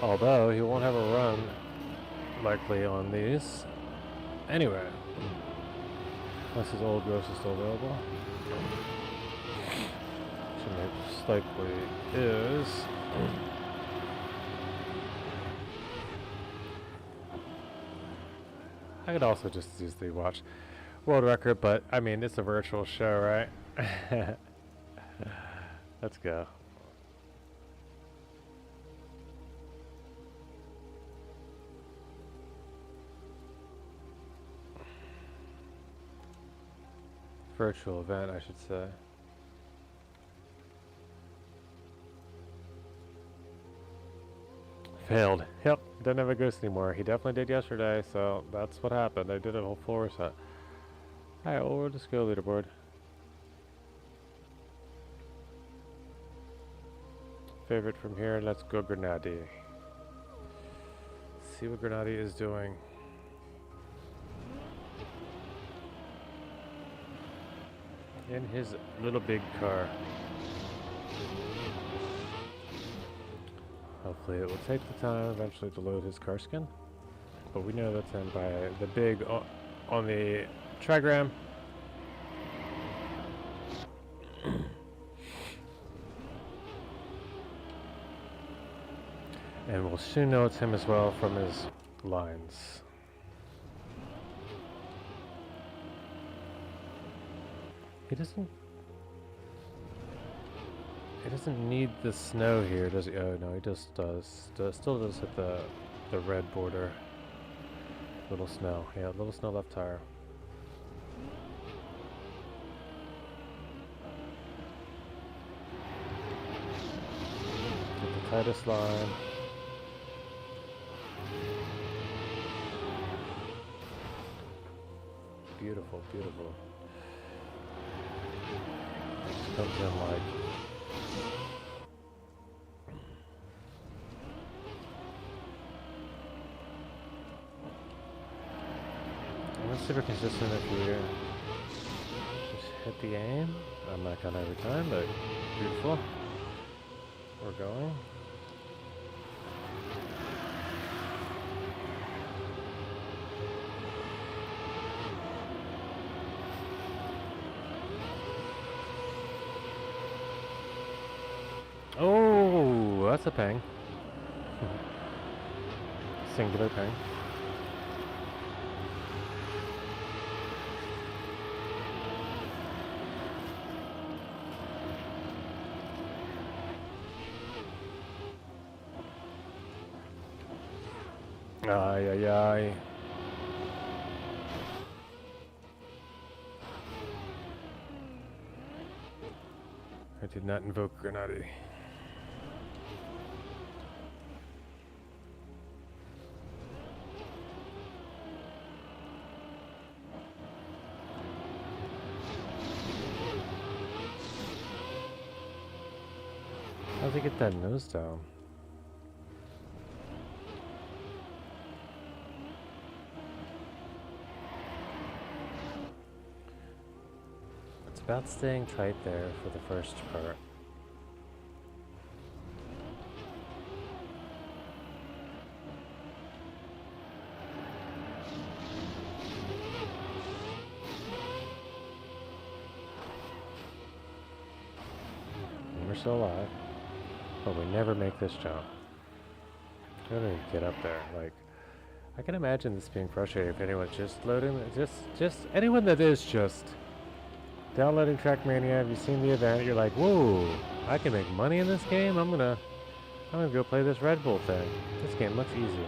Although he won't have a run likely on these. Anyway, unless his old ghost is still available. Which most likely is. I could also just use the watch world record, but I mean, it's a virtual show, right? Let's go. Virtual event, I should say. Failed. Yep, doesn't have a ghost anymore. He definitely did yesterday, so that's what happened. I did a whole full reset. Alright, well, we'll just go leaderboard. Favorite from here, let's go Grenady. See what Grenady is doing. In his little big car. Hopefully it will take the time eventually to load his car skin. But we know that's in by the big on the trigram. And we'll soon know it's him as well from his lines. He doesn't need the snow here, does he? Oh no, he just does. Still does hit the red border. Little snow. Yeah, little snow left tire. Get the tightest line. Beautiful, beautiful. Just comes in like... And it's super consistent if you just hit the aim. I'm not gonna every time, but beautiful. We're going. Oh, that's a ping. Singular ping. Ay, ay, ay. I did not invoke Grenade. How'd he get that nose down? It's about staying tight there for the first part. And we're still alive. But we never make this jump. We don't even get up there. Like, I can imagine this being frustrating if anyone's just loading, just anyone that is just downloading Trackmania. Have you seen the event? You're like, whoa, I can make money in this game. I'm gonna go play this Redbull thing. This game looks easy.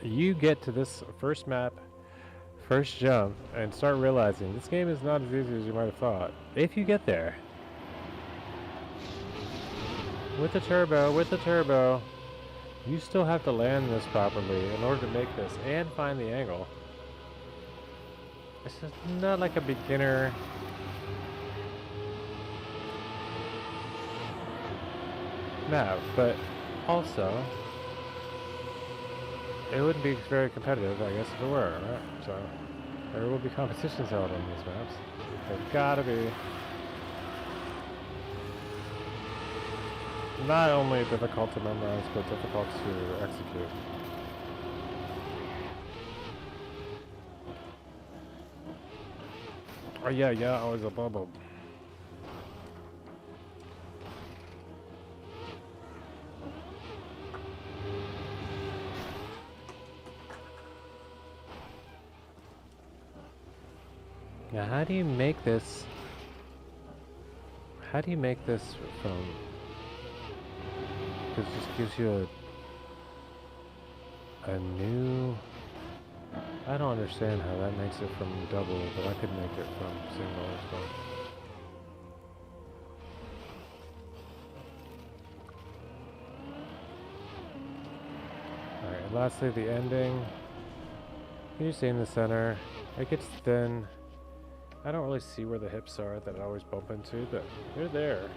You get to this first map, first jump, and start realizing this game is not as easy as you might have thought. If you get there. With the turbo, you still have to land this properly in order to make this and find the angle. This is not like a beginner map, but also it wouldn't be very competitive, I guess, if it were, right? So there will be competitions held on these maps. They've gotta be. Not only difficult to memorize, but difficult to execute. Oh yeah, always a bubble. Now how do you make this? How do you make this from... Because it just gives you a new... I don't understand how that makes it from double, but I could make it from single as well. Alright, and lastly the ending. You see in the center, it gets thin. I don't really see where the hips are that I always bump into, but they're there.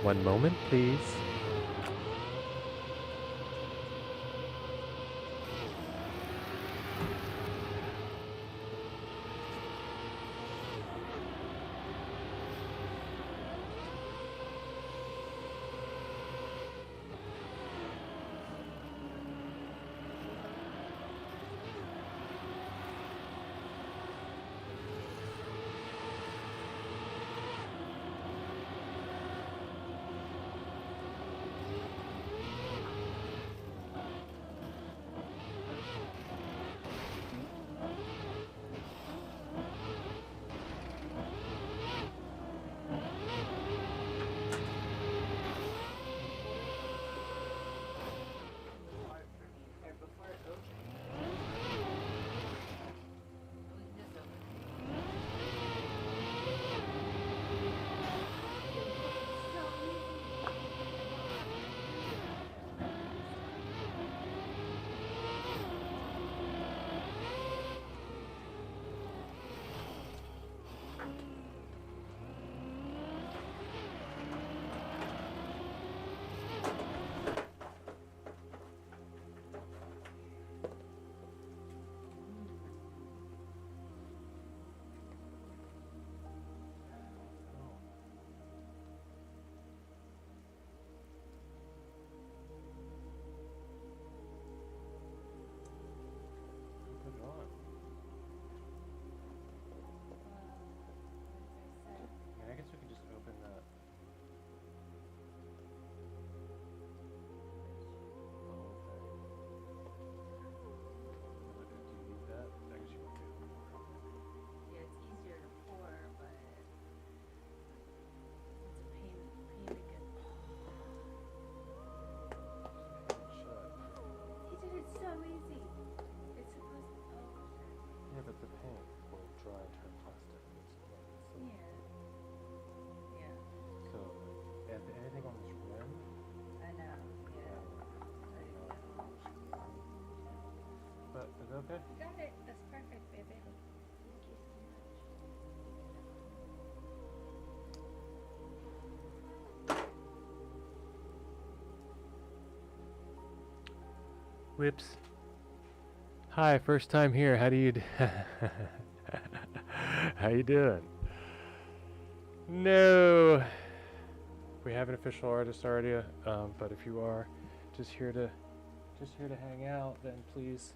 One moment, please. okay? You got it. That's perfect, baby. Thank you so much. Whips. Hi, first time here. How do you How you doing? No. We have an official artist already, but if you are just here to hang out, then please,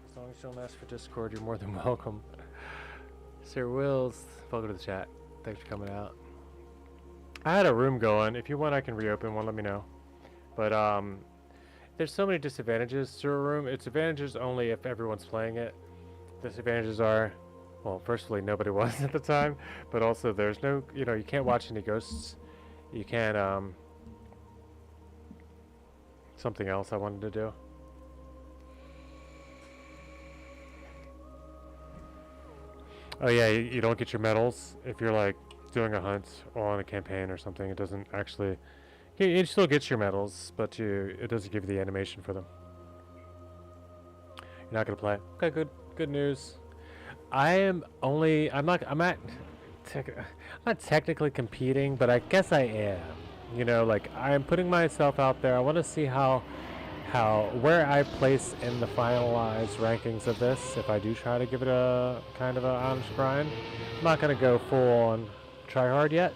as long as you don't ask for Discord, you're more than welcome. Sir Wills, welcome to the chat. Thanks for coming out. I had a room going. If you want, I can reopen one. Let me know. But there's so many disadvantages to a room. It's advantages only if everyone's playing it. Disadvantages are, well, firstly, nobody was at the time, but also there's no, you can't watch any ghosts. You can't, something else I wanted to do. Oh yeah, you don't get your medals if you're like doing a hunt or on a campaign or something. It doesn't actually, you still get your medals, but it doesn't give you the animation for them. You're not gonna play. Okay, good news. I'm not technically competing, but I guess I am. Like I'm putting myself out there. I want to see where I place in the finalized rankings of this. If I do try to give it a kind of a honest grind, I'm not gonna go full on try hard yet.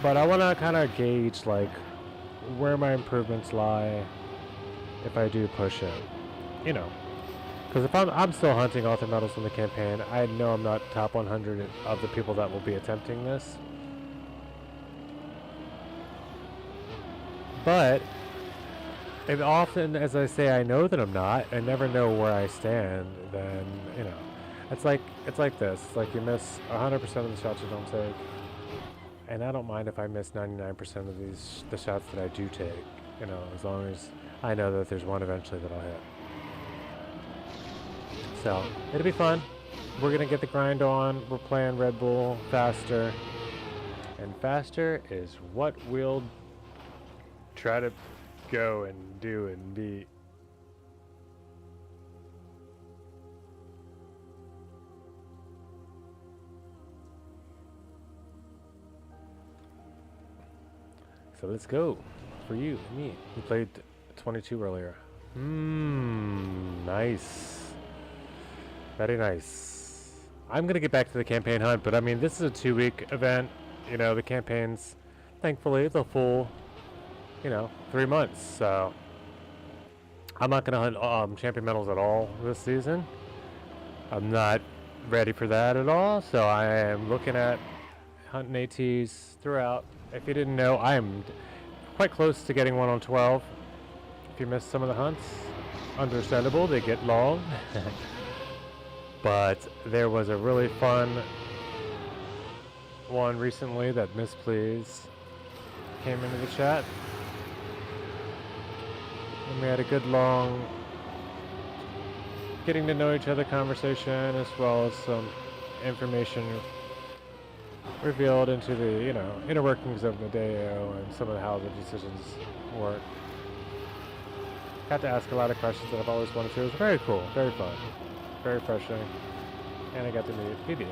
But I want to kind of gauge like where my improvements lie if I do push it. Because if I'm still hunting author medals in the campaign, I know I'm not top 100 of the people that will be attempting this. But if often as I say I know that I'm not, I never know where I stand, then, it's like this. It's like you miss 100% of the shots you don't take. And I don't mind if I miss 99% of the shots that I do take, as long as I know that there's one eventually that I'll hit. So, it'll be fun. We're going to get the grind on. We're playing Redbull faster. And faster is what we'll try to go and do and be. So let's go. For you and me. We played 22 earlier. Nice. Very nice. I'm going to get back to the campaign hunt, but I mean, this is a 2-week event. The campaign's, thankfully, the full, 3 months. So I'm not going to hunt champion medals at all this season. I'm not ready for that at all. So I am looking at hunting ATs throughout. If you didn't know, I am quite close to getting one on 12. If you missed some of the hunts, understandable, they get long. But there was a really fun one recently that Miss Please came into the chat. And we had a good long getting to know each other conversation, as well as some information revealed into the, inner workings of Medeo and some of how the decisions work. Got to ask a lot of questions that I've always wanted to. It was very cool, very fun, very refreshing, and I got to meet Phoebe.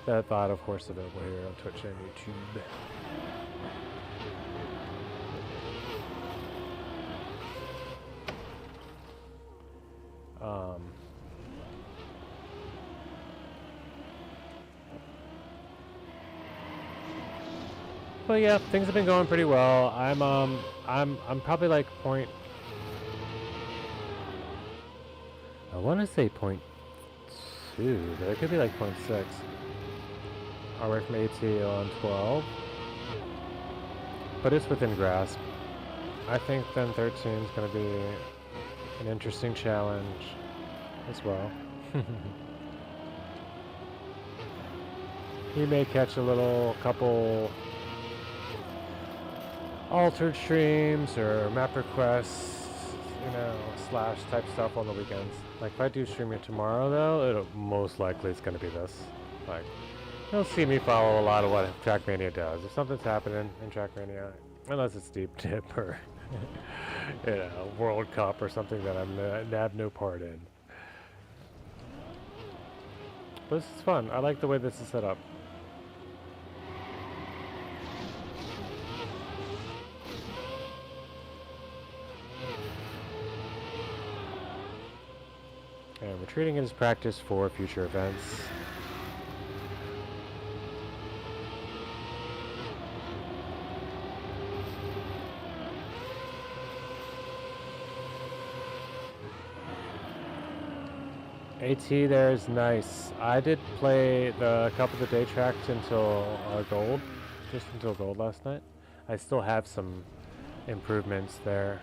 That thought, of course, available here on Twitch and YouTube. But yeah, things have been going pretty well. I'm probably like point. I want to say 0.2, but it could be like 0.6. Away from AT on 12, but it's within grasp. I think then 13 is going to be an interesting challenge as well. You may catch a couple altered streams or map requests, slash type stuff on the weekends. Like if I do stream it tomorrow though, it'll most likely it's gonna be this. Like You'll see me follow a lot of what Trackmania does. If something's happening in Trackmania, unless it's Deep Dip or World Cup or something that I have no part in. But this is fun. I like the way this is set up. And we're treating it as practice for future events. AT there is nice. I did play a couple of the day tracks until gold, just until gold last night. I still have some improvements there.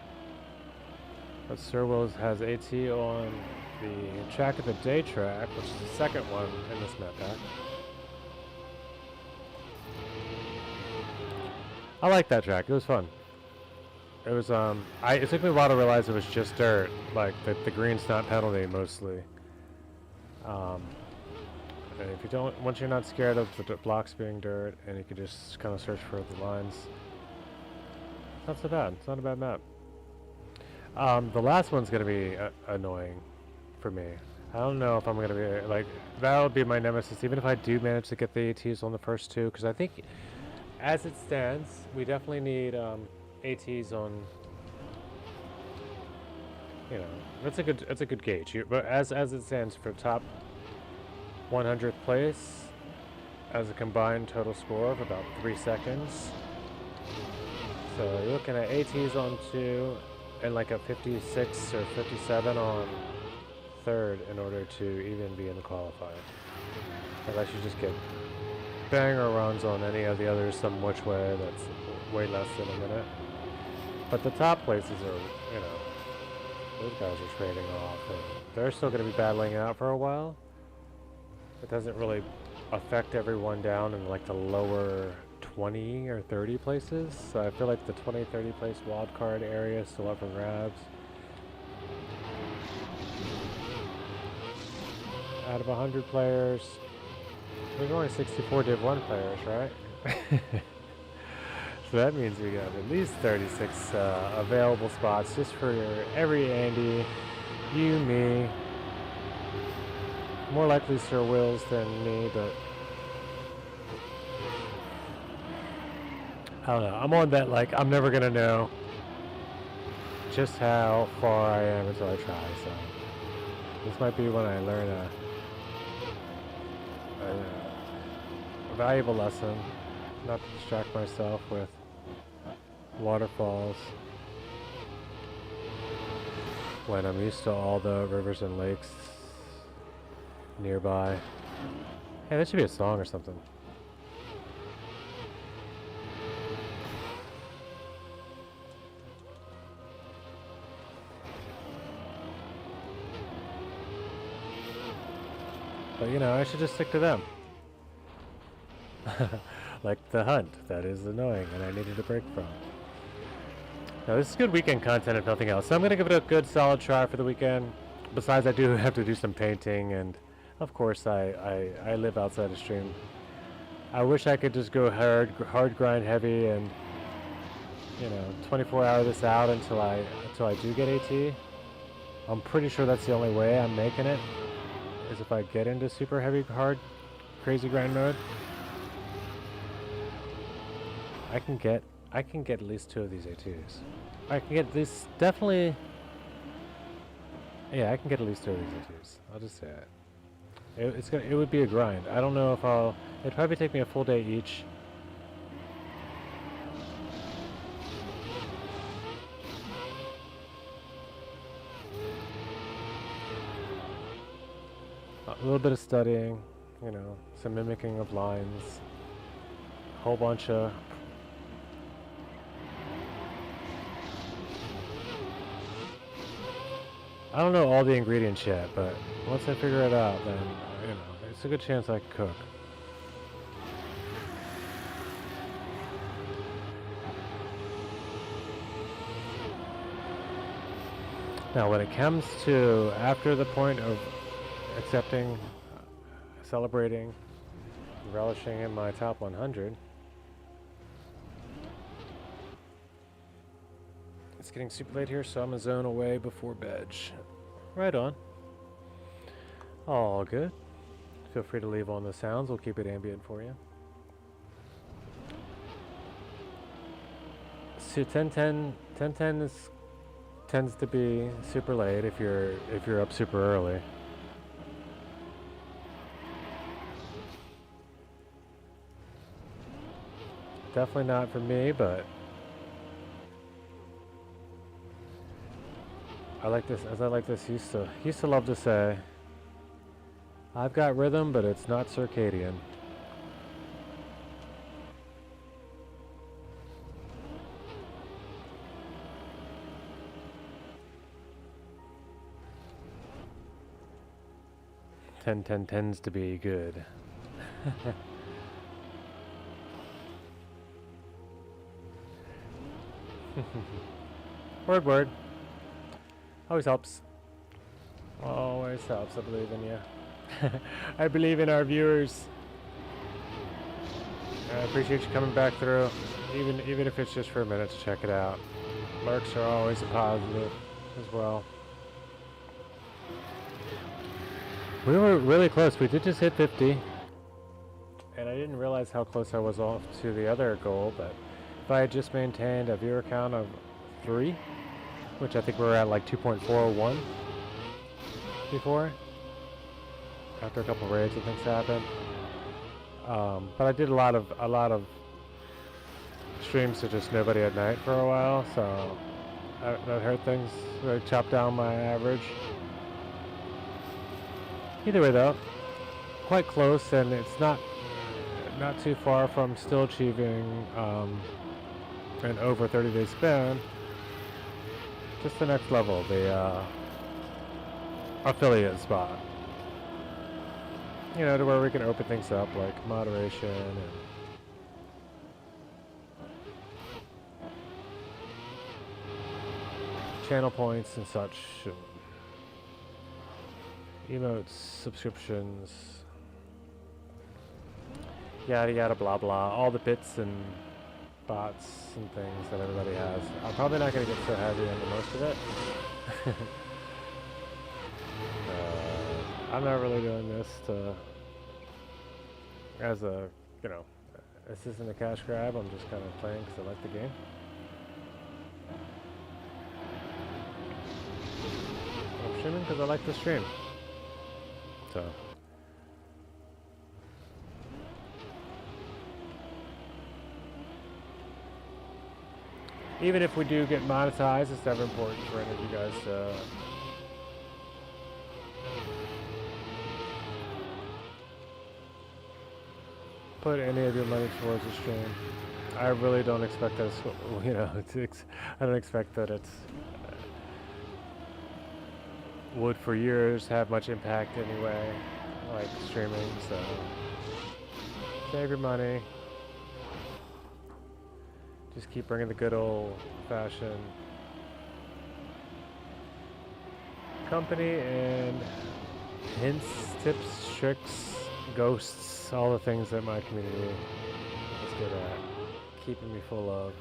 But Sir Wills has AT on the track of the day track, which is the second one in this map pack. I like that track. It was fun. It was it took me a while to realize it was just dirt, like the green's not penalty mostly. And if you don't, once you're not scared of the blocks being dirt, and you can just kind of search for the lines, it's not so bad. It's not a bad map. The last one's gonna be annoying for me. I don't know if I'm gonna be like that'll be my nemesis, even if I do manage to get the ATs on the first two, because I think, as it stands, we definitely need ATs on. You know, that's a good gauge. But as it stands for top 100th place, as a combined total score of about 3 seconds. So you're looking at ATs on 2 and like a 56 or 57 on 3rd in order to even be in the qualifier. Unless you just get banger runs on any of the others some which way, that's way less than a minute. But the top places are, you know, those guys are trading off, and they're still going to be battling it out for a while. It doesn't really affect everyone down in like the lower 20 or 30 places. So I feel like the 20, 30 place wildcard area is still up for grabs. Out of 100 players, there's only 64 Div 1 players, right? So that means we got at least 36 available spots just for every Andy, you, me. More likely Sir Wills than me, but I don't know. I'm on that, like, I'm never gonna know just how far I am until I try, so this might be when I learn a valuable lesson, not to distract myself with waterfalls when I'm used to all the rivers and lakes nearby. Hey, that should be a song or something. But you know, I should just stick to them. Like the hunt, that is annoying and I needed a break from. Now this is good weekend content if nothing else. So I'm going to give it a good solid try for the weekend. Besides, I do have to do some painting, and of course I live outside of stream. I wish I could just go hard grind heavy and, you know, 24-hour this out until I do get AT. I'm pretty sure that's the only way I'm making it, is if I get into super heavy, hard, crazy grind mode. I can get at least 2 of these ATs. I can get this definitely. Yeah, I can get at least 2 of these ATs. I'll just say it. It would be a grind. I don't know if it'd probably take me a full day each. A little bit of studying, you know, some mimicking of lines, a whole bunch of I don't know all the ingredients yet, but once I figure it out, then, you know, it's a good chance I can cook. Now, when it comes to after the point of accepting, celebrating, relishing in my top 100. It's getting super late here, so I'm a zone away before bed. Right on. All good. Feel free to leave on the sounds. We'll keep it ambient for you. So 10:10 is tends to be super late if you're up super early. Definitely not for me, but I like this. As I like this, used to love to say, I've got rhythm, but it's not circadian. Ten tends to be good. Word. Always helps. Always helps. I believe in you. I believe in our viewers. I appreciate you coming back through, even if it's just for a minute to check it out. Lurks are always a positive as well. We were really close. We did just hit 50. And I didn't realize how close I was off to the other goal, but if I had just maintained a viewer count of 3, which I think we were at like 2.41 before, after a couple raids and things happened. But I did a lot of streams to just nobody at night for a while, so that hurt things. Really chopped down my average. Either way though, quite close, and it's not too far from still achieving an over 30-day span. Just the next level, the affiliate spot. You know, to where we can open things up like moderation and channel points and such. And emotes, subscriptions, yada yada blah blah, all the bits and bots and things that everybody has. I'm probably not going to get so heavy into most of it. I'm not really doing this as a, you know, this isn't a cash grab. I'm just kind of playing because I like the game. I'm streaming because I like the stream. So. Even if we do get monetized, it's never important for any of you guys to put any of your money towards the stream. I really don't expect that, you know, I don't expect that it's would for years have much impact anyway, like streaming, so save your money. Just keep bringing the good old-fashioned company and hints, tips, tricks, ghosts, all the things that my community is good at, keeping me full of.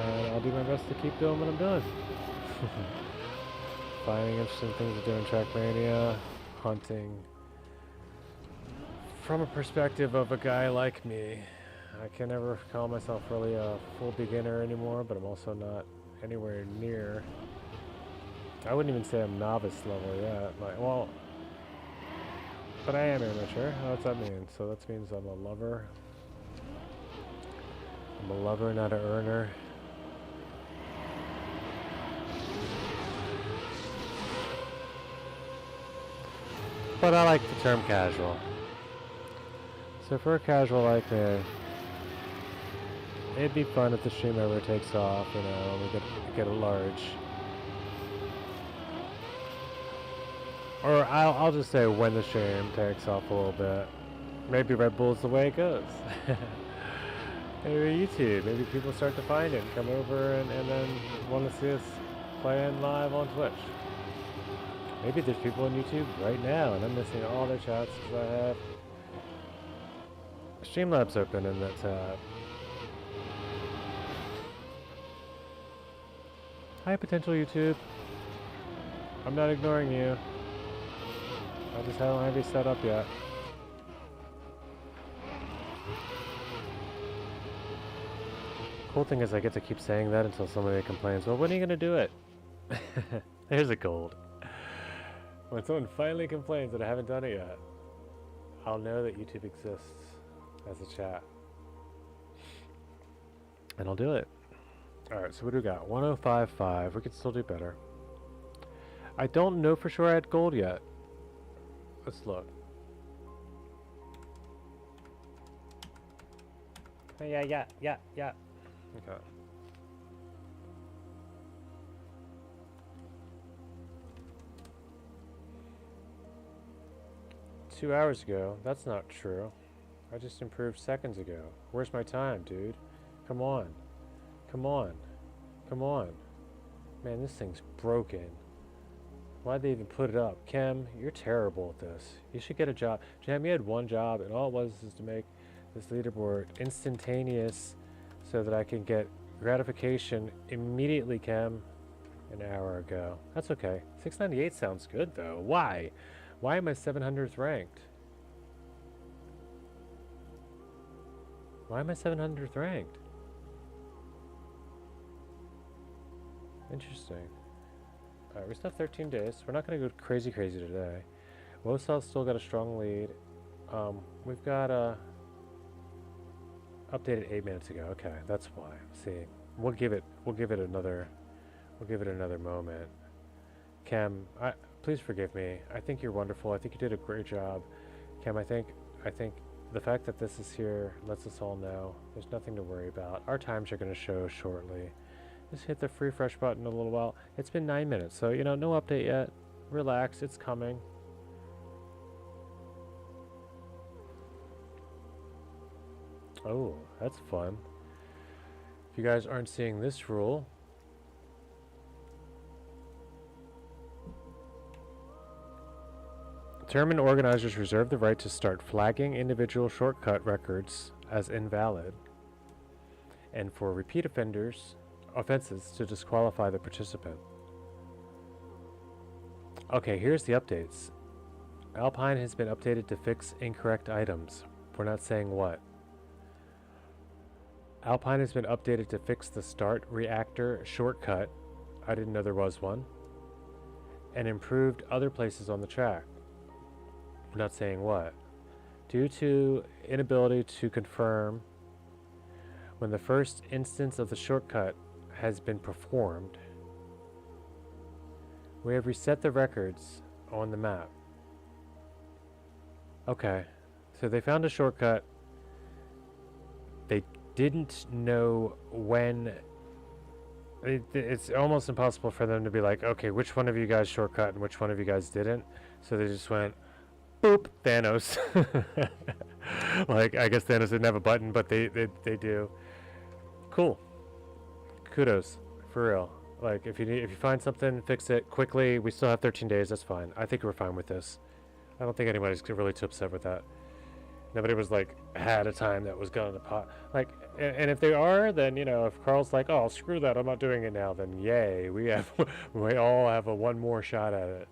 And I'll do my best to keep doing what I'm doing. Finding interesting things to do in Trackmania, hunting. From a perspective of a guy like me, I can never call myself really a full beginner anymore, but I'm also not anywhere near. I wouldn't even say I'm novice level yet. Like, well, but I am amateur. What's that mean? So that means I'm a lover. I'm a lover, not an earner. But I like the term casual. So for a casual like me, it'd be fun if the stream ever takes off, you know, we get a large. Or I'll just say when the stream takes off a little bit. Maybe Redbull's the way it goes. Maybe YouTube, maybe people start to find it and come over and then want to see us playing live on Twitch. Maybe there's people on YouTube right now and I'm missing all their chats because I have Streamlabs open in that tab. Hi, potential YouTube. I'm not ignoring you. I just don't have you set up yet. Cool thing is I get to keep saying that until somebody complains, well, when are you going to do it? There's a gold. When someone finally complains that I haven't done it yet, I'll know that YouTube exists as a chat. And I'll do it. Alright, so what do we got? 105.5. We could still do better. I don't know for sure I had gold yet. Let's look. Yeah. Okay. 2 hours ago? That's not true. I just improved seconds ago. Where's my time, dude? Come on. Come on. Come on. Man, this thing's broken. Why'd they even put it up? Kem, you're terrible at this. You should get a job. Jam, you had one job, and all it was to make this leaderboard instantaneous so that I can get gratification immediately, Kem. An hour ago. That's okay. 698 sounds good, though. Why? Why am I 700th ranked? Why am I 700th ranked? Interesting. Alright, we still have 13 days. We're not going to go crazy today. Wosel's still got a strong lead. We've got updated 8 minutes ago. Okay, that's why. See, we'll give it another moment. Cam, please forgive me. I think you're wonderful. I think you did a great job. Cam, I think the fact that this is here lets us all know there's nothing to worry about. Our times are going to show shortly. Just hit the refresh button in a little while. It's been 9 minutes, so no update yet. Relax, it's coming. Oh, that's fun. If you guys aren't seeing this rule, tournament organizers reserve the right to start flagging individual shortcut records as invalid, and for repeat offenses to disqualify the participant. Okay, here's the updates. Alpine has been updated to fix incorrect items. We're not saying what. Alpine has been updated to fix the start reactor shortcut. I didn't know there was one. And improved other places on the track. We're not saying what. Due to inability to confirm when the first instance of the shortcut has been performed, we have reset the records on the map. Okay, so they found a shortcut. They didn't know when. It's almost impossible for them to be like, okay, which one of you guys shortcut and which one of you guys didn't. So they just went, boop, Thanos. Like, I guess Thanos didn't have a button, but they do. Cool. Kudos, for real. Like, if you find something, fix it quickly. We still have 13 days. That's fine. I think we're fine with this. I don't think anybody's really too upset with that. Nobody was like had a time that was going to pot. Like, and if they are, then if Carl's like, oh, screw that, I'm not doing it now, then yay, we all have a one more shot at it.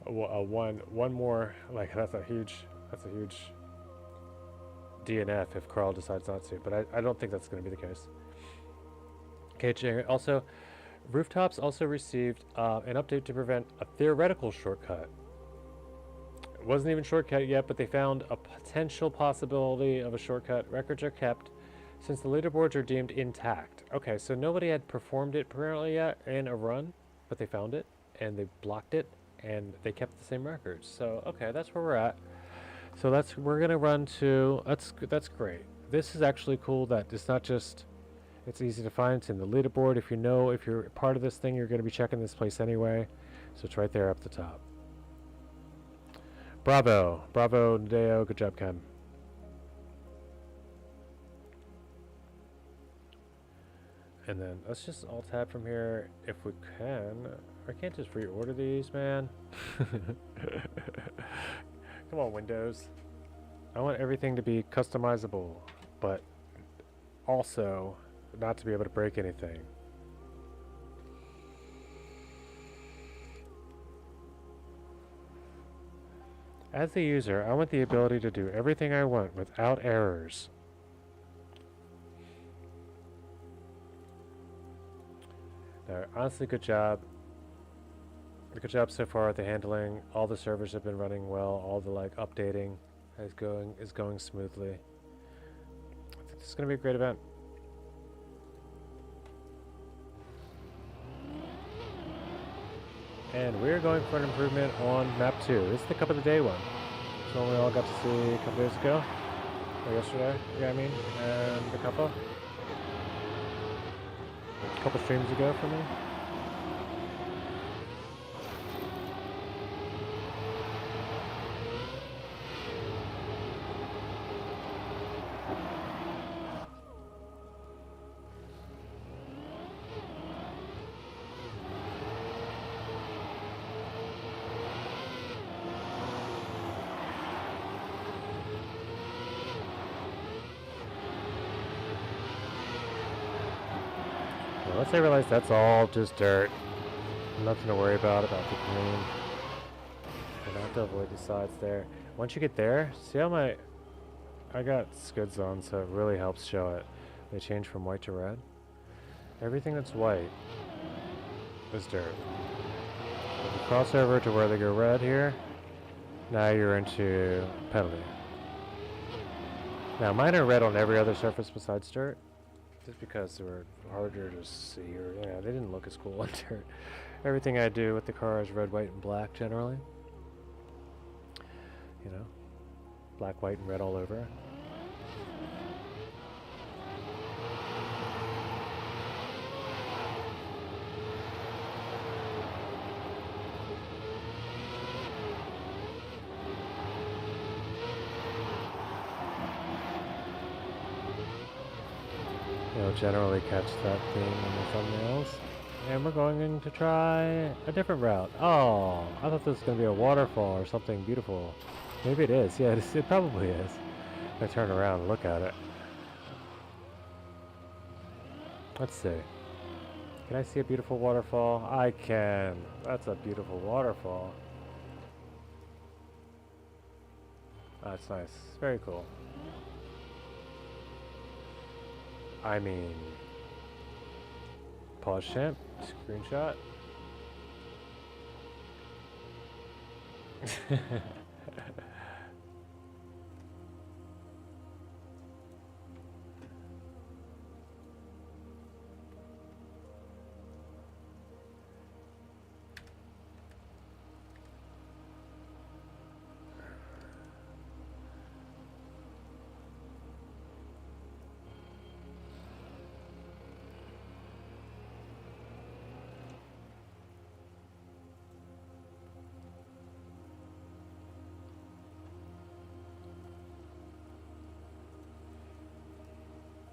One more. Like, that's a huge DNF if Carl decides not to. But I don't think that's going to be the case. Okay, also, Rooftops also received an update to prevent a theoretical shortcut. It wasn't even shortcut yet, but they found a potential possibility of a shortcut. Records are kept since the leaderboards are deemed intact. Okay, so nobody had performed it apparently yet in a run, but they found it and they blocked it and they kept the same records. So okay, that's where we're at. So we're gonna run to that's great. This is actually cool that it's not just. It's easy to find. It's in the leaderboard. If you're part of this thing, you're going to be checking this place anyway. So it's right there up the top. Bravo, Nadeo. Good job, Ken. And then let's just alt tab from here if we can. I can't just reorder these, man. Come on, Windows. I want everything to be customizable, but also not to be able to break anything. As the user, I want the ability to do everything I want without errors. No, honestly, good job. Good job so far with the handling. All the servers have been running well. All the like updating is going smoothly. I think this is gonna be a great event. And we're going for an improvement on map 2. This is the Cup of the Day one. It's one we all got to see a couple days ago. Or yesterday, yeah, I mean. And a couple streams ago for me. Once I realize that's all just dirt, nothing to worry about the green. I don't have to avoid the sides there. Once you get there, see how I got skid zones, so it really helps show it. They change from white to red. Everything that's white is dirt. If you cross over to where they go red here, now you're into penalty. Now mine are red on every other surface besides dirt. Just because they were harder to see, or they didn't look as cool on dirt. Everything I do with the car is red, white, and black generally. You know, black, white, and red all over. Generally catch that theme in the thumbnails. And we're going to try a different route. Oh, I thought this was going to be a waterfall or something beautiful. Maybe it is. Yeah, it probably is. I turn around and look at it. Let's see. Can I see a beautiful waterfall? I can. That's a beautiful waterfall. That's nice. Very cool. I mean, pause champ, screenshot.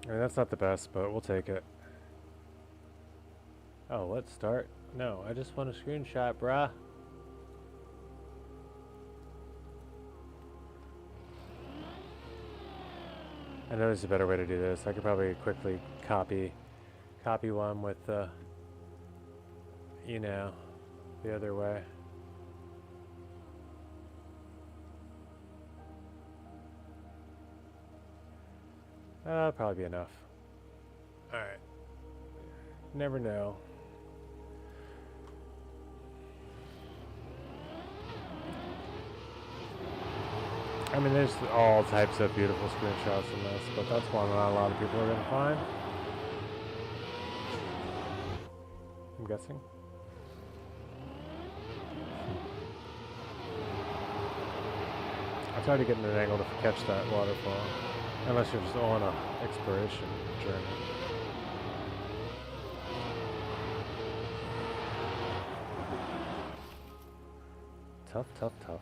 I mean, that's not the best, but we'll take it. Oh, let's start. No, I just want a screenshot, bruh. I know there's a better way to do this. I could probably quickly copy one with the, the other way. That'll probably be enough. Alright. Never know. I mean, there's all types of beautiful screenshots in this, but that's one not a lot of people are going to find. I'm guessing. I tried to get in an angle to catch that waterfall. Unless you're just on an exploration journey. Tough, tough, tough.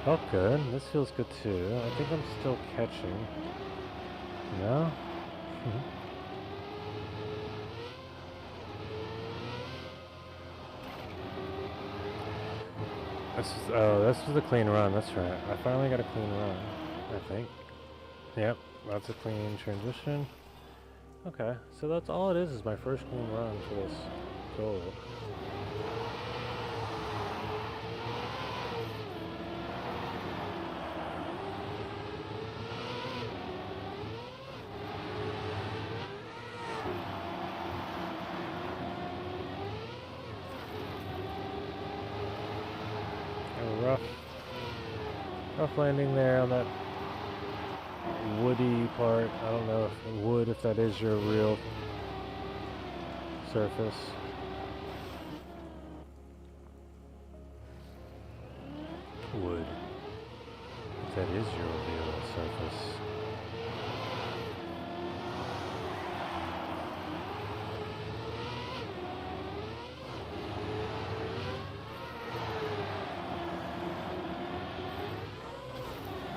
Felt good. This feels good too. I think I'm still catching. No? This was a clean run. That's right. I finally got a clean run, I think. Yep, that's a clean transition. Okay, so that's all it is my first clean run for this gold. Rough landing there on that woody part. I don't know if that is your real surface. Wood. If that is your real surface.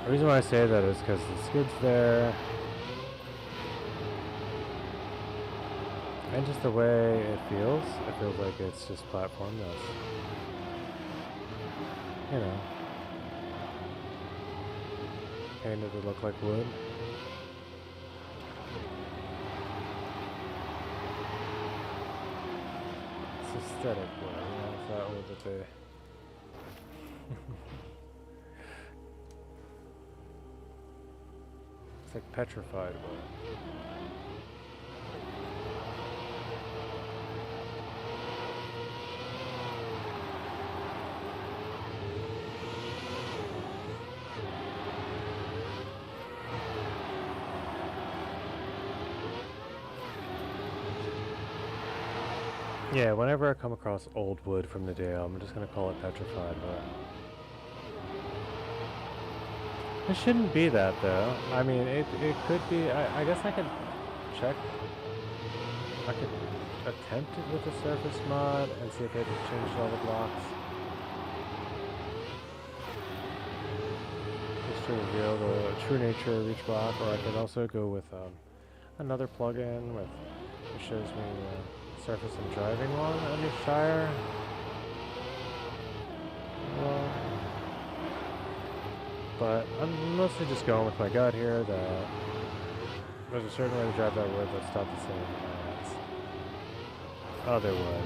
The reason why I say that is because the skid's there, and just the way it feels like it's just platform that's, you know, painted to look like wood. It's aesthetic wood, you know, it's that wood that they... It's like petrified wood. Yeah, whenever I come across old wood from the Dale, I'm just gonna call it petrified wood. It shouldn't be that though. I mean, it could be. I guess I could check. I could attempt it with a surface mod and see if it changed all the blocks. Just to reveal the true nature of each block, or I could also go with another plugin with it shows me the surface I'm driving on each tire. But I'm mostly just going with my gut here that there's a certain way to drive that wood that's not the same as other wood.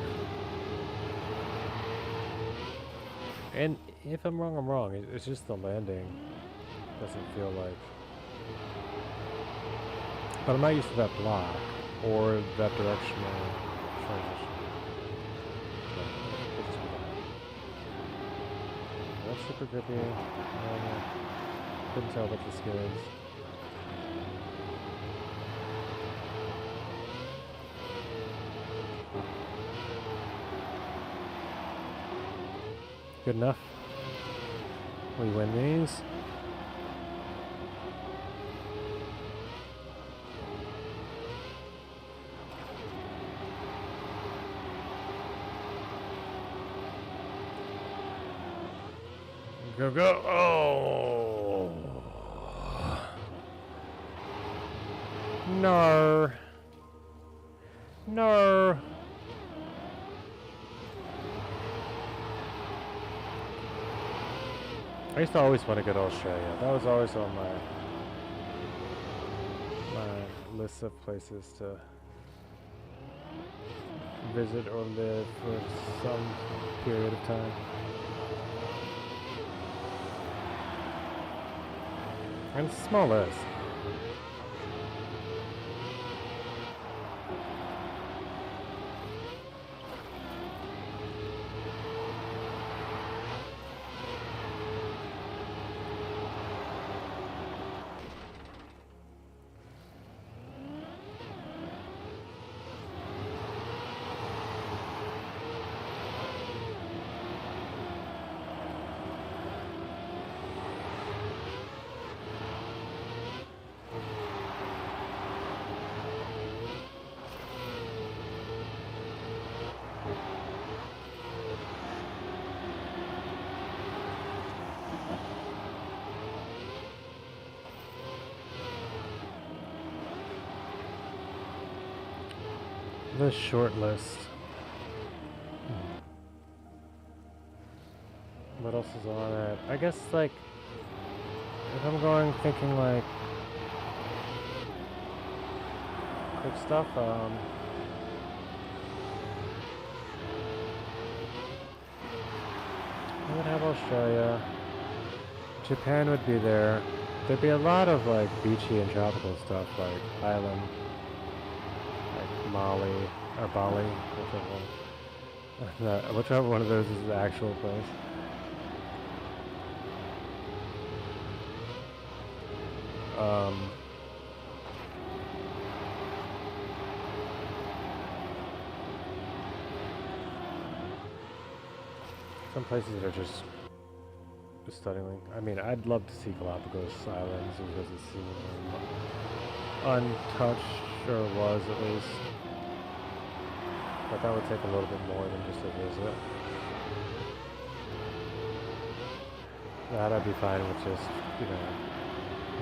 And if I'm wrong, I'm wrong. It's just the landing doesn't feel like... But I'm not used to that block or that directional transition. That's super grippy. Couldn't tell about the skids. Good enough. We win these. Go, go. Oh. No. No. I used to always want to get Australia. That was always on my list of places to visit or live for some period of time. And it's a small list. The short list. What else is on it? I guess, like, if I'm going thinking, like, quick stuff, I would have Australia. Japan would be there. There'd be a lot of, like, beachy and tropical stuff, like Island, like Mali, or Bali, whichever one of those is the actual place. Some places that are just stunning. I mean, I'd love to see Galapagos Islands because it seems untouched, or was at least. But that would take a little bit more than just a visit. That I'd be fine with just,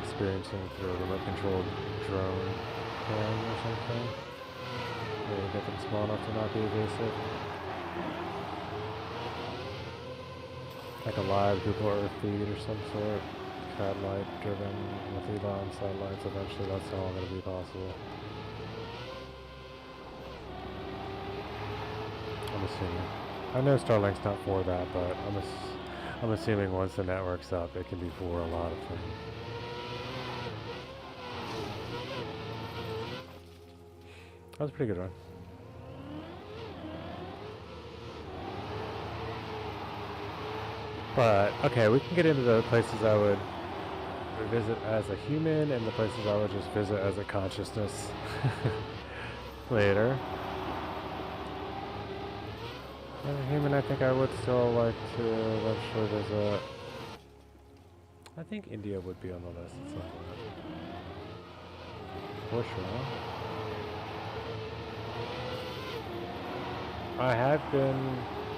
experiencing through a remote-controlled drone cam or something. Maybe make them small enough to not be evasive. Like a live Google Earth feed or some sort. Satellite driven with Elon satellites. Eventually that's all going to be possible. I'm assuming. I know Starlink's not for that, but I'm assuming once the network's up, it can be for a lot of things. That was a pretty good run. But, okay, we can get into the places I would visit as a human and the places I would just visit as a consciousness later. As a human, I think I would still like to eventually visit. I think India would be on the list at some point. For sure. I have been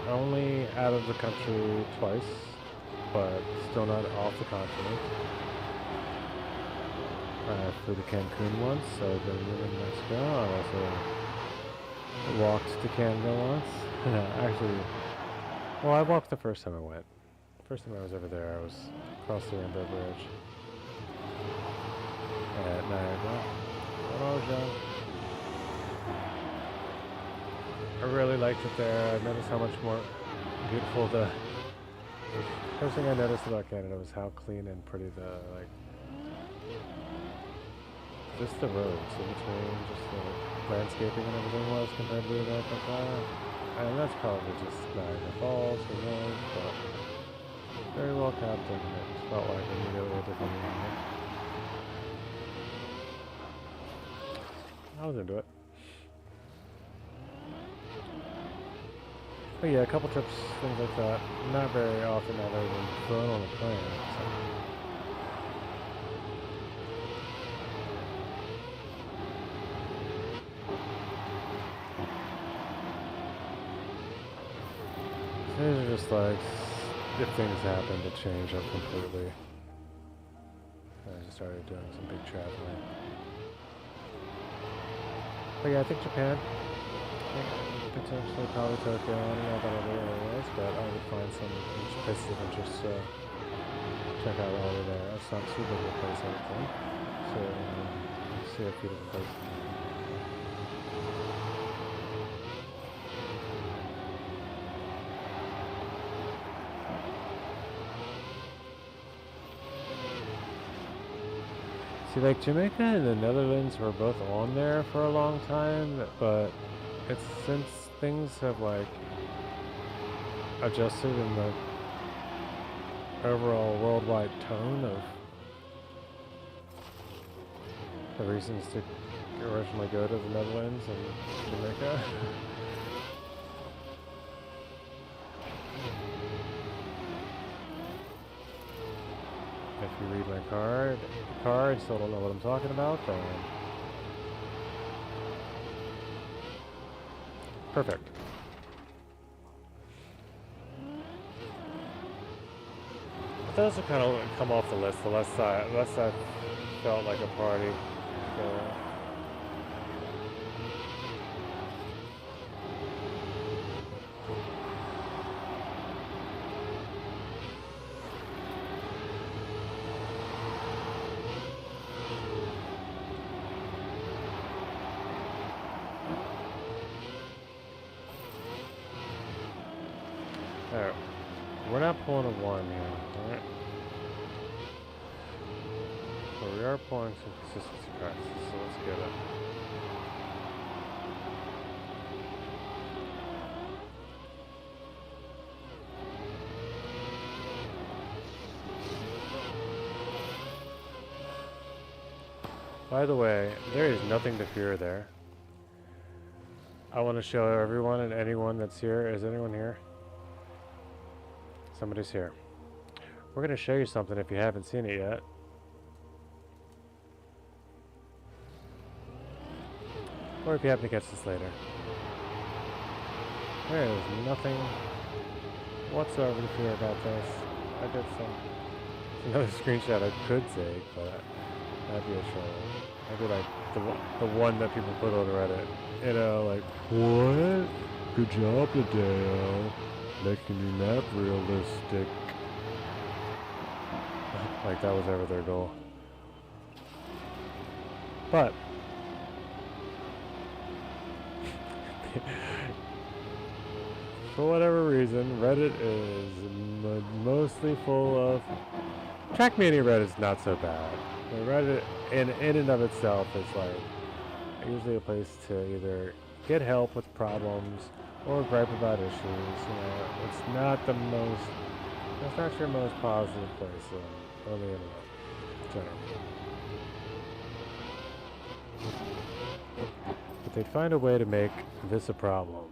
only out of the country twice, but still not off the continent. I flew to Cancun once, so I've been in Mexico. I also walked to Canada once. Actually, well, I walked the first time I went. First time I was over there, I was across the Rainbow Bridge at Niagara. When I was young. I really liked it there. I noticed how much more beautiful the first thing I noticed about Canada was how clean and pretty just the roads in between, just the landscaping and everything was compared to the American side. And that's probably just Niagara Falls, who knows, but very well kept, and it felt like immediately a different environment. I was into it. But yeah, a couple trips, things like that. Not very often I've ever been thrown on a plane. So these are just like, if things happen to change up completely. I just started doing some big traveling. But yeah, I think Japan. Potentially probably Tokyo, I don't know about other areas, but I would find some places of interest to check out while we're there. It's not too big a place, I don't think. So, see a few different places. See, like Jamaica and the Netherlands were both on there for a long time, but it's since things have like adjusted in the overall worldwide tone of the reasons to originally go to the Netherlands and Jamaica. If you read my card, still don't know what I'm talking about, then perfect. But those are kind of come off the list. The less I felt like a party. So Alright. We're not pulling a 1 here, alright? But we are pulling some consistency practices, so let's get it. By the way, there is nothing to fear there. I want to show everyone and anyone that's here. Is anyone here? Somebody's here. We're going to show you something if you haven't seen it yet. Or if you happen to catch this later. There is nothing whatsoever to fear about this. I did another screenshot I could take, but that'd be a troll. I'd be like the one that people put on Reddit. You know, like, what? Good job today, making your map realistic. Like that was ever their goal. But for whatever reason, Reddit is mostly full of Trackmania. Reddit's not so bad. Reddit in and of itself is like usually a place to either get help with problems or gripe about issues. You know, it's not the most, it's not your most positive place on the internet, generally. But they'd find a way to make this a problem.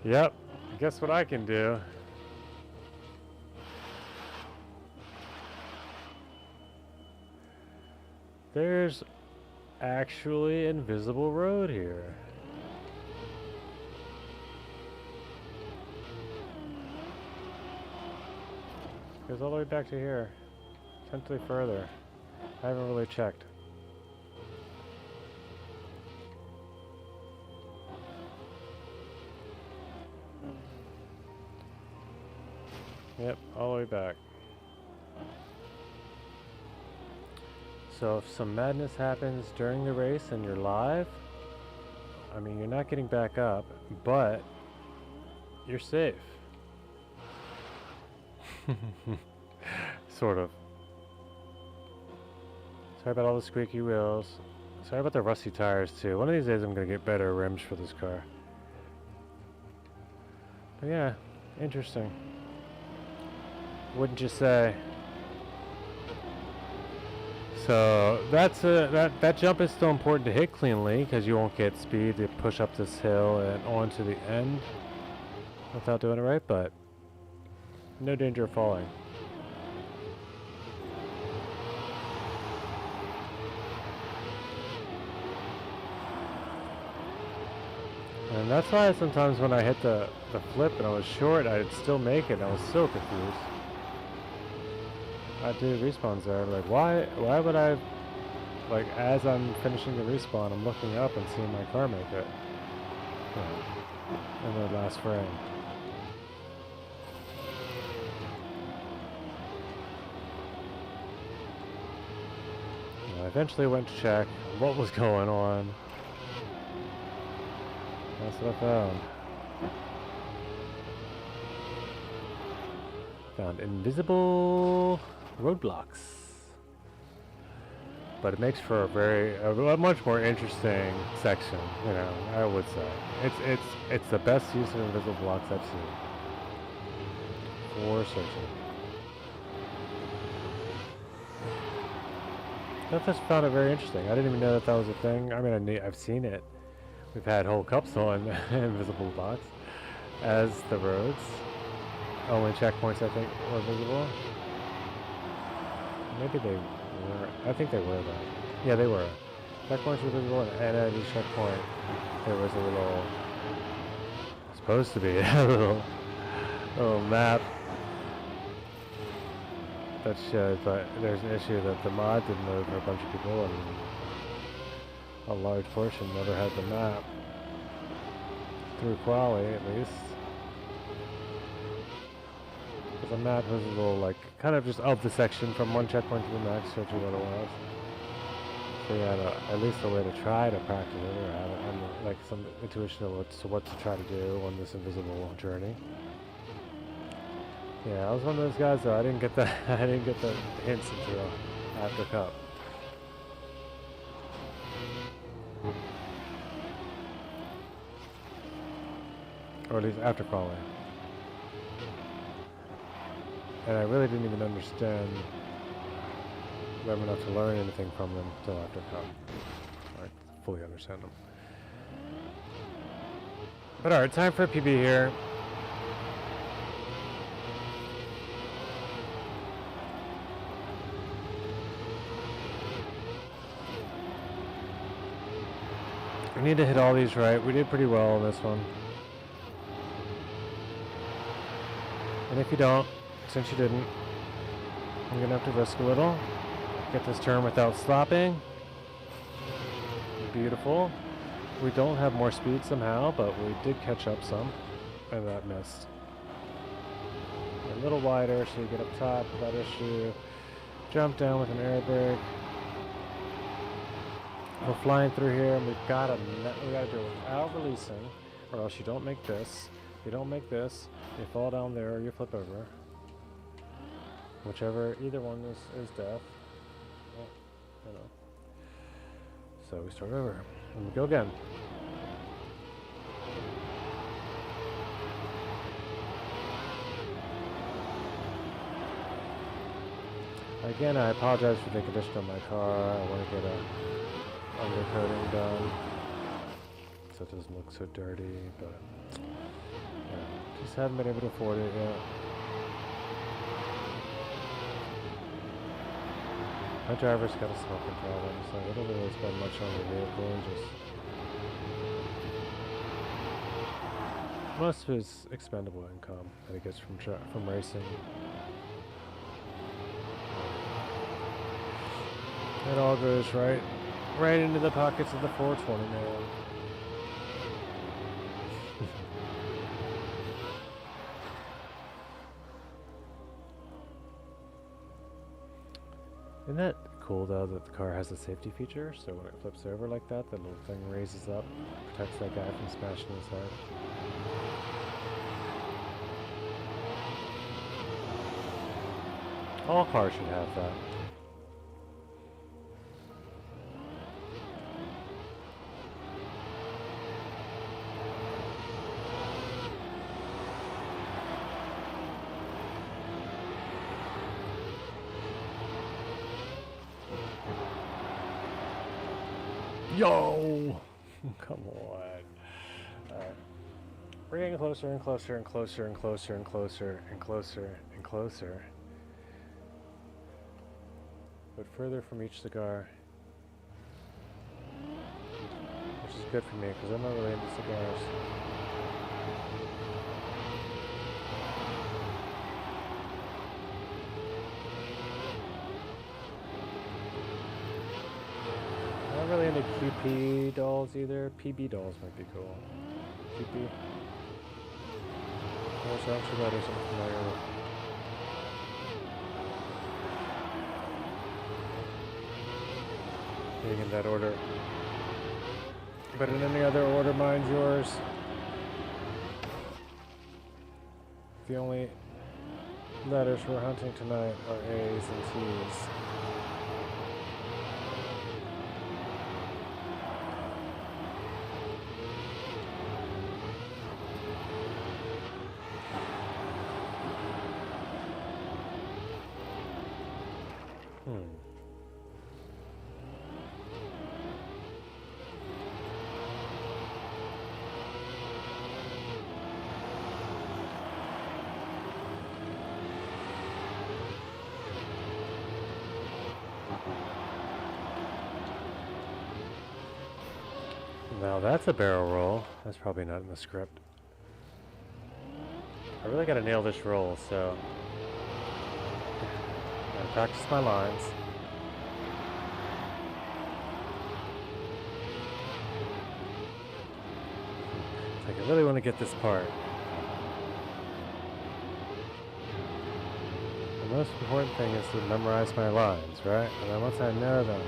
Yep, guess what I can do? There's actually invisible road here. Goes all the way back to here. Potentially further. I haven't really checked. Yep, all the way back. So if some madness happens during the race and you're live, I mean, you're not getting back up, but you're safe. Sort of. Sorry about all the squeaky wheels. Sorry about the rusty tires too. One of these days I'm going to get better rims for this car. But yeah, interesting. Wouldn't you say? So that's that jump is still important to hit cleanly because you won't get speed to push up this hill and onto the end without doing it right, but no danger of falling. And that's why sometimes when I hit the flip and I was short, I'd still make it. And I was so confused. I do respawns there. Like, why would I, like, as I'm finishing the respawn, I'm looking up and seeing my car make it. You know, in the last frame. And I eventually went to check what was going on. That's what I found. Found invisible roadblocks. But it makes for a much more interesting section, you know, I would say. It's the best use of invisible blocks I've seen. For certain. I just found it very interesting. I didn't even know that was a thing. I mean, I've seen it. We've had whole cups on invisible blocks as the roads. Only checkpoints, I think, were visible. Maybe they were. I think they were, though. Yeah, they were. Checkpoints were visible, and at each checkpoint, there was a little, supposed to be a little map that showed, but there's an issue that the mod didn't load for a bunch of people, and a large portion never had the map. Through quality, at least. The map was a little, like, kind of just of the section from one checkpoint to the next, showed you what it was. So yeah, at least a way to try to practice it, or have like some intuition of what to try to do on this invisible journey. Yeah, I was one of those guys though. I didn't get the I didn't get the hints until after cup. Or at least after crawling. And I really didn't even understand them enough to learn anything from them until after cup. I fully understand them. But alright, time for a PB here. We need to hit all these right. We did pretty well on this one. And if you don't, since you didn't, I'm going to have to risk a little. Get this turn without stopping. Beautiful. We don't have more speed somehow, but we did catch up some. And that missed. A little wider so you get up top without issue. Jump down with an air brake. We're flying through here, and we've got to do it without releasing, or else you don't make this. If you don't make this, you fall down there or you flip over. Whichever, either one is death. Well, you know. So we start over, and we go again. Again, I apologize for the condition of my car. I want to get a undercoating done so it doesn't look so dirty, but yeah, just haven't been able to afford it yet. My driver's got a smoking problem, so I don't really spend much on the vehicle, and just most of his expendable income that he gets from racing. It all goes right into the pockets of the 420 man. Isn't that cool though that the car has a safety feature? So when it flips over like that, the little thing raises up, protects that guy from smashing his head. All cars should have that. Yo! Come on. Alright. We're getting closer and closer and closer and closer and closer and closer and closer. But further from each cigar. Which is good for me because I'm not really into cigars. Not really into QP dolls either. PB dolls might be cool. QP. What's actually that isn't familiar with. Being in that order. But in any other order, mine's yours. The only letters we're hunting tonight are A's and T's. Now that's a barrel roll. That's probably not in the script. I really gotta nail this roll, so I gotta practice my lines. It's like I really want to get this part. The most important thing is to memorize my lines, right? And then once I know them,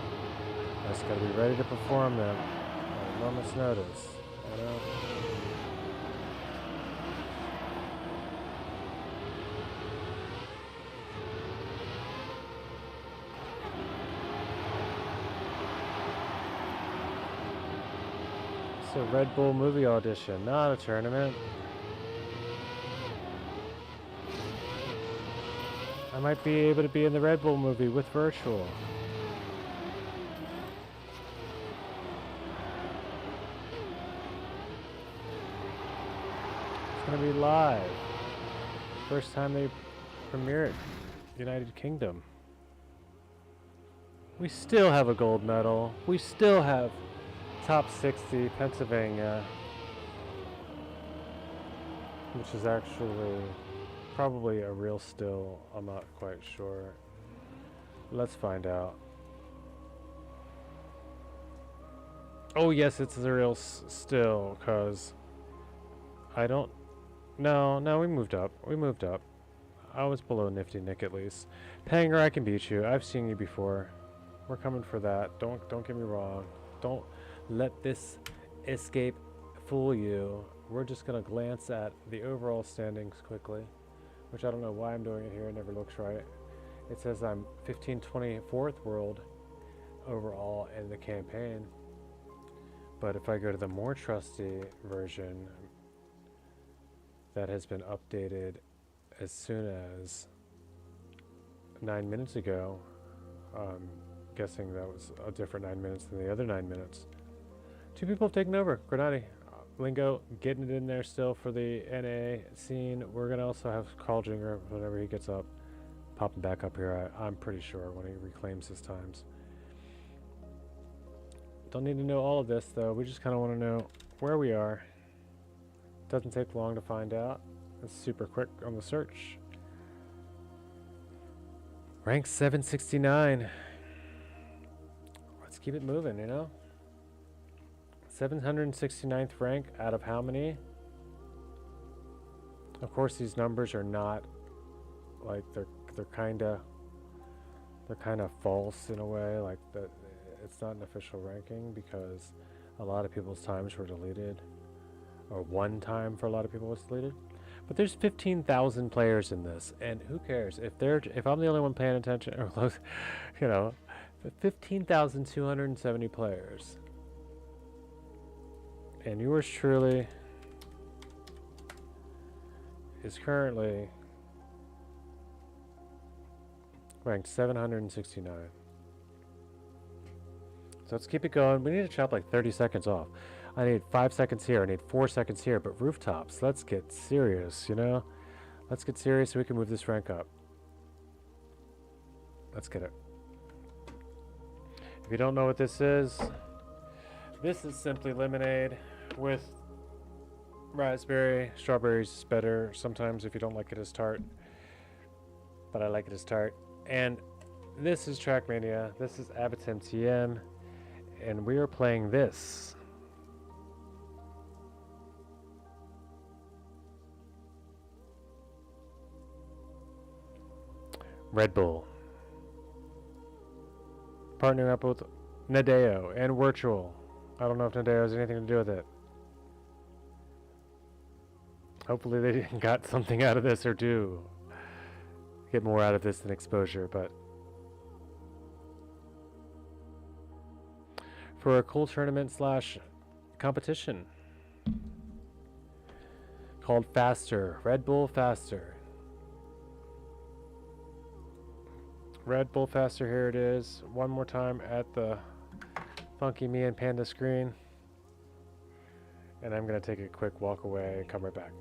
I just gotta be ready to perform them at a moment's notice, you know? It's a Redbull movie audition, not a tournament. I might be able to be in the Redbull movie with Virtual. It's gonna be live. First time they premiere it, United Kingdom. We still have a gold medal. We still have top 60 Pennsylvania, which is actually probably a real still. I'm not quite sure. Let's find out. Oh yes, it's the real still, cause I don't. No, we moved up. We moved up. I was below Nifty Nick at least. Panger, I can beat you. I've seen you before. We're coming for that. Don't get me wrong. Don't let this escape fool you. We're just gonna glance at the overall standings quickly, which I don't know why I'm doing it here. It never looks right. It says I'm 1524th world overall in the campaign. But if I go to the more trusty version that has been updated as soon as 9 minutes ago, guessing that was a different 9 minutes than the other 9 minutes. 2 people have taken over. Granati, Lingo getting it in there still for the NA scene. We're going to also have Carljinger whenever he gets up, popping back up here, I'm pretty sure, when he reclaims his times. Don't need to know all of this, though. We just kind of want to know where we are. Doesn't take long to find out. It's super quick on the search. Rank 769. Let's keep it moving, you know? 769th rank out of how many? Of course, these numbers are not like they're kind of false in a way. Like that, it's not an official ranking because a lot of people's times were deleted, or one time for a lot of people was deleted. But there's 15,000 players in this, and who cares if I'm the only one paying attention, or you know, 15,270 players. And yours truly is currently ranked 769. So let's keep it going. We need to chop like 30 seconds off. I need 5 seconds here. I need 4 seconds here. But rooftops, let's get serious, you know? Let's get serious so we can move this rank up. Let's get it. If you don't know what this is simply lemonade with raspberry. Strawberries better sometimes if you don't like it as tart, but I like it as tart. And this is Trackmania. This is Abbott's MTM, and we are playing this. Redbull. Partnering up with Nadeo and Wirtual. I don't know if Nadeo has anything to do with it. Hopefully they got something out of this, or do get more out of this than exposure, but for a cool tournament slash competition called Faster, Redbull Faster. Redbull Faster, here it is. One more time at the Funky Me and Panda screen. And I'm going to take a quick walk away and come right back.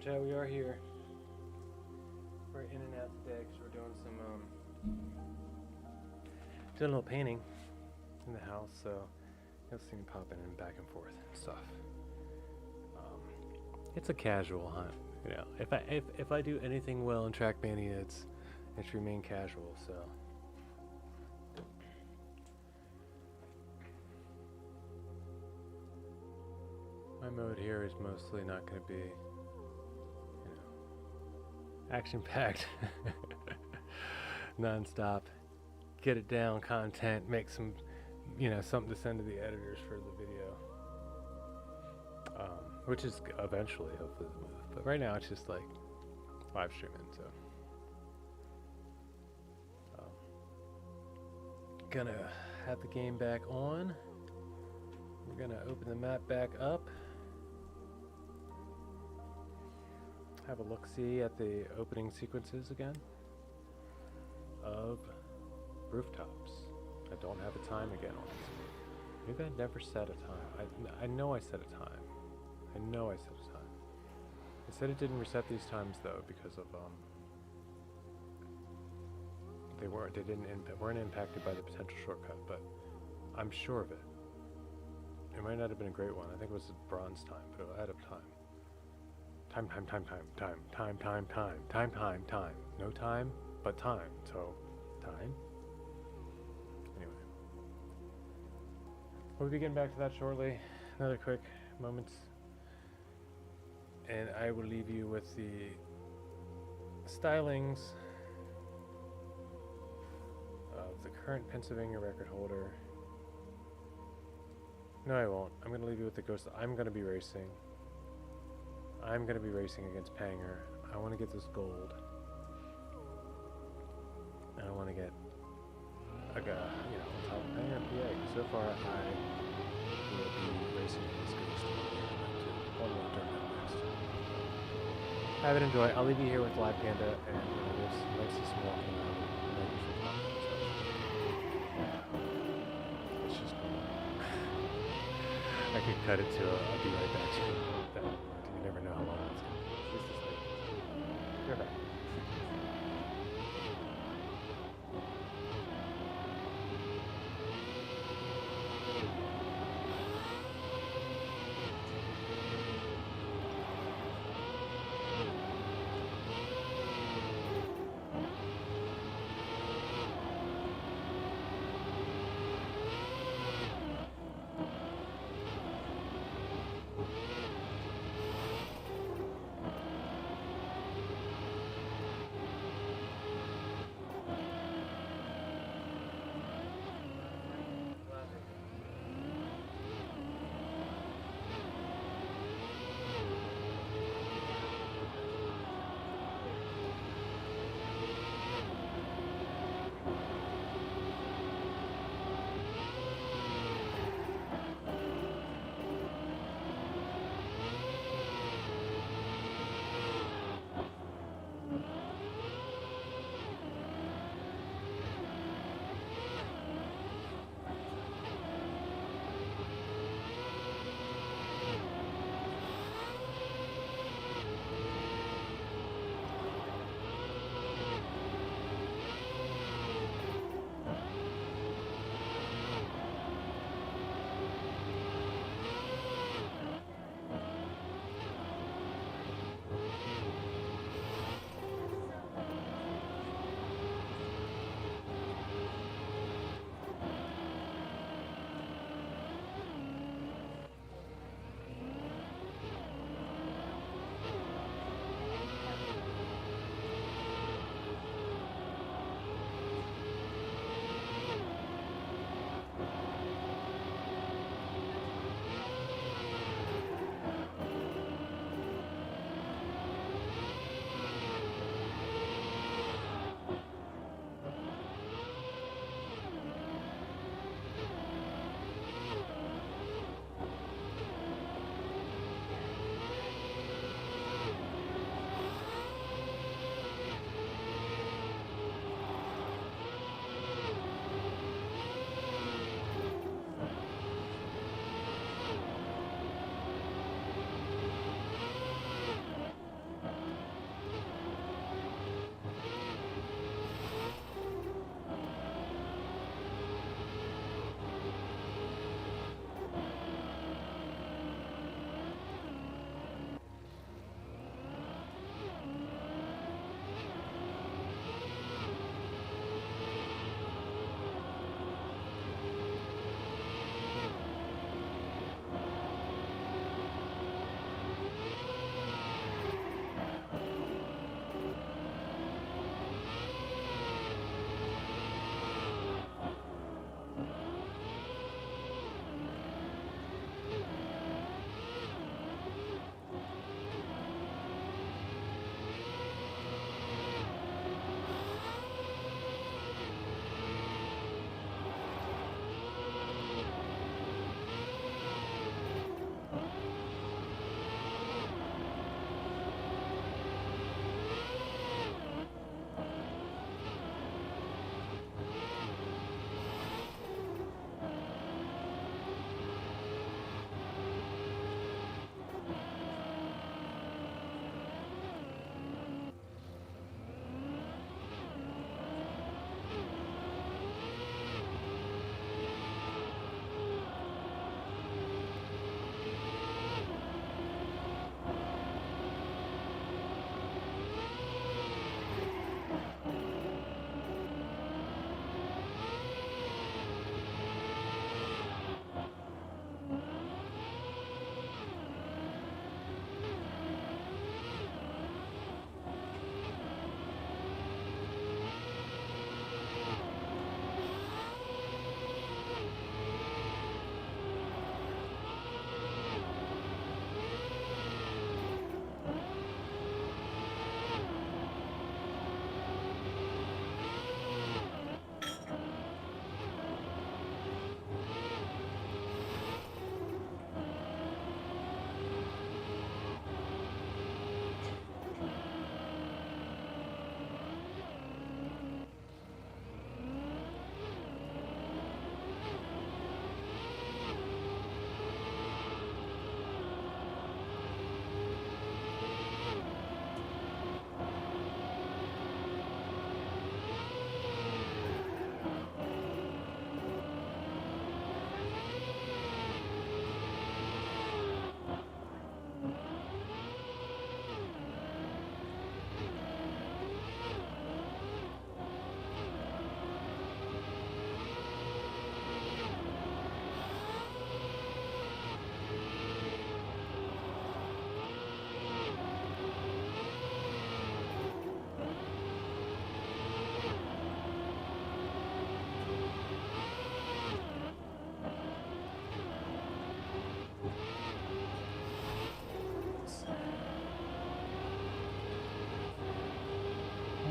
Chat, we are here. We're in and out today because we're doing some doing a little painting in the house, so you'll see me popping in back and forth and stuff. It's a casual hunt, you know. If I do anything well in Trackmania, it's remain casual. So my mode here is mostly not going to be, you know, action-packed, non-stop, get it down content, make some, you know, something to send to the editors for the video. Which is eventually, hopefully, the move. But right now, it's just like live streaming. So, gonna have the game back on. We're gonna open the map back up. Have a look-see at the opening sequences again of rooftops. I don't have a time again on this. Maybe I never set a time. I know I set a time. I know I set a time. I said it didn't reset these times though because of they weren't impacted by the potential shortcut, but I'm sure of it. It might not have been a great one. I think it was a bronze time, but it'll add up time. Time. No time, but time. So, time. Anyway. We'll be getting back to that shortly. Another quick moments. And I will leave you with the stylings of the current Pennsylvania record holder. No, I won't. I'm going to leave you with the ghost. I'm going to be racing. I'm going to be racing against Panger. I want to get this gold. And I want to get a guy, you know, on top of Panger and PA. So far, I will be racing against Ghost. One more turn next. Have it, enjoy. I'll leave you here with Live Panda and this nicest walking around. It's just I could cut it to I'll be right back soon. You never know how long it's going to be. It's just like, you're back.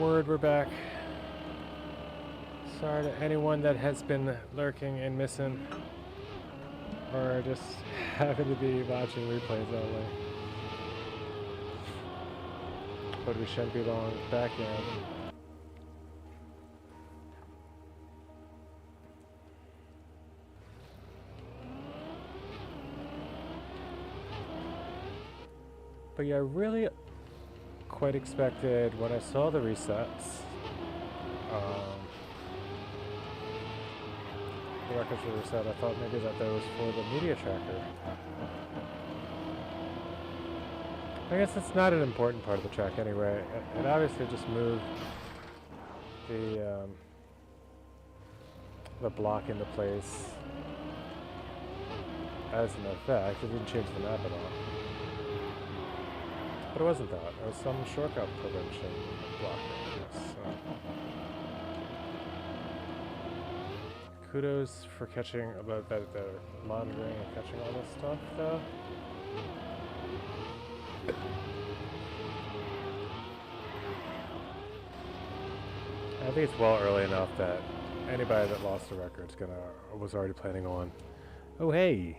word, we're back. Sorry to anyone that has been lurking and missing, or just happen to be watching replays only. But we shouldn't be long back in. But yeah, I really quite expected when I saw the resets, the records were reset, I thought maybe that was for the media tracker. I guess it's not an important part of the track anyway. It obviously just moved the block into place as an effect. It didn't change the map at all. But it wasn't that. It was some shortcut prevention block. Kudos for catching about the monitoring and catching all this stuff, though. I think it's well early enough that anybody that lost the record was already planning on. Oh hey,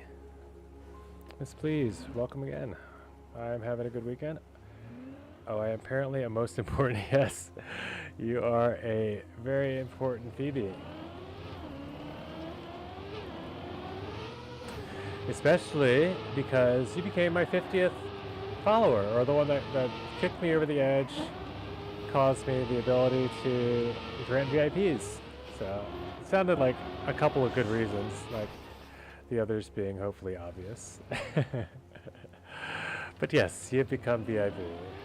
Miss Please, welcome again. I'm having a good weekend. Oh, I am apparently a most important. Yes, you are a very important Phoebe. Especially because you became my 50th follower, or the one that kicked me over the edge, caused me the ability to grant VIPs. So it sounded like a couple of good reasons, like the others being hopefully obvious. But yes, you've become VIP.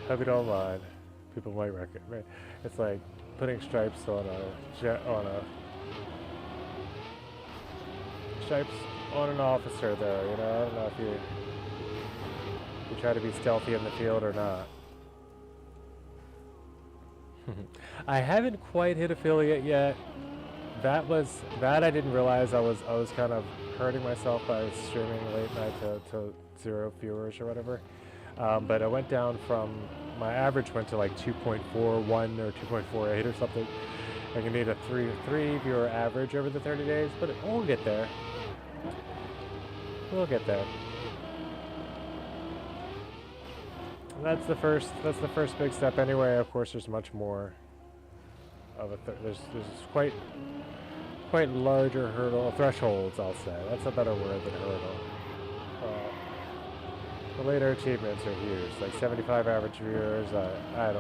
Hope you don't mind. People might recognize. It's like putting stripes on an officer there, you know. I don't know if you try to be stealthy in the field or not. I haven't quite hit affiliate yet. That I didn't realize I was kind of hurting myself by streaming late night to 0 viewers or whatever. But I went down from, my average went to like 2.41 or 2.48 or something. Like you need a three viewer average over the 30 days, but we'll get there. We'll get there. That's the first big step anyway. Of course, there's much more of a there's quite larger thresholds, I'll say. That's a better word than hurdle. The later achievements are huge, like 75 average viewers. I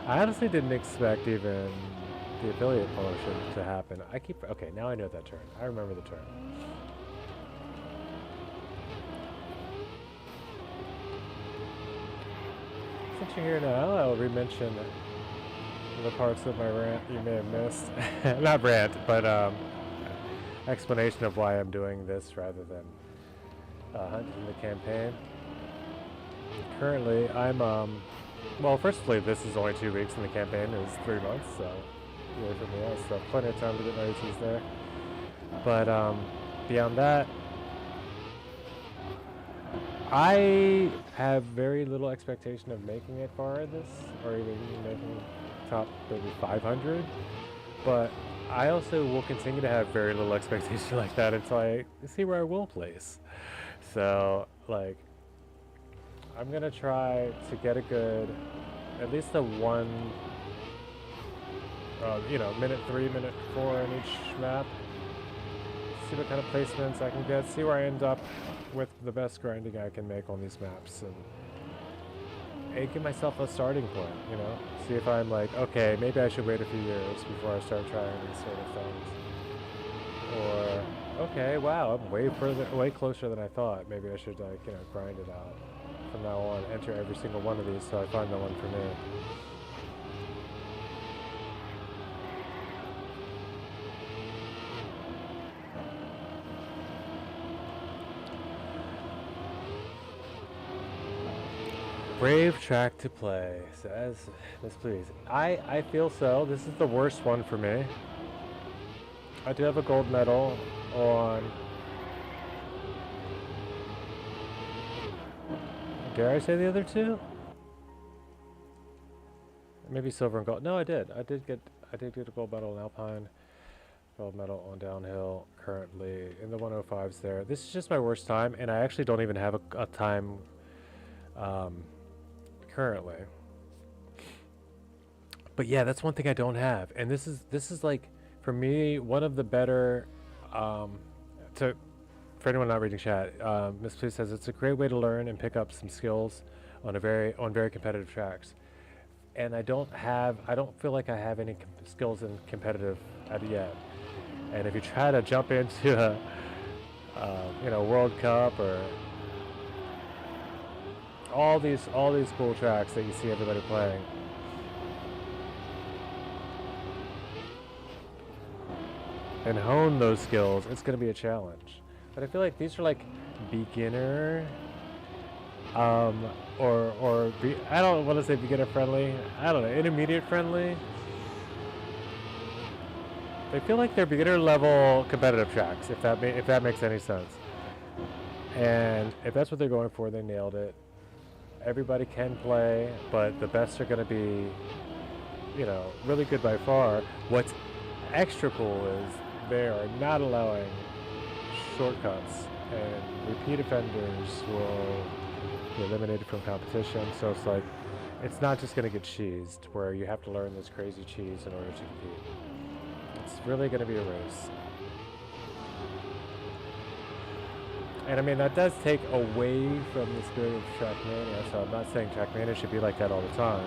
honestly didn't expect even the affiliate promotion to happen. Okay, now I know that term. I remember the term. Since you're here now, I'll re-mention the parts of my rant you may have missed. Not rant, but explanation of why I'm doing this rather than hunting the campaign. Currently, I'm well, firstly, this is only 2 weeks and the campaign is 3 months, so yeah, for me, I still have plenty of time to get my ATs there. But beyond that, I have very little expectation of making it far in this, or even making top maybe 500. But I also will continue to have very little expectation like that until I see where I will place. So, like, I'm gonna try to get a good, at least a one, minute 3, minute 4 in each map. See what kind of placements I can get, see where I end up with the best grinding I can make on these maps, and give myself a starting point, you know? See if I'm like, okay, maybe I should wait a few years before I start trying these sort of things. Or, okay, wow, I'm way closer than I thought. Maybe I should, grind it out from now on, enter every single one of these so I find the one for me. Brave track to play, says Miss Please. I feel so. This is the worst one for me. I do have a gold medal on... Dare I say the other two? maybe silver and gold. No, I did. I did get a gold medal in Alpine, gold medal on downhill. Currently in the 105s there. This is just my worst time, and I actually don't even have a time currently. But yeah, that's one thing I don't have, and this is like for me one of the better. For anyone not reading chat, Miss Please says it's a great way to learn and pick up some skills on very competitive tracks. And I don't feel like I have any skills in competitive yet. And if you try to jump into a World Cup or all these cool tracks that you see everybody playing, and hone those skills, it's going to be a challenge. But I feel like these are like beginner, I don't want to say beginner friendly. I don't know, intermediate friendly. They feel like they're beginner level competitive tracks, if that makes any sense. And if that's what they're going for, they nailed it. Everybody can play, but the best are going to be, really good by far. What's extra cool is they are not allowing shortcuts, and repeat offenders will be eliminated from competition. So it's not just going to get cheesed where you have to learn this crazy cheese in order to compete. It's really going to be a race. And I mean, that does take away from the spirit of Trackmania, so I'm not saying Trackmania should be like that all the time.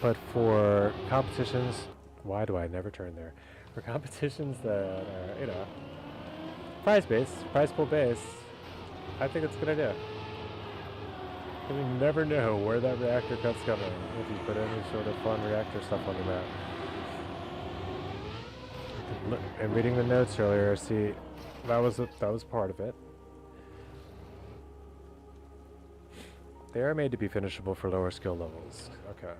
But for competitions, why do I never turn there? For competitions that are, prize pool based, I think it's a good idea. You never know where that reactor cut's coming if you put any sort of fun reactor stuff on the map. And reading the notes earlier, see, that was part of it. They are made to be finishable for lower skill levels. Okay.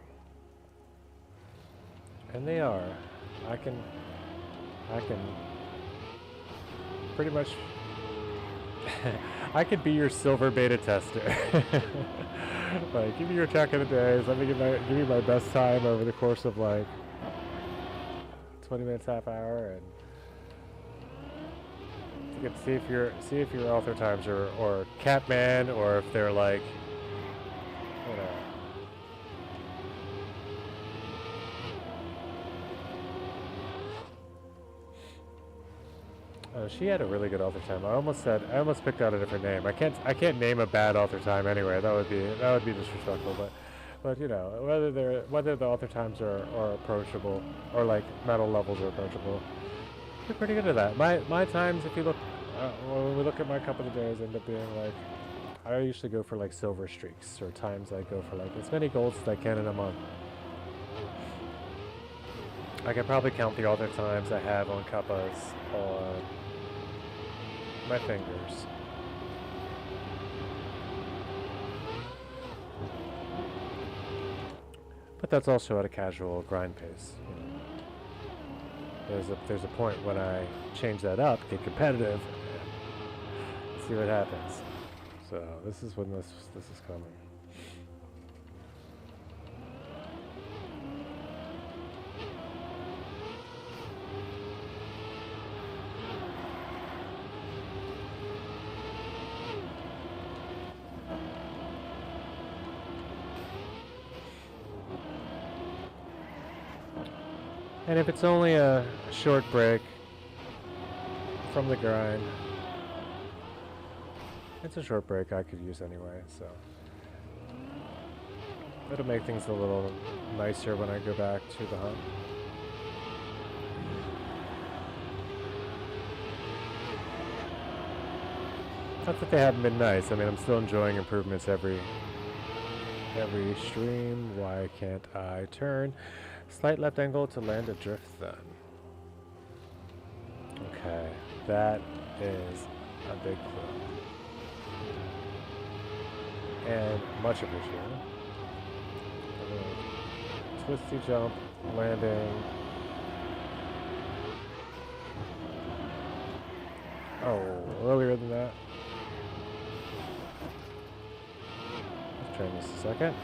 And they are. I can pretty much I could be your silver beta tester. Like, give me your track of the days. Let me give you my best time over the course of like 20 minutes, half hour, and you can see if your author times or Catman, or if they're like, she had a really good author time. I almost picked out a different name. I can't name a bad author time anyway. That would be disrespectful. But whether the author times are approachable, or like medal levels are approachable, we're pretty good at that. My times, if you look when we look at my couple of days, end up being like, I usually go for like silver streaks, or times I go for like as many golds as I can in a month. I can probably count the author times I have on cuppas on my fingers. But that's also at a casual grind pace. There's a point when I change that up, get competitive, see what happens. So this is when this is coming. And if it's only a short break from the grind, it's a short break I could use anyway, so it'll make things a little nicer when I go back to the hunt. Not that they haven't been nice. I mean, I'm still enjoying improvements every stream. Why can't I turn? Slight left angle to land a drift then. Okay, that is a big clue. And much appreciated. Twisty jump, landing. Oh, earlier than that. Let's try this a second.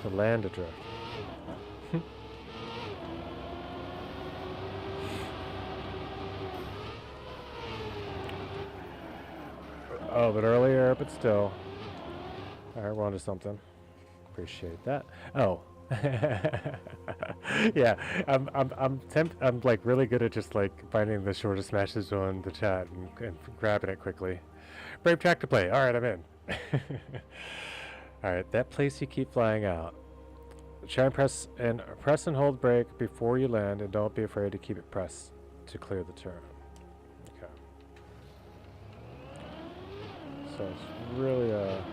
To land adrift. Oh, but earlier, but still. Alright, we're on to something. Appreciate that. Oh. Yeah, I'm like really good at just like finding the shortest message on the chat and grabbing it quickly. Brave track to play. Alright, I'm in. Alright, that place you keep flying out. Try and press and hold brake before you land, and don't be afraid to keep it pressed to clear the turn. Okay. So it's really a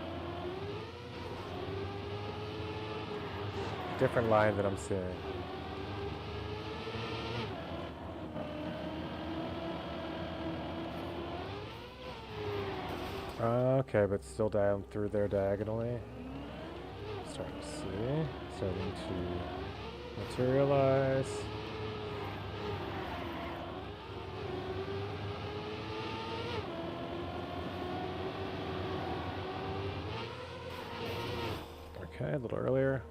different line that I'm seeing. Okay, but still down through there diagonally. Starting to see. Starting to materialize. Okay, a little earlier.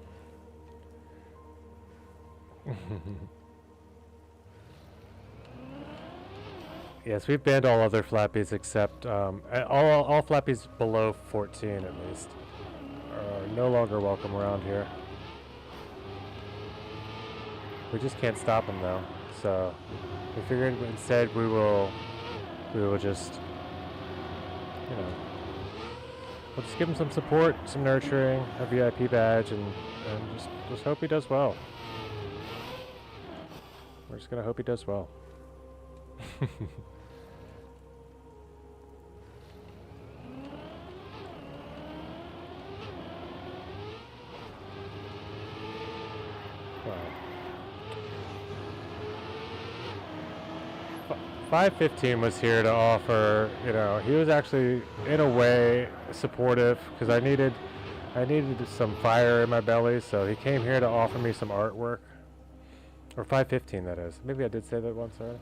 Yes, we've banned all other flappies except all flappies below 14 at least are no longer welcome around here. We just can't stop them though, so we figured instead we will just, you know, we'll just give him some support, some nurturing, a VIP badge, and just hope he does well. We're just gonna hope he does well. Wow. 515 was here to offer, you know, he was actually in a way supportive because I needed some fire in my belly, so he came here to offer me some artwork. Or 515 that is. Maybe I did say that once already.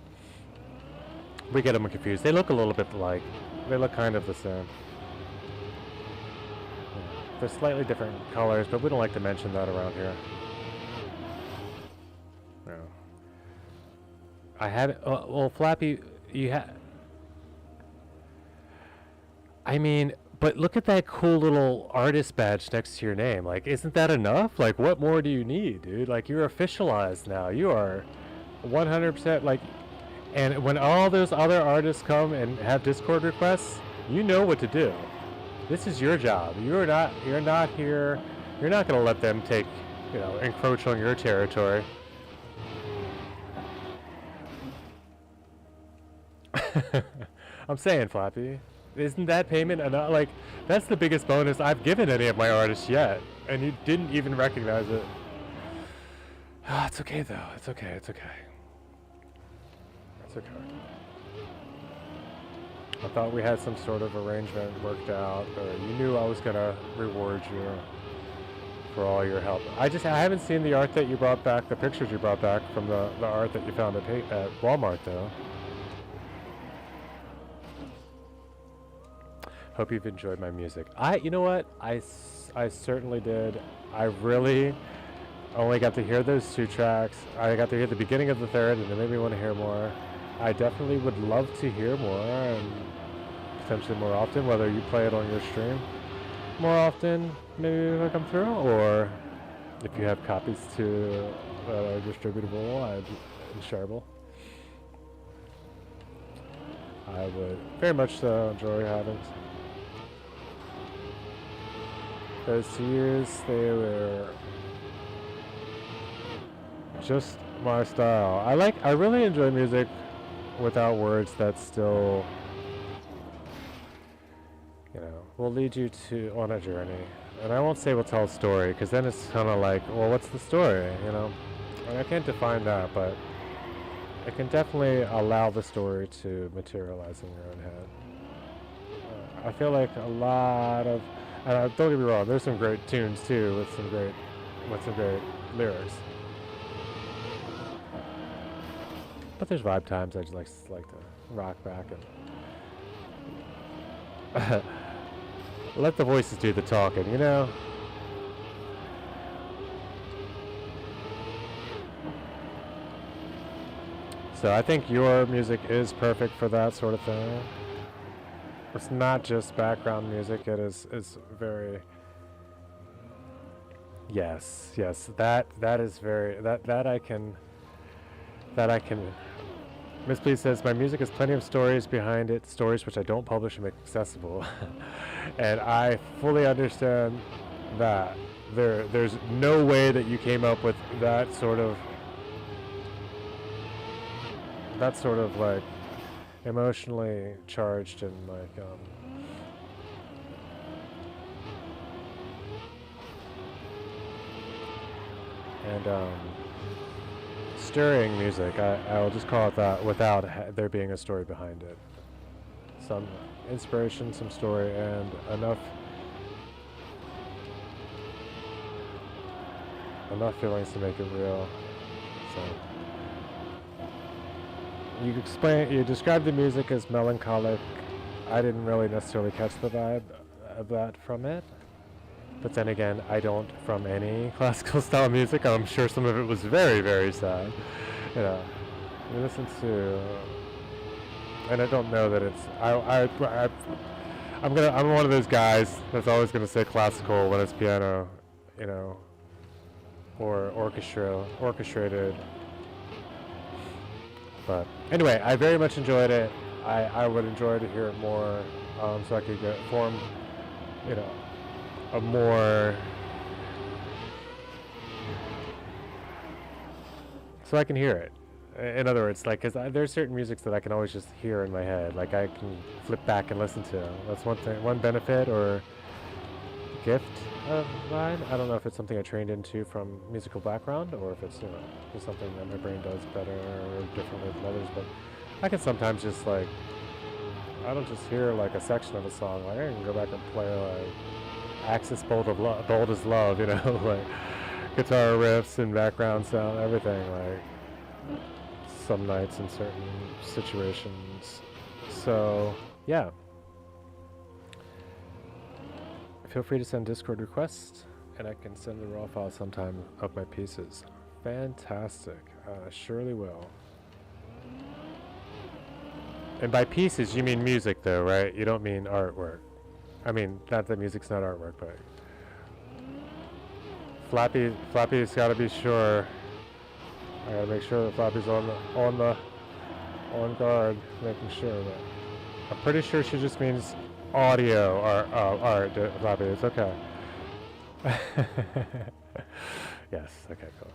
We get them confused. They look a little bit alike. They look kind of the same. Yeah. They're slightly different colors, but we don't like to mention that around here. No. I had well, Flappy, you had. I mean, but look at that cool little artist badge next to your name. Like, isn't that enough? Like, what more do you need, dude? Like, you're officialized now. You are 100% like. And when all those other artists come and have Discord requests, you know what to do. This is your job. You're not here. You're not going to let them take, you know, encroach on your territory. I'm saying, Flappy, isn't that payment enough? Like, that's the biggest bonus I've given any of my artists yet, and you didn't even recognize it. It's okay though. It's okay. It's okay. It's okay. I thought we had some sort of arrangement worked out, or you knew I was gonna reward you for all your help. I haven't seen the art that you brought back, the pictures you brought back from the art that you found at Walmart though. Hope you've enjoyed my music. You know what? I certainly did. I really only got to hear those 2 tracks. I got to hear the beginning of the third, and it made me want to hear more. I definitely would love to hear more, and potentially more often, whether you play it on your stream more often, maybe if I come through, or if you have copies to that are distributable and shareable. I would very much so enjoy having those 2 years. They were just my style. I really enjoy music without words that still, you know, will lead you on a journey. And I won't say will tell a story, because then it's kind of like, well, what's the story, you know? And I can't define that, but it can definitely allow the story to materialize in your own head. I feel like a lot of, and don't get me wrong, there's some great tunes too with some great lyrics. But there's vibe times I just like to rock back and let the voices do the talking, you know? So I think your music is perfect for that sort of thing. It's not just background music, it is very... Yes, that is very... That I can... Miss Please says, my music has plenty of stories behind it, stories which I don't publish and make accessible. And I fully understand that. There's no way that you came up with that sort of like emotionally charged and like stirring music. I will just call it that without there being a story behind it. Some inspiration, some story, and enough feelings to make it real. So you described the music as melancholic. I didn't really necessarily catch the vibe of that from it. But then again, I don't from any classical style music. I'm sure some of it was very, very sad. You know, you listen to, and I don't know that it's. I'm one of those guys that's always gonna say classical when it's piano, you know, or orchestrated. But anyway, I very much enjoyed it. I would enjoy to hear it more, so I could form, you know, a more, so I can hear it. In other words, like, cause there's certain musics that I can always just hear in my head. Like I can flip back and listen to. That's one thing, one benefit or gift of mine. I don't know if it's something I trained into from musical background or if it's, you know, just something that my brain does better or differently than others. But I can sometimes just like, I don't just hear like a section of a song. Like I can go back and play like Axis Bold as Love, you know, like guitar riffs and background sound, everything, like some nights in certain situations. So yeah, feel free to send Discord requests and I can send the raw file sometime of my pieces. Fantastic. Surely will. And by pieces you mean music though, right? You don't mean artwork. I mean, not that music's not artwork, but Flappy's got to be sure. I gotta make sure that Flappy's on guard, making sure that. I'm pretty sure she just means audio or art. Flappy, it's okay. Yes. Okay. Cool.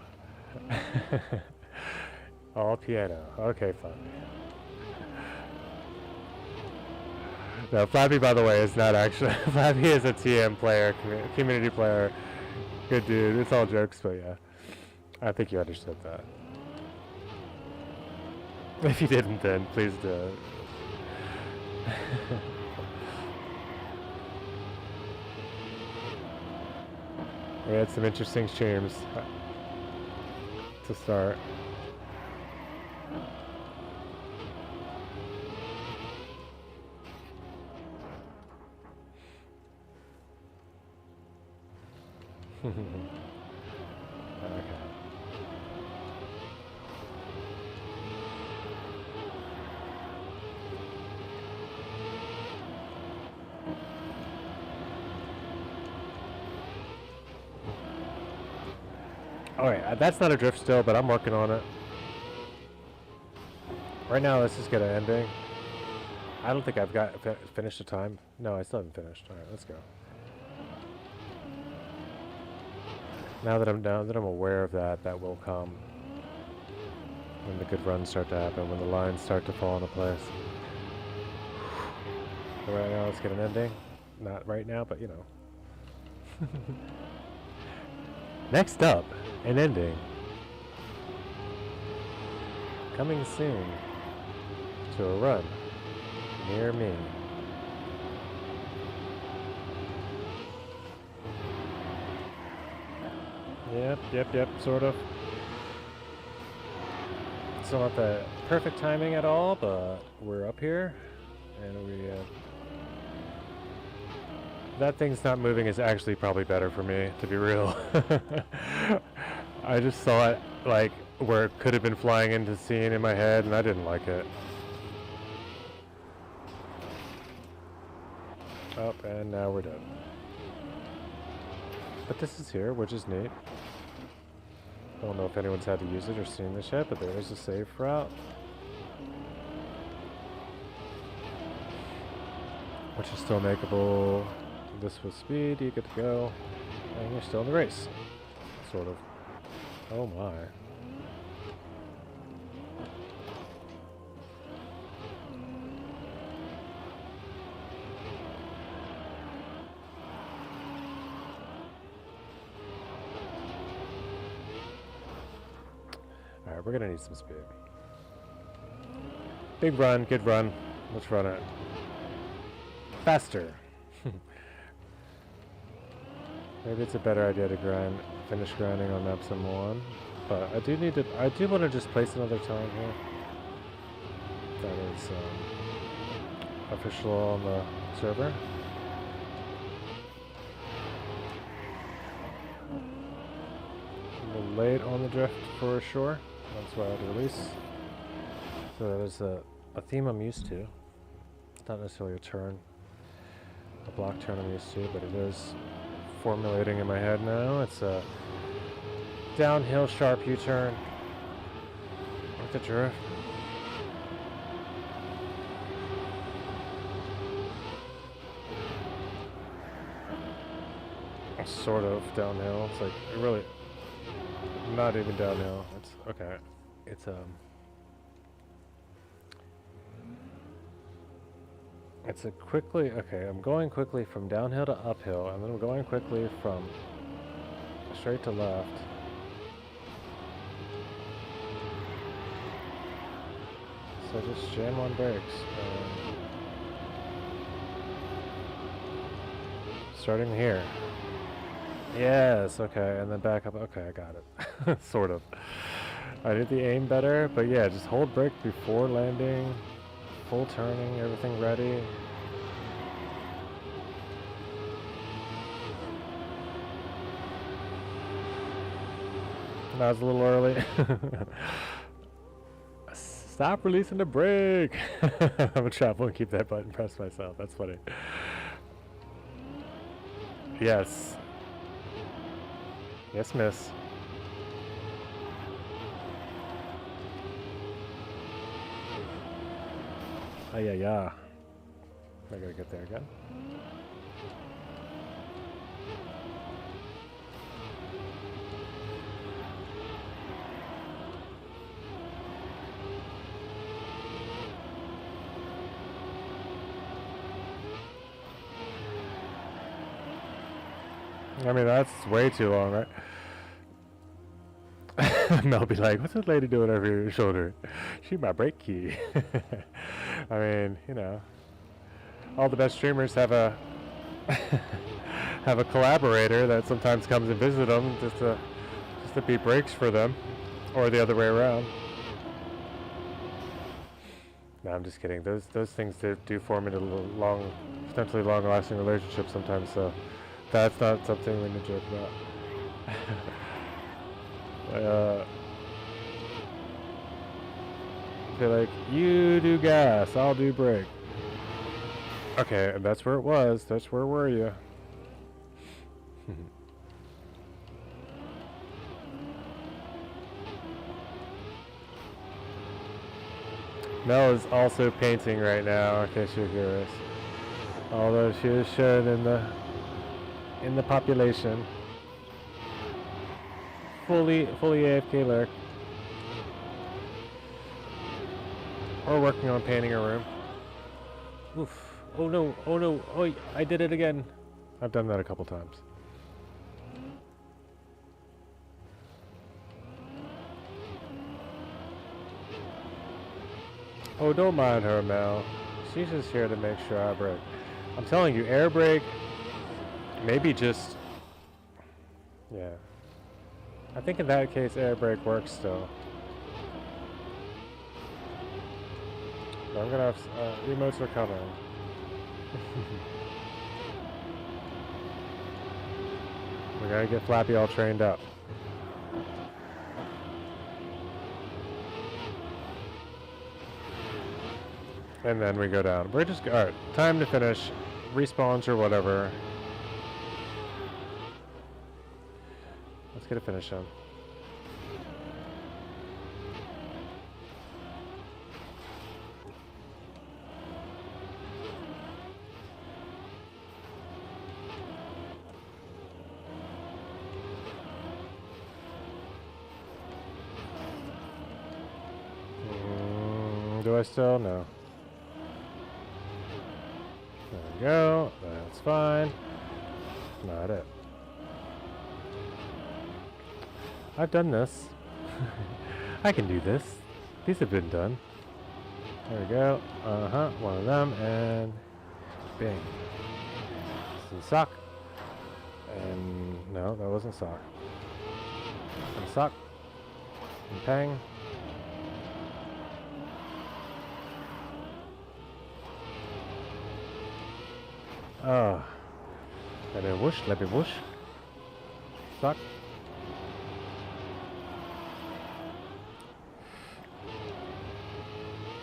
All piano. Okay, Flappy. No, Flappy, by the way, is not actually. Flappy is a TM player, community player. Good dude. It's all jokes, but yeah. I think you understood that. If you didn't, then please do. We had some interesting streams to start. Okay. Alright, that's not a drift still, but I'm working on it. Right now, let's just get an ending. I don't think I've got finished the time. No, I still haven't finished. Alright, let's go. Now that I'm aware of that, that will come when the good runs start to happen, when the lines start to fall into place. So right now, let's get an ending. Not right now, but you know. Next up, an ending. Coming soon to a run near me. Yep, sort of. Still not the perfect timing at all, but we're up here, and we, that thing's not moving is actually probably better for me, to be real. I just saw it, like, where it could have been flying into the scene in my head, and I didn't like it. Oh, and now we're dead. But this is here, which is neat. I don't know if anyone's had to use it or seen this yet, but there is a safe route. Which is still makeable. This with speed, you get to go. And you're still in the race. Sort of. Oh my. Alright, we're gonna need some speed. Big run, good run. Let's run it. Faster. Maybe it's a better idea to finish grinding on map some one. But I do want to just place another time here. That is official on the server. A little late on the drift for sure. That's why I had to release. So there's a theme I'm used to. It's not necessarily a block turn I'm used to, but it is formulating in my head now. It's a downhill sharp U-turn with the drift. Sort of downhill. It's like really not even downhill. It's okay. It's a quickly, okay, I'm going quickly from downhill to uphill, and then I'm going quickly from straight to left. So just jam on brakes. Starting here. Yes, okay, and then back up. Okay, I got it. Sort of. I did the aim better, but yeah, just hold brake before landing. Full turning, everything ready. That was a little early. Stop releasing the brake! I'm gonna travel and keep that button pressed myself. That's funny. Yes. Yes, miss. Ah, yeah. I gotta get there again. I mean, that's way too long, right? Mel be like, what's this lady doing over your shoulder? She my brake key. I mean, you know, all the best streamers have a have a collaborator that sometimes comes and visit them just to beat brakes for them, or the other way around. No, I'm just kidding. Those things do form into potentially long-lasting relationships sometimes. So that's not something we need to joke about. Be like, you do gas, I'll do brake. Okay, and that's where it was. That's where were you? Mel is also painting right now, in case you're curious. Although she is shown in the population. Fully AFK lurk. Or working on painting a room. Oof. Oh no, oh, I did it again. I've done that a couple times. Oh, don't mind her, Mel. She's just here to make sure I brake. I'm telling you, air brake, maybe just, yeah. I think in that case, air brake works still. But I'm gonna have, emotes are coming. We gotta get Flappy all trained up. And then we go down. We're just, alright, time to finish. Respawns or whatever. Let's get a finish on. Do I still? No. There we go. That's fine. Not it. I've done this. I can do this. These have been done. There we go. Uh-huh. One of them, and bing. Some sock. And no, that wasn't sock. And sock. And pang. Oh. Let me whoosh, let me whoosh. Sock.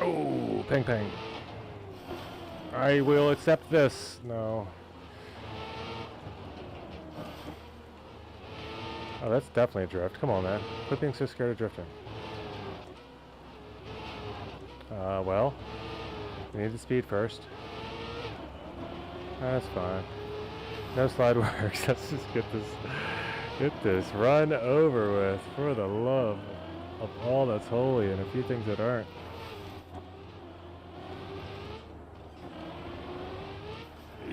Oh, pang pang. I will accept this. No. Oh, that's definitely a drift. Come on, man. Quit being so scared of drifting. Well. We need the speed first. That's fine. No slide works. Let's just get this run over with for the love of all that's holy and a few things that aren't.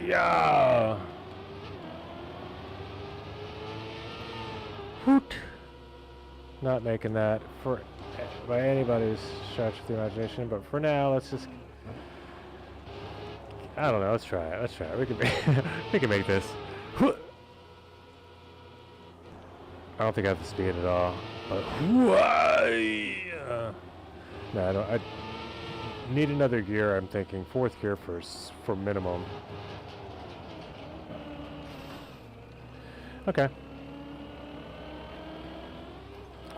Yeah. Hoot. Not making that for by anybody's stretch of the imagination, but for now, let's just. I don't know. Let's try it. Let's try it. We can we can make this. I don't think I have the speed at all. But no, I don't. I need another gear. I'm thinking fourth gear for minimum. Okay.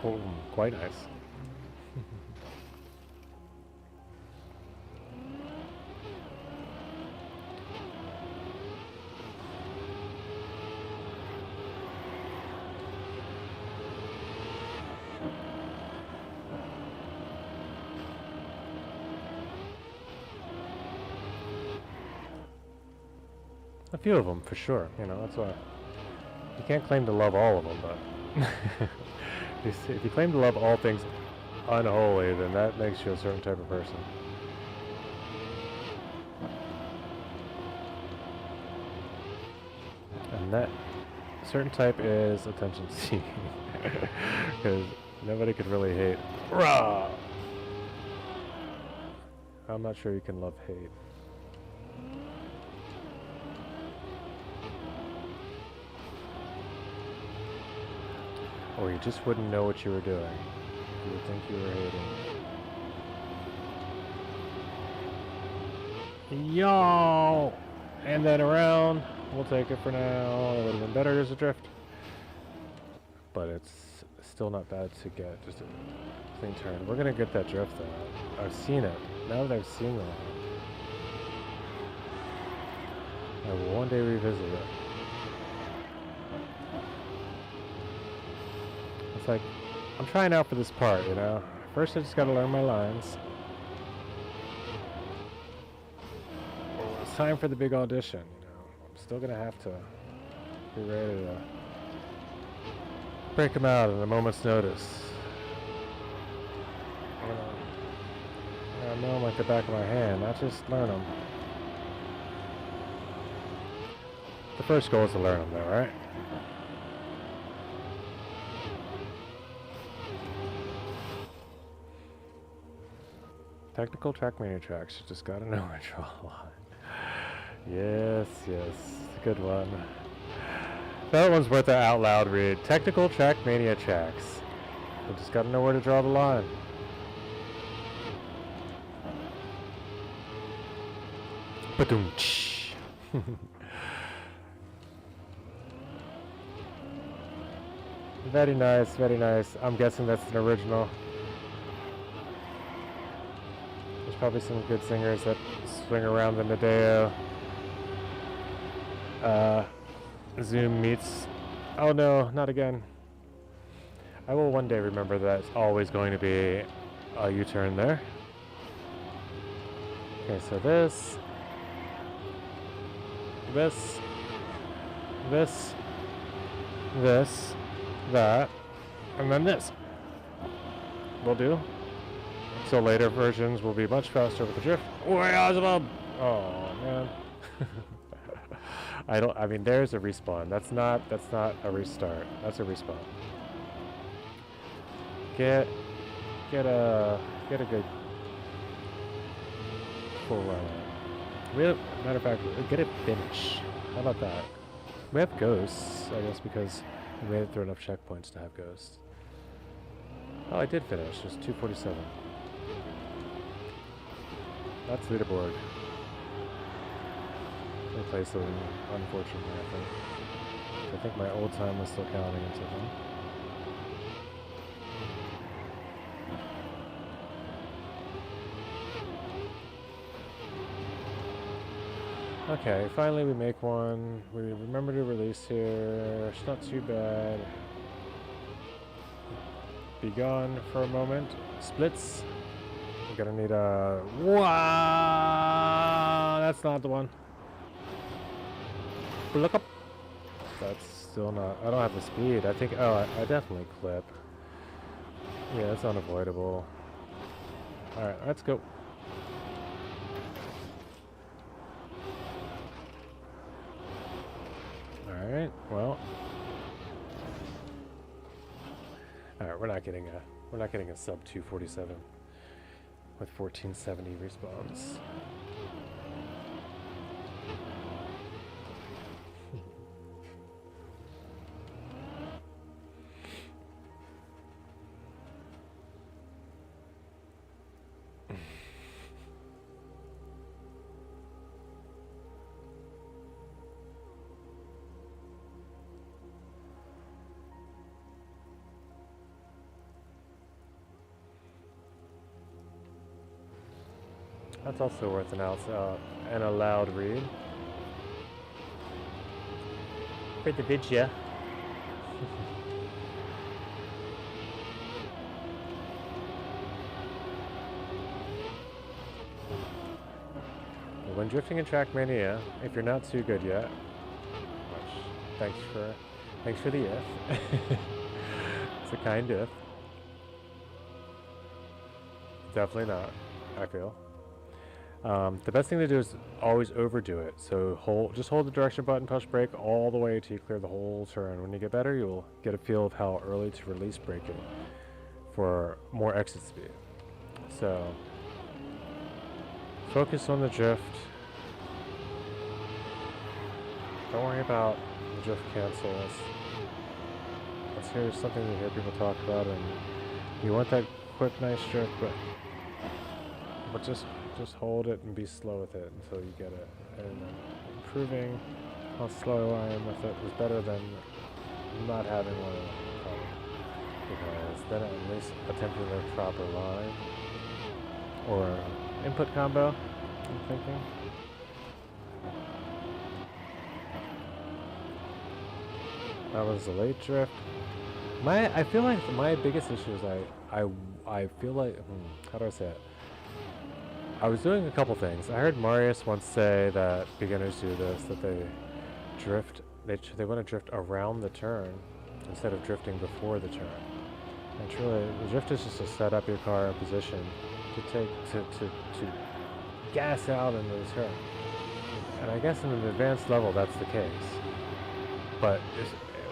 Oh, quite nice. A few of them, for sure. You know, that's why you can't claim to love all of them, but if you claim to love all things unholy, then that makes you a certain type of person. And that certain type is attention seeking, because nobody could really hate. Rah! I'm not sure you can love hate. Or you just wouldn't know what you were doing. You would think you were hating. Yo! And then around. We'll take it for now. It would have been better as a drift. But it's still not bad to get just a clean turn. We're going to get that drift though. I've seen it. Now that I've seen it, I will one day revisit it. It's like, I'm trying out for this part, you know? First I just gotta learn my lines. It's time for the big audition, you know? I'm still gonna have to be ready to break them out at a moment's notice. I know them like the back of my hand, not just learn them. The first goal is to learn them though, right? Technical Trackmania tracks. You just gotta know where to draw a line. Yes, yes. Good one. That one's worth an out loud read. Technical Trackmania tracks. You just gotta know where to draw the line. Ba-doom-tsh. Very nice, very nice. I'm guessing that's an original. Probably some good singers that swing around the Nadeo. Zoom meets. Oh no, not again. I will one day remember that it's always going to be a U-turn there. Okay, so this, that, and then this will do. So later versions will be much faster with the drift. Oh man. I mean there's a respawn. That's not a restart. That's a respawn. Get a good full run. Matter of fact, get a finish. How about that? We have ghosts, I guess, because we made it through enough checkpoints to have ghosts. Oh, I did finish. It's 247. That's leaderboard. Replace them, unfortunately, I think my old time was still counting until then. Okay, finally we make one. We remember to release here. It's not too bad. Be gone for a moment. Splits. We're gonna need a... Wow! That's not the one. Look up. That's still not... I don't have the speed. I think... Oh, I definitely clip. Yeah, that's unavoidable. Alright, let's go. Alright, well. Alright, we're not getting a sub 247 with 1470 respawns. That's also worth an allowed read. For the vidya. When drifting in Trackmania, if you're not too good yet, which thanks for the if. It's a kind if. Definitely not, I feel. The best thing to do is always overdo it. So just hold the direction button, push brake all the way till you clear the whole turn. When you get better, you'll get a feel of how early to release braking for more exit speed. So focus on the drift. Don't worry about the drift cancels. Let's hear something you hear people talk about, and you want that quick, nice drift, but just hold it and be slow with it until you get it. And improving how slow I am with it is better than not having one at all. Because then at least attempting the proper line or input combo, I'm thinking. That was a late drift. I feel like my biggest issue is I feel like, how do I say it? I was doing a couple things. I heard Marius once say that beginners do this, that they drift, they want to drift around the turn instead of drifting before the turn. And truly, the drift is just to set up your car in position to gas out into the turn. And I guess in an advanced level that's the case. But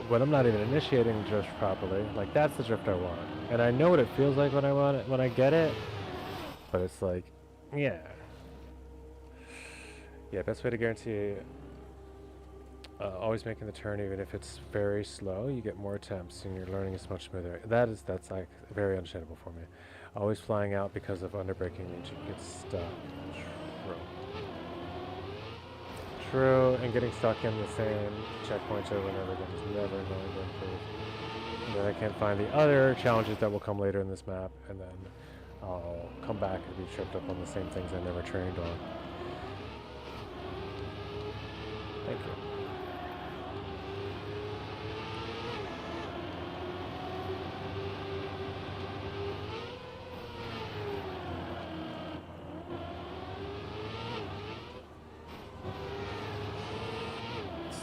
when I'm not even initiating the drift properly, like that's the drift I want. And I know what it feels like when I want it, when I get it, but it's like, yeah, best way to guarantee always making the turn, even if it's very slow, you get more attempts and your learning is much smoother. That's like very understandable for me. Always flying out because of underbraking means you get stuck. True, and getting stuck in the same checkpoints over and over again is never going to improve. And then I can't find the other challenges that will come later in this map, and then I'll come back and be tripped up on the same things I never trained on. Thank you.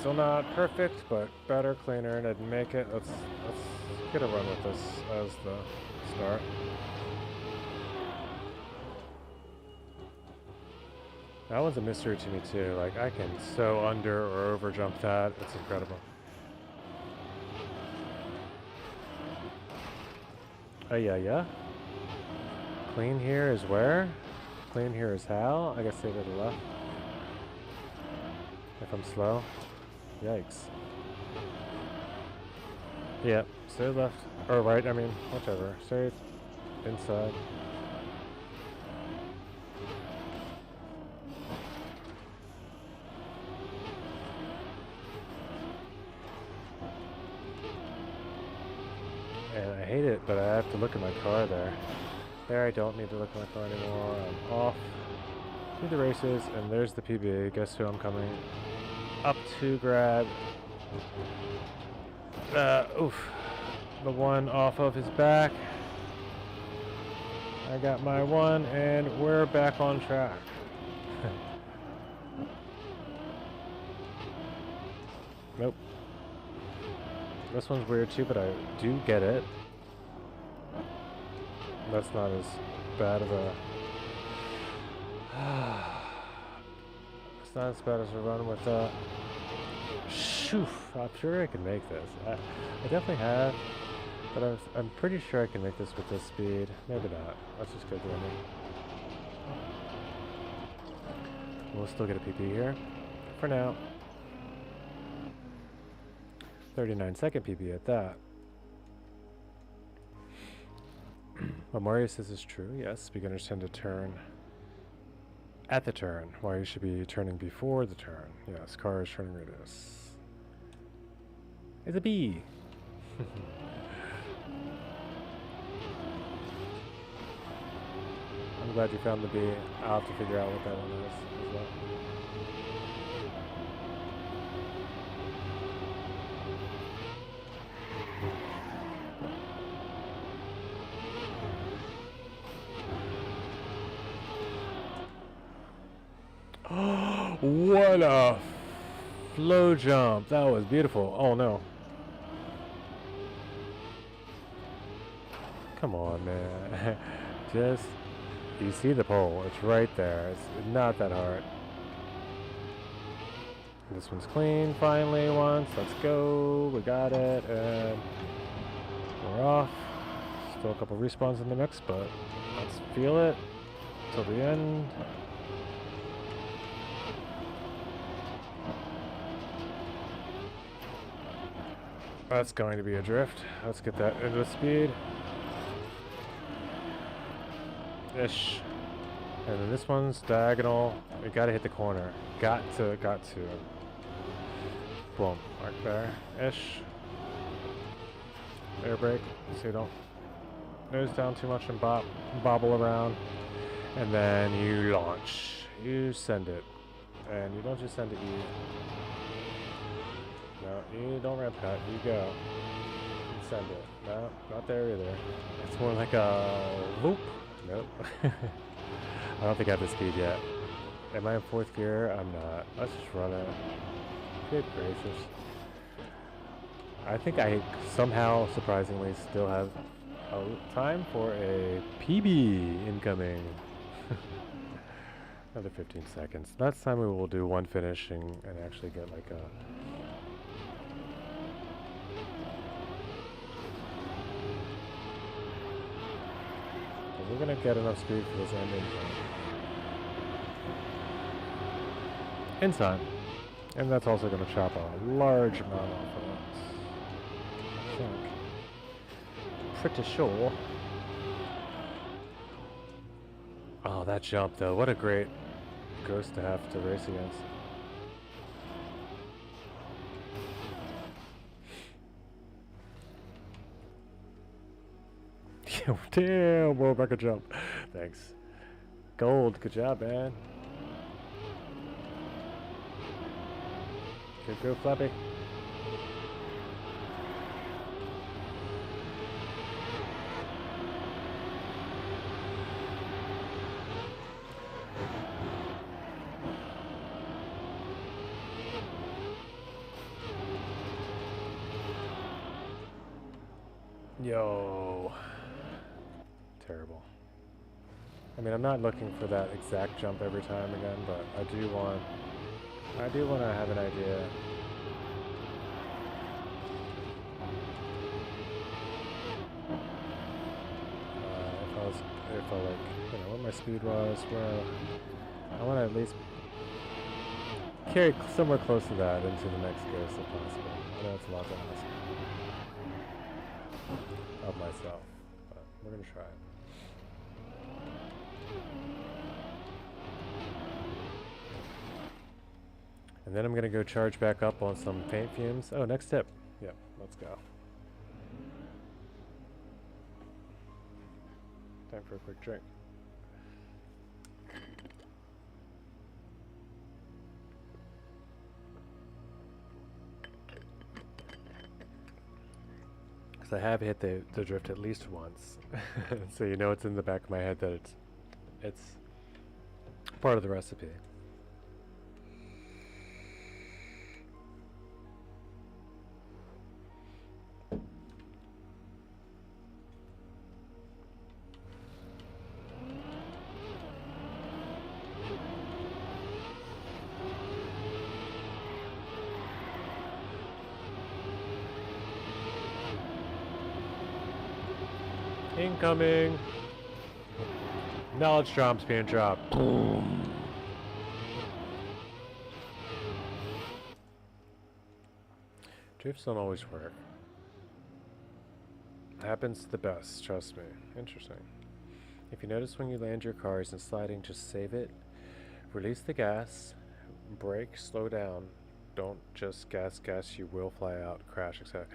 Still not perfect, but better, cleaner, and I'd make it. Let's get a run with this as the start. That one's a mystery to me too. Like I can so under or over jump that. It's incredible. Yeah. Clean here is where? Clean here is how? I guess stay to the left. If I'm slow. Yikes. Yep, stay left. Or right, I mean, whichever. Stay inside. And I hate it, but I have to look at my car there. There, I don't need to look at my car anymore. I'm off to the races, and there's the PB. Guess who I'm coming up to grab? Oof. The one off of his back. I got my one, and we're back on track. Nope. This one's weird too, but I do get it. That's not as bad of a... It's not as bad as a run with Shoof! I'm sure I can make this. I definitely have, but I'm pretty sure I can make this with this speed. Maybe not. Let's just go do it. We'll still get a PP here. For now. 39-second PP at that. What Mario says is true. Yes, beginners tend to turn at the turn, while you should be turning before the turn. Yes, car is turning reverse. It's a bee. I'm glad you found the bee. I'll have to figure out what that one is as well. What a flow jump. That was beautiful. Oh no. Come on, man. Just, you see the pole. It's right there. It's not that hard. This one's clean finally once. Let's go. We got it. And we're off. Still a couple respawns in the mix, but let's feel it till the end. That's going to be a drift. Let's get that into speed. Ish. And then this one's diagonal. We gotta hit the corner. Got to. Boom. Mark there. Ish. Air brake. So you don't nose down too much and bobble around. And then you launch. You send it. And you don't just send it, you... No, you don't ramp cut. You go. You send it. No, not there either. It's more like a loop. Nope. I don't think I have the speed yet. Am I in fourth gear? I'm not. Let's just run it. Good gracious. I think I somehow, surprisingly, still have time for a PB incoming. Another 15 seconds. Next time we will do one finishing and actually get like a... We're gonna get enough speed for this ending. In time. And that's also gonna chop a large amount off of it. I think. Pretty sure. Oh, that jump though. What a great ghost to have to race against. Damn, world record jump. Thanks. Gold, good job, man. Good go, Flappy. Yo. Terrible. I mean, I'm not looking for that exact jump every time again, but I do want to have an idea. If I like, you know, what my speed was, where I want to at least carry somewhere close to that into the next course if possible. I know it's a lot to ask of myself, but we're gonna try it. And then I'm gonna go charge back up on some paint fumes. Oh, next tip. Yep, let's go. Time for a quick drink. Because I have hit the drift at least once. So you know it's in the back of my head that it's part of the recipe. Incoming! Knowledge drops being dropped. Boom! Drifts don't always work. Happens to the best, trust me. Interesting. If you notice when you land your car isn't sliding, just save it. Release the gas. Brake, slow down. Don't just gas, you will fly out, crash, etc.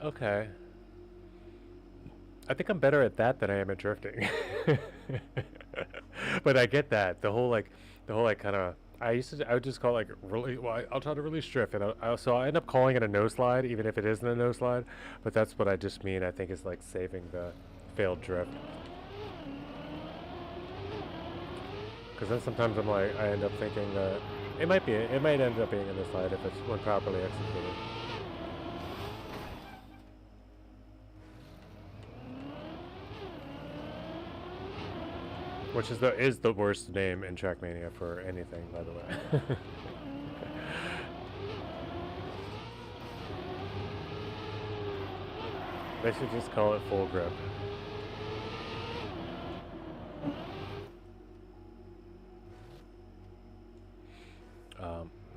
Okay. I think I'm better at that than I am at drifting. But I get that. The whole kind of, I would just call it like really, well, I'll try to release drift. And so I end up calling it a no slide, even if it isn't a no slide. But that's what I just mean, I think, is like saving the failed drift. Because then sometimes I'm like, I end up thinking that it might end up being a no slide if it's when properly executed. Which is the worst name in Trackmania for anything, by the way. They should just call it full grip.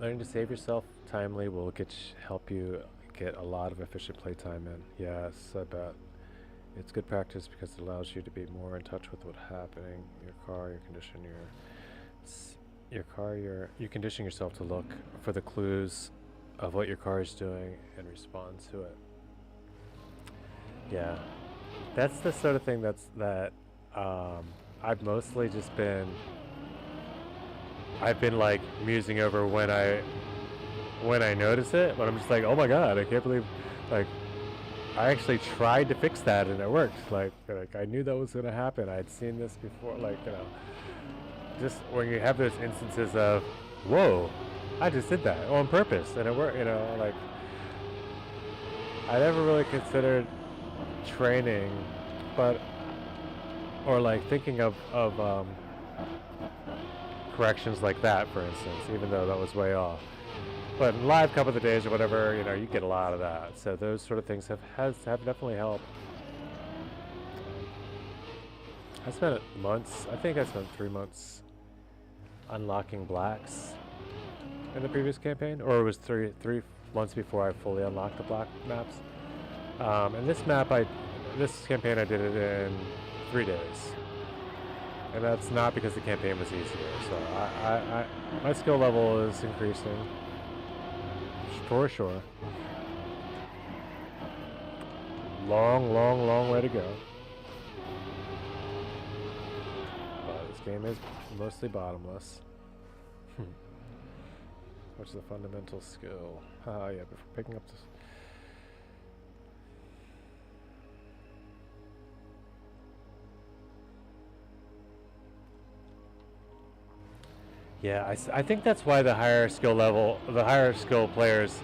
Learning to save yourself timely will help you get a lot of efficient playtime in. Yes, I bet. It's good practice because it allows you to be more in touch with what's happening. Your car, you condition yourself to look for the clues of what your car is doing and respond to it. Yeah, that's the sort of thing that I've mostly just been. I've been like musing over when I notice it, but I'm just like, oh my god, I can't believe, like. I actually tried to fix that and it worked. Like I knew that was gonna happen. I had seen this before. Like, you know, just when you have those instances of, whoa, I just did that on purpose and it worked. You know, like I never really considered training, or like thinking of corrections like that, for instance, even though that was way off. But in live couple of the days or whatever, you know, you get a lot of that. So those sort of things have definitely helped. I spent months. I think I spent 3 months unlocking blacks in the previous campaign, or it was three months before I fully unlocked the black maps. And this campaign I did it in 3 days, and that's not because the campaign was easier. So my skill level is increasing. For sure. Long way to go. game is mostly bottomless. Which is a fundamental skill. Yeah, before picking up this. Yeah, I think that's why the higher skill players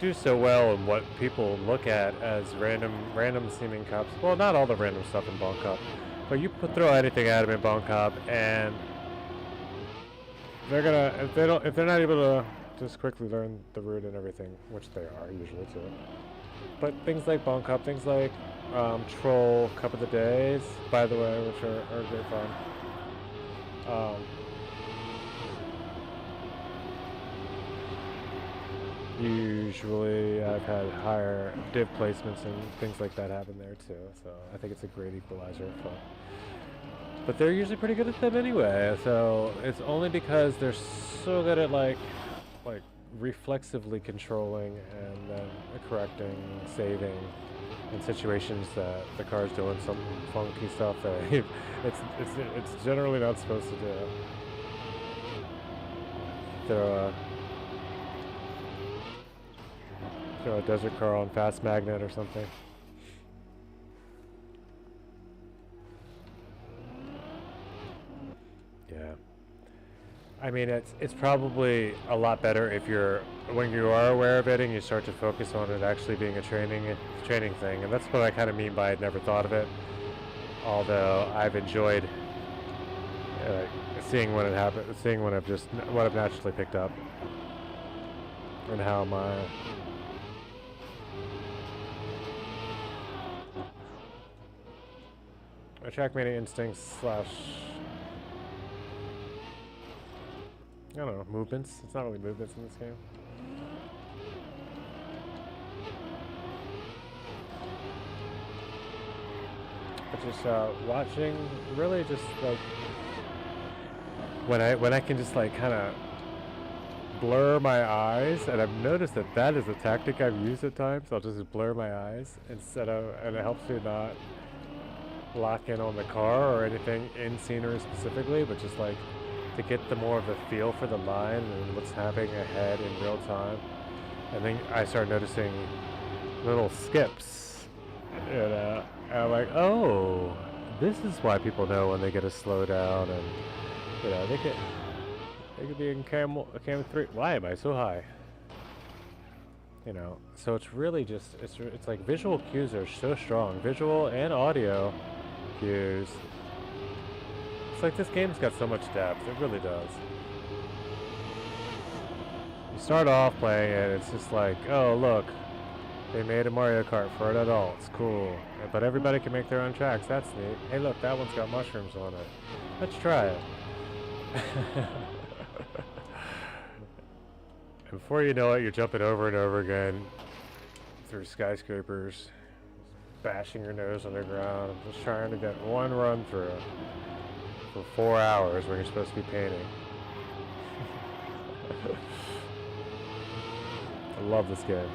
do so well in what people look at as random seeming cups. Well, not all the random stuff in Bon Cup, but you throw anything at them in Bon Cup, and they're gonna if they're not able to just quickly learn the route and everything, which they are usually too. But things like Bon Cup, things like Troll Cup of the Days, by the way, which are great fun. Usually I've had higher div placements and things like that happen there too, so I think it's a great equalizer of fun. But they're usually pretty good at them anyway, so it's only because they're so good at like reflexively controlling and then correcting, saving in situations that the car's doing some funky stuff that it's generally not supposed to do. Throw a desert car on fast magnet or something. Yeah. I mean, it's probably a lot better if when you are aware of it and you start to focus on it actually being a training thing, and that's what I kind of mean by I'd never thought of it. Although I've enjoyed seeing when it happens, seeing what I've naturally picked up, and how my Trackmania instincts / I don't know, movements. It's not really movements in this game. But just watching, really just like when I can just like kind of blur my eyes, and I've noticed that is a tactic I've used at times. I'll just blur my eyes and it helps me not lock in on the car or anything in scenery specifically, but just like to get more of a feel for the line and what's happening ahead in real time. And then I start noticing little skips, and I'm like, oh, this is why people know when they get a slow down, and they could be in cam 3. Why am I so high? So it's really just it's like visual cues are so strong, visual and audio cues. It's like this game's got so much depth. It really does. You start off playing it, it's just like, oh look, they made a Mario Kart for an adult. It's cool, but everybody can make their own tracks. That's neat. Hey look, that one's got mushrooms on it. Let's try it. And before you know it, you're jumping over and over again through skyscrapers, bashing your nose on the ground, just trying to get one run through for 4 hours when you're supposed to be painting. I love this game.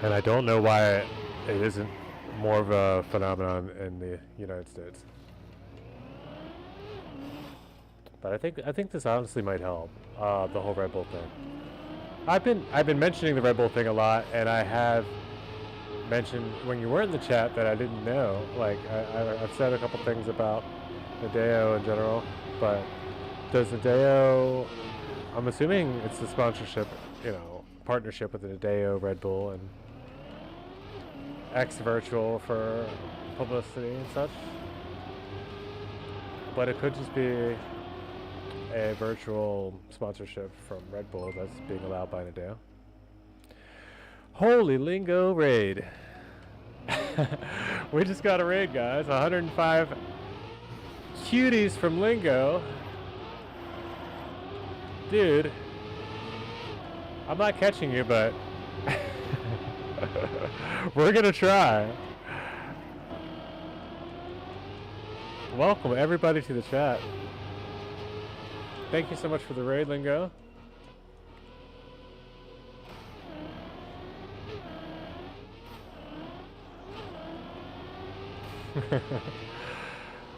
And I don't know why it isn't more of a phenomenon in the United States. But I think this honestly might help, the whole Red Bull thing. I've been mentioning the Red Bull thing a lot, and I have mentioned when you were in the chat that I didn't know. Like I've said a couple things about Nadeo in general, but does Nadeo? I'm assuming it's the sponsorship, partnership with the Nadeo, Red Bull, and Wirtual for publicity and such. But it could just be a virtual sponsorship from Red Bull that's being allowed by Nadeo. Holy Lingo raid. We just got a raid, guys. 105 cuties from Lingo. Dude, I'm not catching you, but we're gonna try. Welcome everybody to the chat. Thank you so much for the raid, Lingo.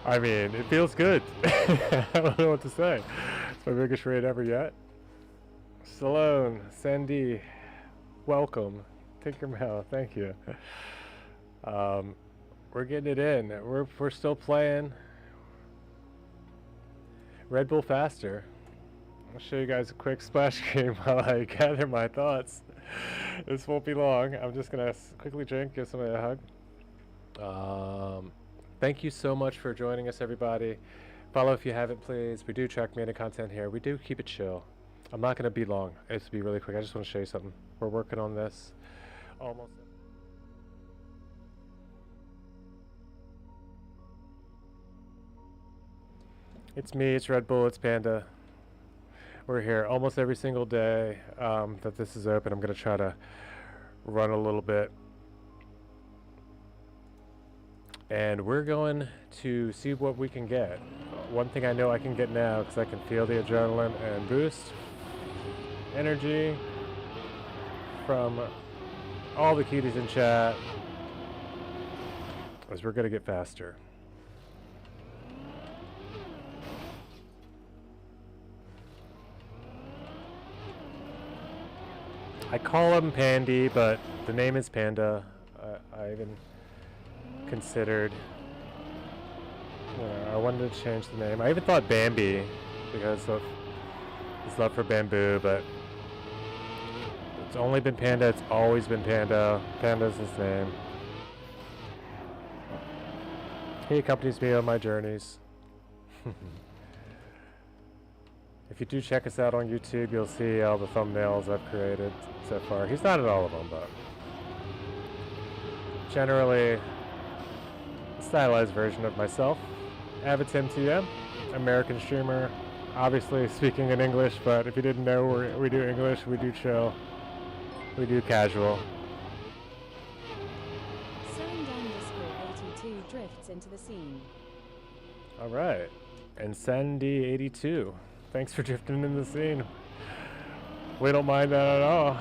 I mean, it feels good. I don't know what to say. It's my biggest raid ever yet. Stallone, Sandy, welcome. Tinkermell, thank you. We're getting it in. We're still playing. Redbull faster. I'll show you guys a quick splash screen while I gather my thoughts. This won't be long. I'm just gonna quickly drink, give somebody a hug. Thank you so much for joining us, everybody. Follow if you haven't, please. We do Trackmania content here. We do keep it chill. I'm not gonna be long. It's be really quick. I just want to show you something. We're working on this. Almost. It's me. It's Redbull. It's Panda. We're here almost every single day that this is open. I'm gonna try to run a little bit. And we're going to see what we can get. One thing I know I can get now, because I can feel the adrenaline and boost energy from all the cuties in chat, is we're going to get faster. I call him Pandy, but the name is Panda. I even considered, I wanted to change the name. I even thought Bambi because of his love for bamboo, but it's only been Panda. It's always been Panda. Panda's his name. He accompanies me on my journeys. If you do check us out on YouTube, you'll see all the thumbnails I've created so far. He's not in all of them, but generally stylized version of myself. AvidTimTM, American streamer, obviously speaking in English, but if you didn't know, we do English, we do chill, we do casual. Sand_82 drifts into the scene. Alright, and Sandy82, thanks for drifting in the scene. We don't mind that at all.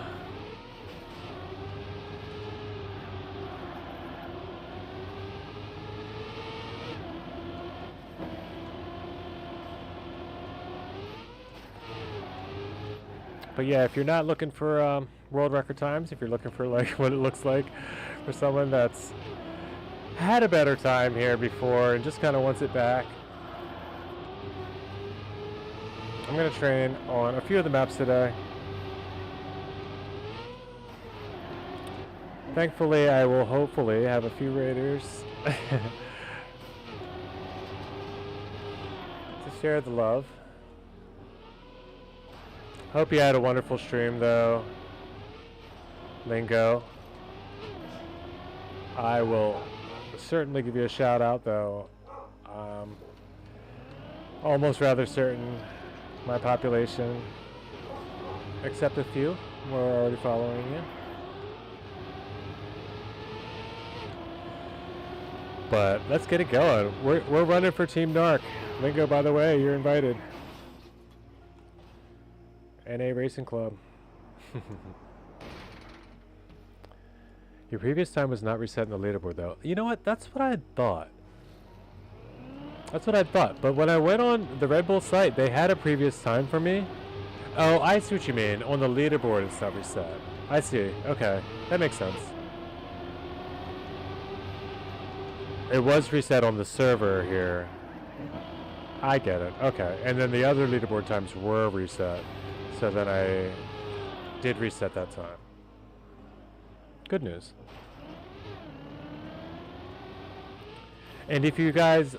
But yeah, if you're not looking for world record times, if you're looking for like what it looks like for someone that's had a better time here before and just kind of wants it back, I'm going to train on a few of the maps today. Thankfully, I will hopefully have a few raiders to share the love. Hope you had a wonderful stream, though, Lingo. I will certainly give you a shout out, though. Almost rather certain my population, except a few, were already following you. But let's get it going. We're running for Team Narc. Lingo, by the way, you're invited. NA Racing Club. Your previous time was not reset in the leaderboard, though. You know what? That's what I thought. That's what I thought. But when I went on the Red Bull site, they had a previous time for me. Oh, I see what you mean. On the leaderboard, it's not reset. I see. Okay. That makes sense. It was reset on the server here. I get it. Okay. And then the other leaderboard times were reset. So then I did reset that time. Good news. And if you guys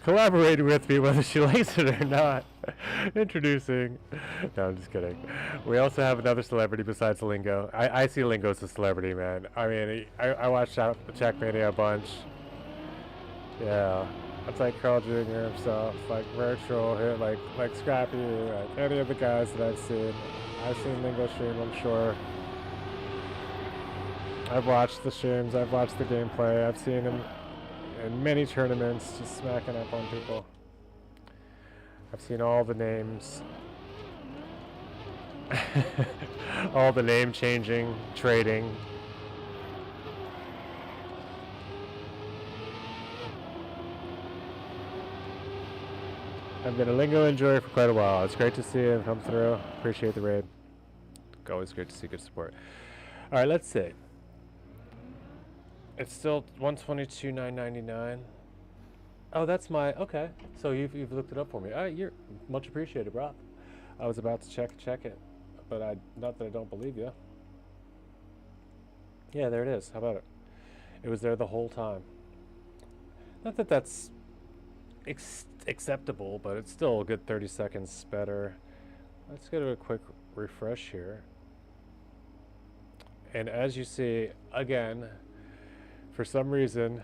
collaborate with me whether she likes it or not, introducing, no, I'm just kidding. We also have another celebrity besides Lingo. I see Lingo as a celebrity, man. I mean, I watched Trackmania a bunch. Yeah. It's like Carl Jr. himself, like Wirtual, like Scrappy, like any of the guys that I've seen. I've seen Lingo stream, I'm sure. I've watched the streams, I've watched the gameplay, I've seen him in many tournaments just smacking up on people. I've seen all the names. All the name changing, trading. I've been a Lingo enjoyer for quite a while. It's great to see him come through. Appreciate the raid. Always great to see good support. All right, let's see. It's still 122,999. Oh, that's my okay. So you've looked it up for me. All right, you're much appreciated, bro. I was about to check it, but not that I don't believe you. Yeah, there it is. How about it? It was there the whole time. Not that that's acceptable, but it's still a good 30 seconds better. Let's go to a quick refresh here. And as you see, again, for some reason,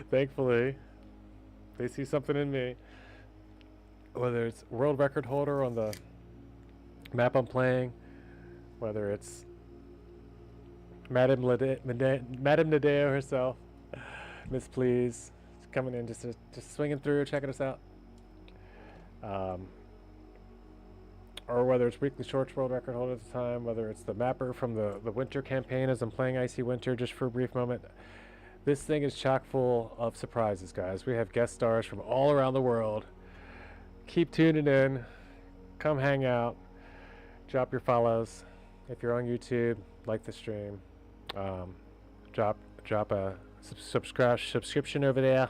thankfully, they see something in me. Whether it's world record holder on the map I'm playing, whether it's Madame Nadeo herself, Miss Please, coming in just swinging through, checking us out. Or whether it's Weekly Shorts world record holder at the time, whether it's the mapper from the winter campaign as I'm playing Icy Winter just for a brief moment. This thing is chock full of surprises, guys. We have guest stars from all around the world. Keep tuning in. Come hang out. Drop your follows. If you're on YouTube, like the stream. Drop a subscription over there,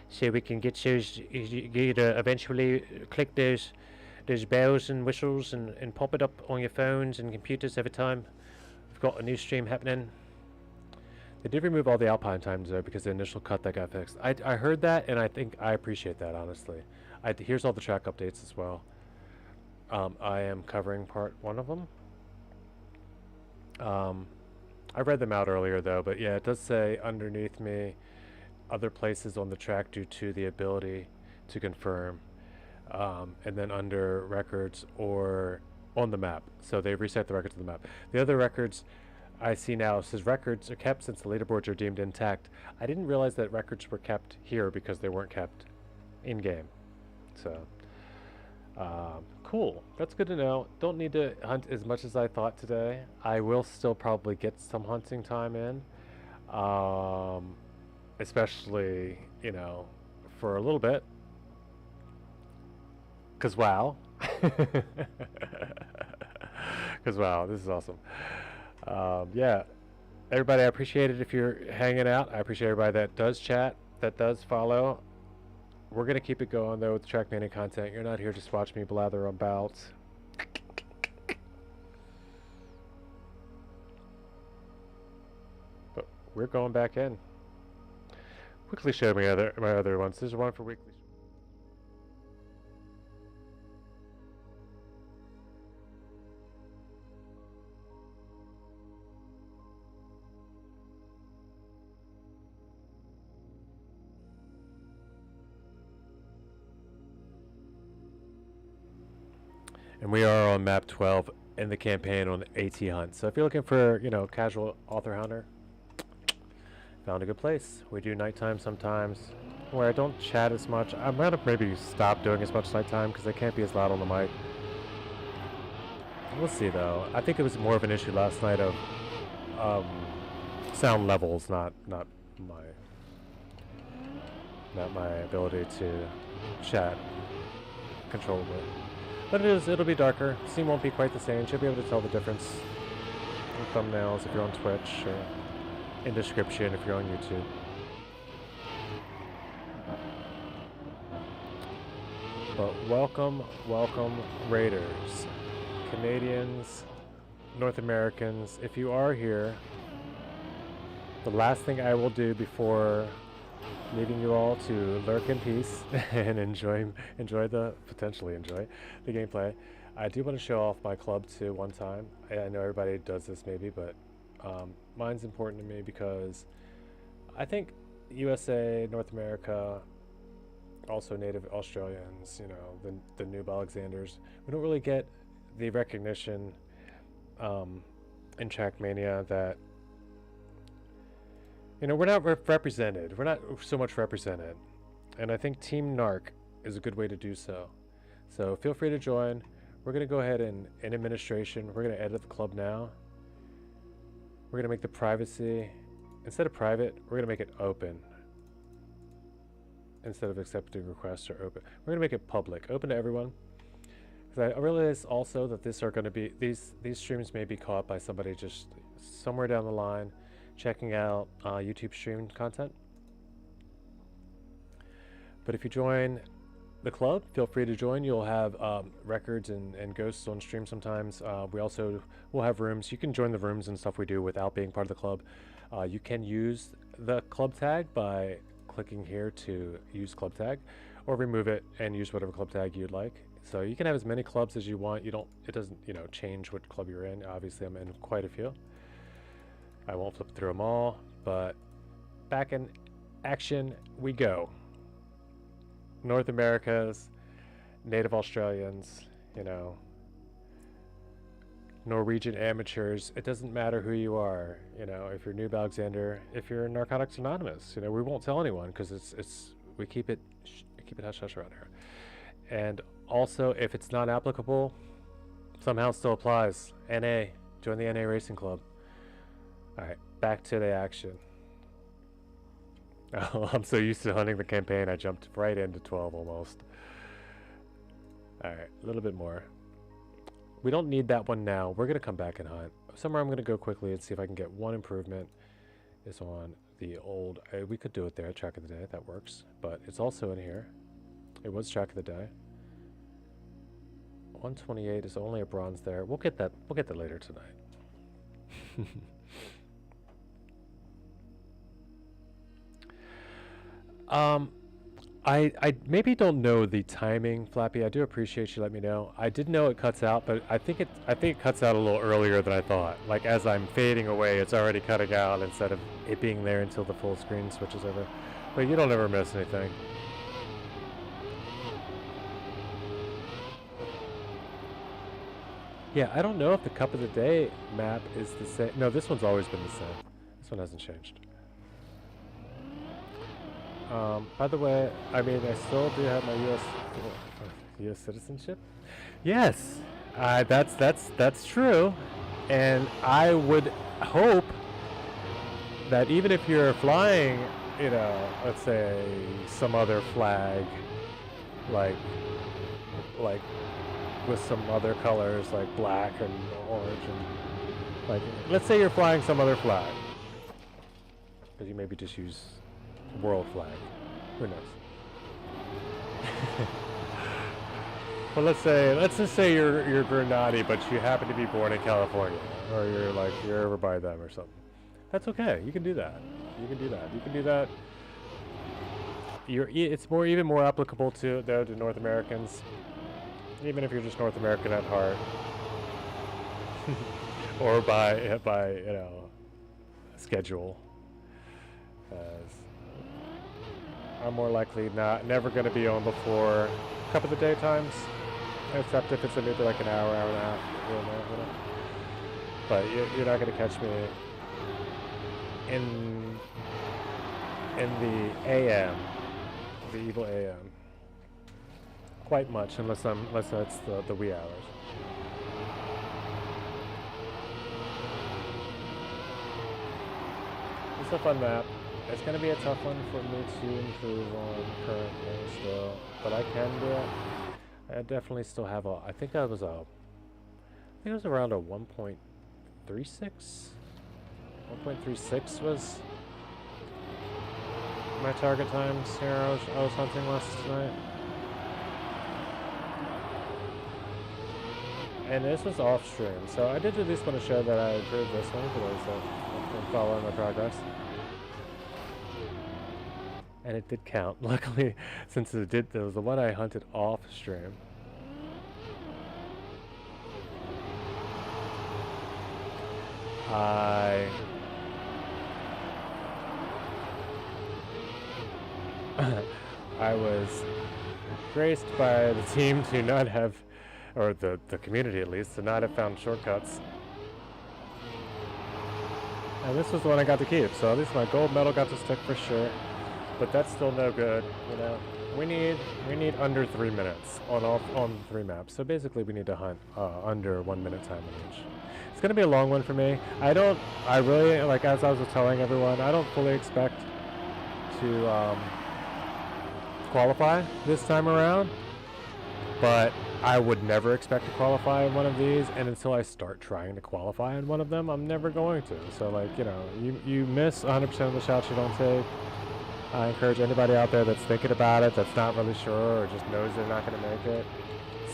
so we can get those. You to eventually click those bells and whistles and pop it up on your phones and computers every time we've got a new stream happening. They did remove all the Alpine times though because the initial cut that got fixed. I heard that, and I think I appreciate that, honestly. Here's all the track updates as well. I am covering part 1 of them. I read them out earlier though, but yeah, it does say underneath me other places on the track due to the ability to confirm, and then under records or on the map. So they reset the records on the map. The other records I see now says records are kept since the leaderboards are deemed intact. I didn't realize that records were kept here because they weren't kept in game. So cool, that's good to know. Don't need to hunt as much as I thought today. I will still probably get some hunting time in, especially, you know, for a little bit, because wow. Because wow, this is awesome. Yeah, everybody, I appreciate it if you're hanging out. I appreciate everybody that does chat, that does follow. We're going to keep it going, though, with Trackmania content. You're not here just watch me blather about. But we're going back in. Quickly show me my other ones. There's one for weekly. And we are on map 12 in the campaign on the AT hunt. So if you're looking for, you know, casual author hunter, found a good place. We do nighttime sometimes, where I don't chat as much. I'm gonna maybe stop doing as much nighttime because I can't be as loud on the mic. We'll see though. I think it was more of an issue last night of sound levels, not my ability to chat controllably. But it'll be darker. The scene won't be quite the same. You'll be able to tell the difference in thumbnails if you're on Twitch, or in description if you're on YouTube. But welcome Raiders, Canadians, North Americans. If you are here, the last thing I will do before leaving you all to lurk in peace and potentially enjoy the gameplay. I do want to show off my club too one time. I know everybody does this maybe, but mine's important to me because I think USA, North America, also native Australians, you know, the Noob Alexanders, we don't really get the recognition in Trackmania that, you know, we're not represented. We're not so much represented. And I think Team Narc is a good way to do so. So feel free to join. We're going to go ahead and in administration, we're going to edit the club now. We're going to make the privacy, instead of private, we're going to make it open. instead of accepting requests or open. We're gonna make it public, open to everyone. Because I realize also that these streams may be caught by somebody just somewhere down the line, checking out YouTube streamed content. But if you join the club, feel free to join. You'll have records and ghosts on stream sometimes. We also will have rooms. You can join the rooms and stuff we do without being part of the club. You can use the club tag by clicking here to use club tag, or remove it and use whatever club tag you'd like. So you can have as many clubs as you want. It doesn't, change what club you're in. Obviously, I'm in quite a few. I won't flip through them all, but back in action we go. North America's, Native Australians, Norwegian amateurs. It doesn't matter who you are. If you're Noob Alexander, if you're Narcotics Anonymous, we won't tell anyone because we keep it hush hush around here. And also, if it's not applicable, somehow still applies. NA, join the NA Racing Club. All right, back to the action. Oh, I'm so used to hunting the campaign, I jumped right into 12 almost. Alright, a little bit more. We don't need that one now. We're going to come back and hunt. Somewhere I'm going to go quickly and see if I can get one improvement. Is on the old... we could do it there, track of the day. That works. But it's also in here. It was track of the day. 128 is only a bronze there. We'll get that later tonight. I maybe don't know the timing, Flappy. I do appreciate you letting me know. I did know it cuts out, but I think it cuts out a little earlier than I thought. Like as I'm fading away, it's already cutting out instead of it being there until the full screen switches over. But you don't ever miss anything. Yeah, I don't know if the Cup of the Day map is the same. No, this one's always been the same. This one hasn't changed. By the way, I still do have my U.S. citizenship. Yes, that's true, and I would hope that even if you're flying, let's say some other flag, like with some other colors like black and orange, and let's say you're flying some other flag, because you maybe just use world flag. Who knows? Well, let's just say you're Grenadi, but you happen to be born in California, or you're over by them or something. That's okay. You can do that. You can do that. It's even more applicable to North Americans, even if you're just North American at heart, or by schedule. I'm more likely never going to be on before Cup of the Day times, except if it's maybe like an hour and a half. But you're not going to catch me in the AM, the evil AM, quite much, unless it's the wee hours. It's a fun map. It's going to be a tough one for me to improve on currently still, but I can do it. I definitely still have I think it was around a 1.36? 1.36 was my target times here I was hunting last night. And this was off stream, so I did at least want to show that I improved this one for those that have been following my progress. And it did count, luckily, since there was the one I hunted off stream. I was graced by the team to not have, or the community at least, to not have found shortcuts. And this was the one I got to keep, so at least my gold medal got to stick for sure. But that's still no good, We need under 3 minutes on 3 maps. So basically, we need to hunt under 1 minute time on each. It's gonna be a long one for me. I really, as I was telling everyone, I don't fully expect to qualify this time around, but I would never expect to qualify in one of these, and until I start trying to qualify in one of them, I'm never going to. So, like, you know, you miss 100% of the shots you don't take. I encourage anybody out there that's thinking about it, that's not really sure, or just knows they're not going to make it.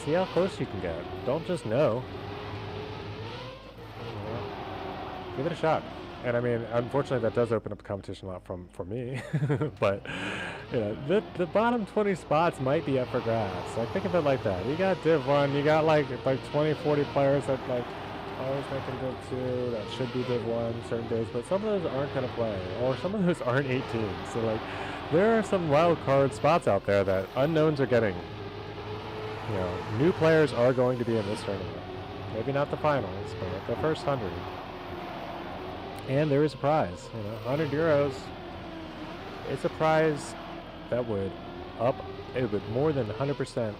See how close you can get. Don't just know. You know, give it a shot. And I mean, unfortunately, that does open up the competition a lot for me. But, you know, the bottom 20 spots might be up for grabs. Like, think of it like that. You got Div 1, you got like 20, 40 players that like always making Div 2, that should be Div 1 certain days, but some of those aren't going to play, or some of those aren't 18. So, like, there are some wild card spots out there that unknowns are getting. You know, new players are going to be in this tournament. Maybe not the finals, but the first 100. And there is a prize, you know, 100 euros. It's a prize that would it would more than 100%,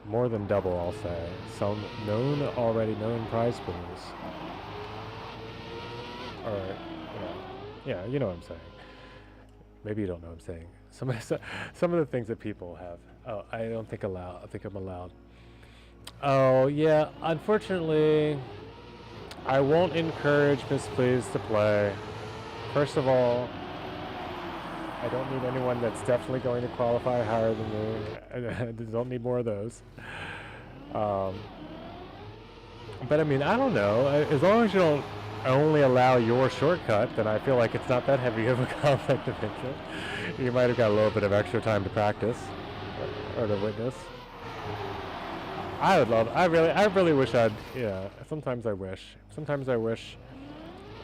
more than double, I'll say, some already known prize pools. Or, you know, yeah, you know what I'm saying. Maybe you don't know what I'm saying. Some of the things that people have. Oh, I don't think allowed. I think I'm allowed. Oh, yeah, unfortunately, I won't encourage Mispleased to play. First of all, I don't need anyone that's definitely going to qualify higher than me. I don't need more of those. But I mean, I don't know. As long as you don't only allow your shortcut, then I feel like it's not that heavy of a conflict of interest. You might have got a little bit of extra time to practice or to witness. I really wish sometimes I wish,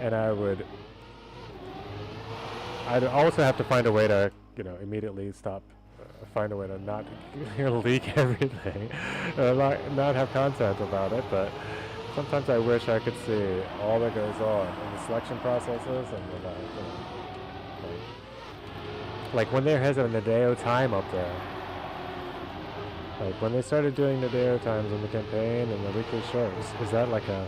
and I'd also have to find a way to, you know, immediately stop, find a way to not leak everything, not have content about it, but sometimes I wish I could see all that goes on in the selection processes and the, like when there has a Nadeo time up there. Like when they started doing Nadeo times in the campaign and the weekly shows, is that like a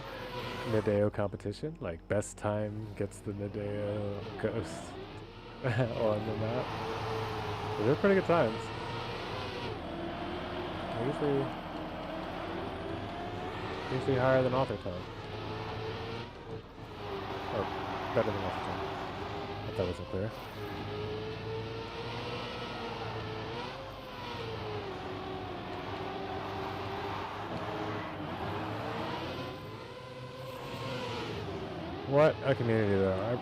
Nadeo competition? Like best time gets the Nadeo ghost on the map? They're pretty good times. Usually higher than author time. Or better than author time. If that wasn't clear. What a community though.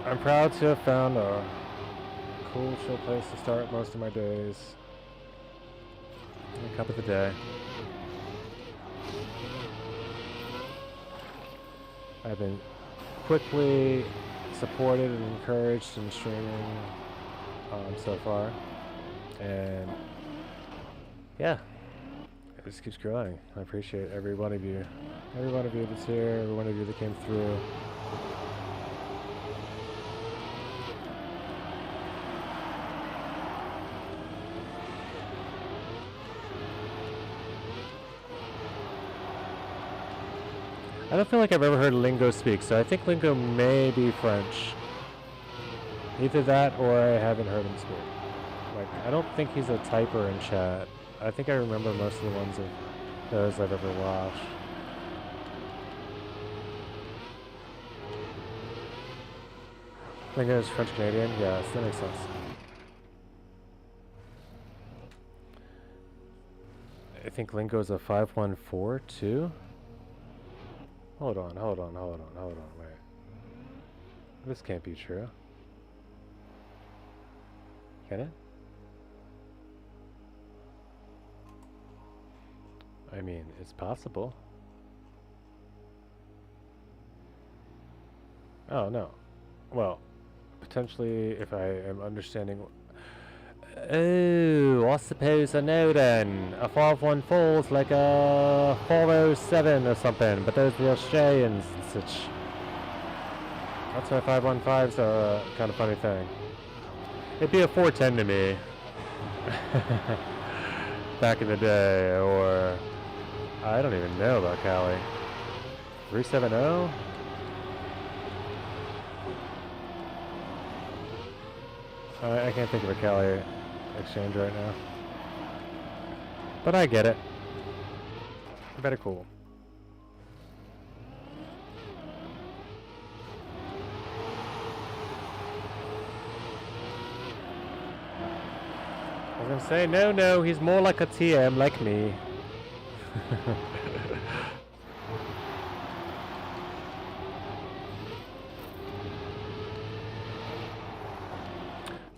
I'm proud to have found a cool, chill place to start most of my days. A cup of the day. I've been quickly supported and encouraged in streaming so far. And yeah, it just keeps growing. I appreciate every one of you. Every one of you that's here, every one of you that came through. I don't feel like I've ever heard Lingo speak, so I think Lingo may be French. Either that or I haven't heard him speak. Like, I don't think he's a typer in chat. I think I remember most of the ones of those I've ever watched. Lingo's French Canadian? Yes, that makes sense. I think Lingo's a 514 too. Hold on, wait. This can't be true. Can it? I mean, it's possible. Oh, no. Well, potentially, if I am understanding... Oh, I suppose I know then. A 514 is like a 407 or something, but those are the Australians and such. That's why 515s are a kind of funny thing. It'd be a 410 to me. Back in the day, or I don't even know about Cali. 370? I can't think of a Cali exchange right now. But I get it. Better cool. I was gonna say, no, he's more like a TM, like me.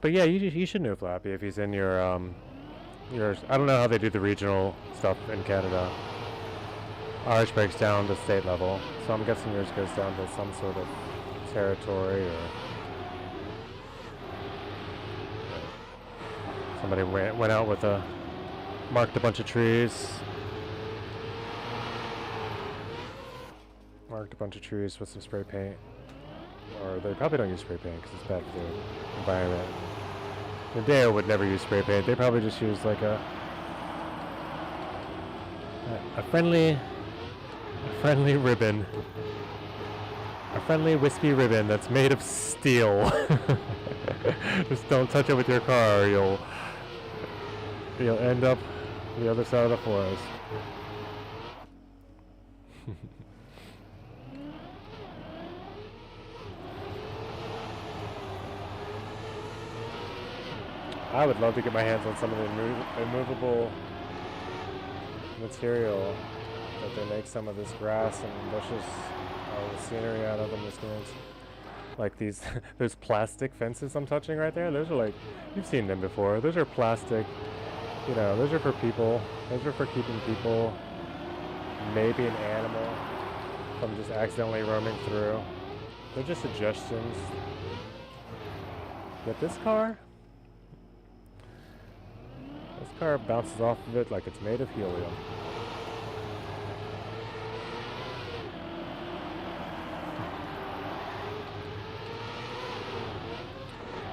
But yeah, you should know Flappy if he's in yours. I don't know how they do the regional stuff in Canada. Ours breaks down to state level, so I'm guessing yours goes down to some sort of territory or somebody went out with marked a bunch of trees. Marked a bunch of trees with some spray paint. Or they probably don't use spray paint because it's bad for the environment. Nadeo would never use spray paint. They probably just use like a friendly ribbon. A friendly wispy ribbon that's made of steel. Just don't touch it with your car or you'll end up the other side of the forest. I would love to get my hands on some of the immovable material that they make some of this grass and bushes, the scenery out of in this games. Like these, those plastic fences I'm touching right there, those are like, you've seen them before. Those are plastic, you know, those are for people. Those are for keeping people, maybe an animal, from just accidentally roaming through. They're just suggestions. But this car bounces off of it like it's made of helium.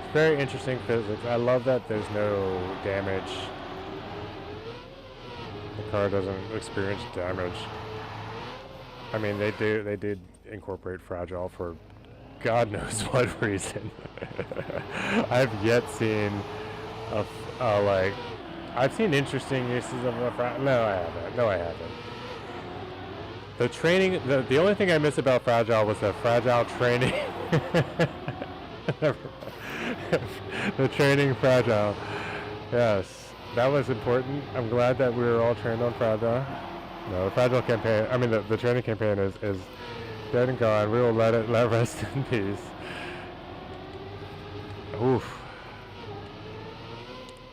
It's very interesting physics. I love that there's no damage. The car doesn't experience damage. I mean, they did incorporate fragile for God knows what reason. I've yet seen like, I've seen interesting uses of a fragile. No, I haven't. The training, the only thing I miss about fragile was the fragile training. The training fragile. Yes, that was important. I'm glad that we were all trained on fragile. No, the fragile campaign, I mean the training campaign is dead and gone. We will let it rest in peace. Oof.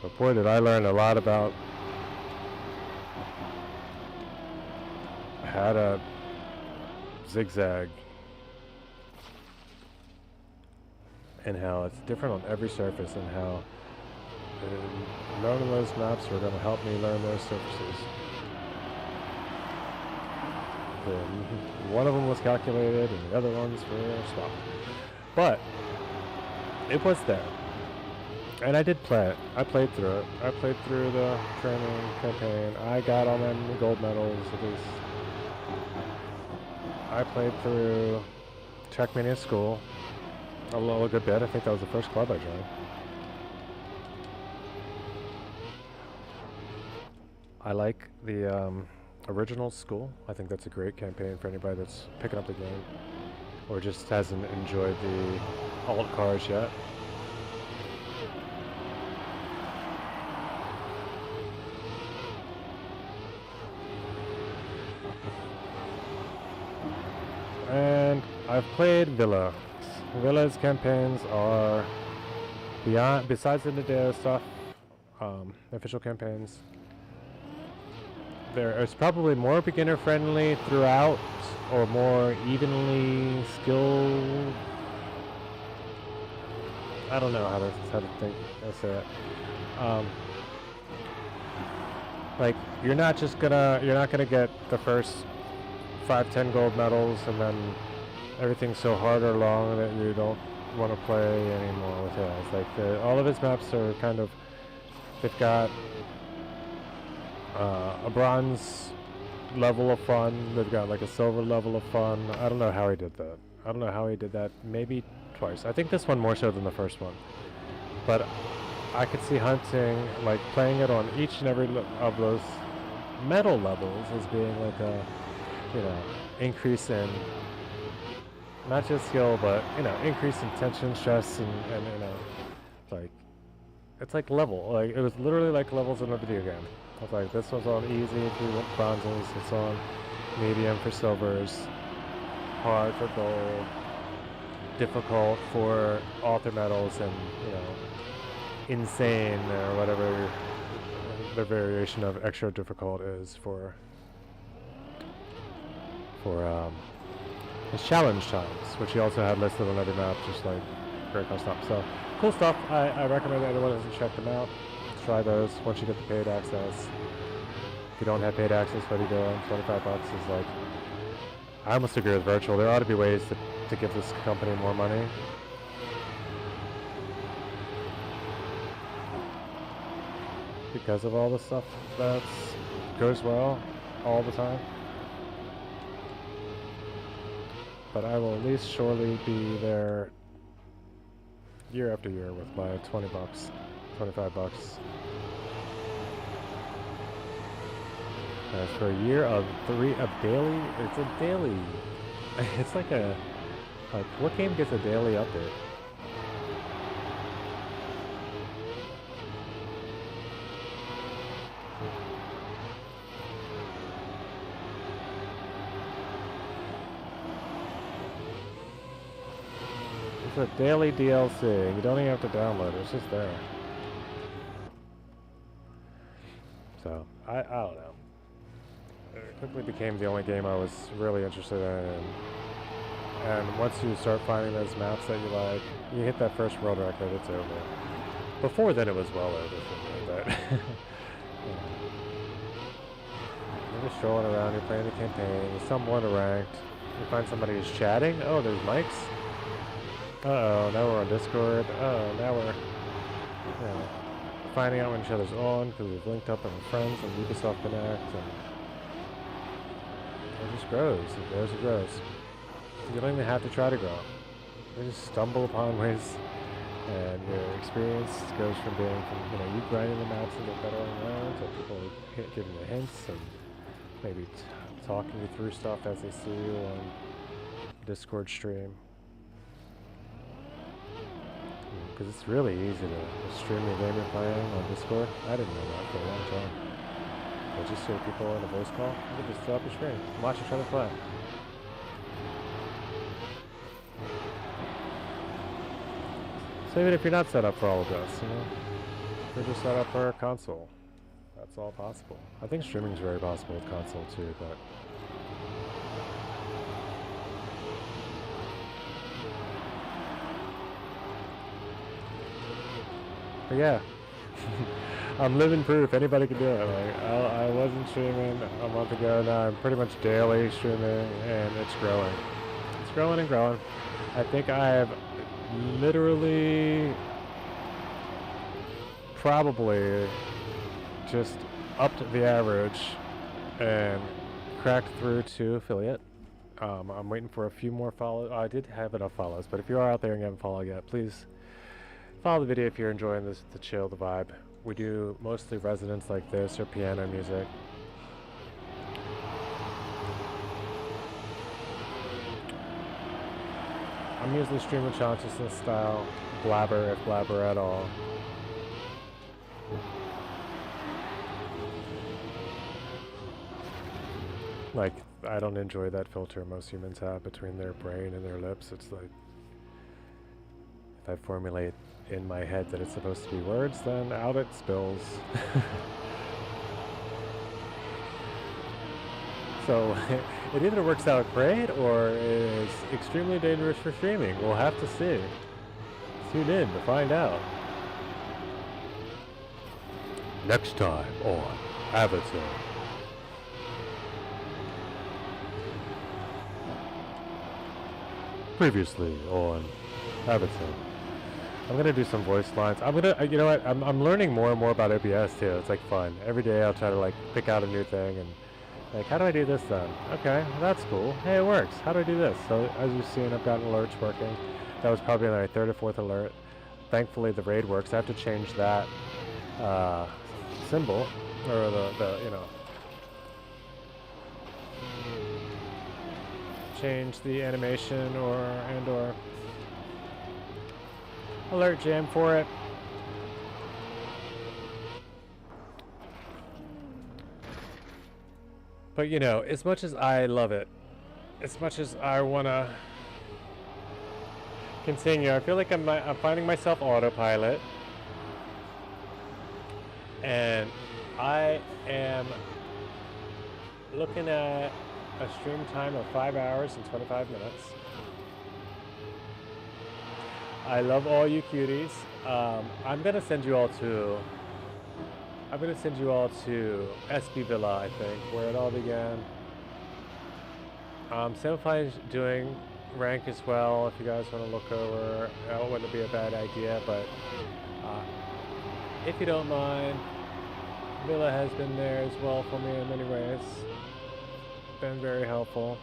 But boy, did I learn a lot about how to zigzag and how it's different on every surface and how learning those maps were going to help me learn those surfaces. One of them was calculated and the other ones were swapped. But it was there. And I did play it. I played through it. I played through the training campaign. I got all them gold medals at least. I played through Trackmania school a good bit. I think that was the first club I joined. I like the original school. I think that's a great campaign for anybody that's picking up the game or just hasn't enjoyed the alt cars yet. And I've played Villa. Villa's campaigns are besides the Nadeo stuff, official campaigns. It's probably more beginner friendly throughout, or more evenly skilled. I don't know how to say it. Like you're not gonna get the first 5-10 gold medals and then everything's so hard or long that you don't want to play anymore with it. It's like all of his maps are kind of, they've got a bronze level of fun. They've got like a silver level of fun. I don't know how he did that. I don't know how he did that. Maybe twice. I think this one more so than the first one. But I could see hunting, like playing it on each and every of those metal levels as being like a, you know, increase in not just skill, but, you know, increase in tension, stress, and you know, like, it's like level. Like, it was literally like levels in a video game. I was like, this one's on easy if you want bronzes, it's on medium for silvers, hard for gold, difficult for author medals, and, you know, insane or whatever the variation of extra difficult is for his challenge times, which he also had listed on every map, just like very cool stuff. So cool stuff. I recommend anyone hasn't checked them out. Try those once you get the paid access. If you don't have paid access, what are you doing? $25 is like, I almost agree with Virtual. There ought to be ways to give this company more money. Because of all the stuff that goes well all the time. But I will at least surely be there year after year with my $20, $25. As for a year of daily, it's a daily, it's like what game gets a daily update? It's a daily DLC. You don't even have to download it. It's just there. So, I don't know. It quickly became the only game I was really interested in. And once you start finding those maps that you like, you hit that first world record, it's over. Before then it was well over for me, but... You're just strolling around, you're playing the campaign, you stumble into ranked, you find somebody who's chatting, oh, there's mics? Uh-oh, now we're on Discord. Oh, now we're finding out when each other's on because we've linked up and we're friends on Ubisoft Connect, and it just grows. It grows, it grows. You don't even have to try to grow. You just stumble upon ways, and your experience goes from being you grinding the maps and get better online to people giving you hints and maybe talking you through stuff as they see you on Discord stream. Because it's really easy to stream your game you're playing on Discord. I didn't know that for a long time. But just hear people in a voice call, you can just throw up your screen and watch each other play. So even if you're not set up for all of this, if you're just set up for a console, that's all possible. I think streaming is very possible with console too, but... But yeah, I'm living proof. Anybody can do it. Like I wasn't streaming a month ago. Now I'm pretty much daily streaming, and it's growing. It's growing and growing. I think I have literally probably just upped the average and cracked through to affiliate. I'm waiting for a few more follows. I did have enough follows, but if you are out there and you haven't followed yet, please follow the video if you're enjoying this, the chill, the vibe. We do mostly resonance like this or piano music. I'm usually stream of consciousness style, blabber if blabber at all. Like, I don't enjoy that filter most humans have between their brain and their lips. It's like, if I formulate in my head that it's supposed to be words, then out it spills. So it either works out great or is extremely dangerous for streaming. We'll have to see. Tune in to find out. Next time on Avatar. Previously on Avatar. I'm gonna do some voice lines. I'm gonna, you know what? I'm learning more and more about OBS too. It's like fun. Every day I'll try to like pick out a new thing and Like, how do I do this then? Okay, that's cool. Hey, it works. How do I do this? So as you've seen, I've got alerts working. That was probably my third or fourth alert. Thankfully, the raid works. I have to change that symbol, or the change the animation or alert jam for it. But you know, as much as I love it, as much as I wanna continue, I feel like I'm finding myself autopilot, and I am looking at a stream time of 5 hours and 25 minutes. I love all you cuties. I'm gonna send you all to SB Villa, I think, where it all began. Simplify is doing rank as well. If you guys want to look over, it wouldn't be a bad idea. But if you don't mind, Villa has been there as well for me in many ways. Been very helpful.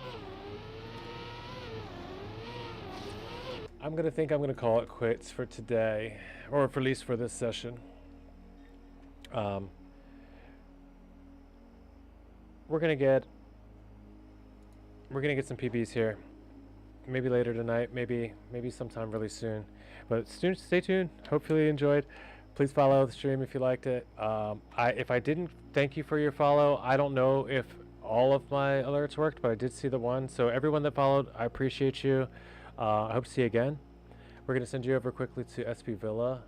I'm gonna call it quits for today, or for at least for this session. We're gonna get some PBs here. Maybe later tonight, maybe sometime really soon. But stay tuned. Hopefully you enjoyed. Please follow the stream if you liked it. If I didn't thank you for your follow, I don't know if all of my alerts worked, but I did see the one. So everyone that followed, I appreciate you. I hope to see you again. We're gonna send you over quickly to SB Villa.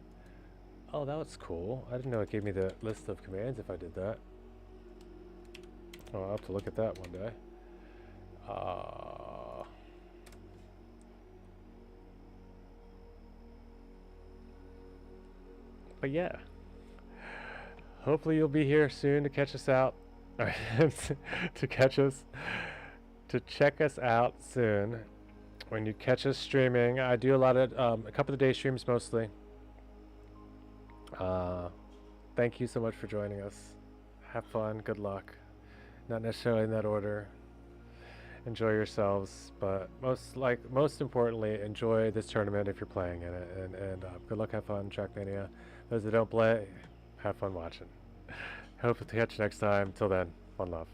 Oh, that was cool. I didn't know it gave me the list of commands if I did that. Oh, I'll have to look at that one day. But yeah, hopefully you'll be here soon to catch us out, to check us out soon. When you catch us streaming, I do a lot of a couple of day streams mostly. Thank you so much for joining us. Have fun. Good luck. Not necessarily in that order. Enjoy yourselves, but most importantly, enjoy this tournament if you're playing in it. And good luck. Have fun. Trackmania. Those that don't play, have fun watching. Hope to catch you next time. Till then, one love.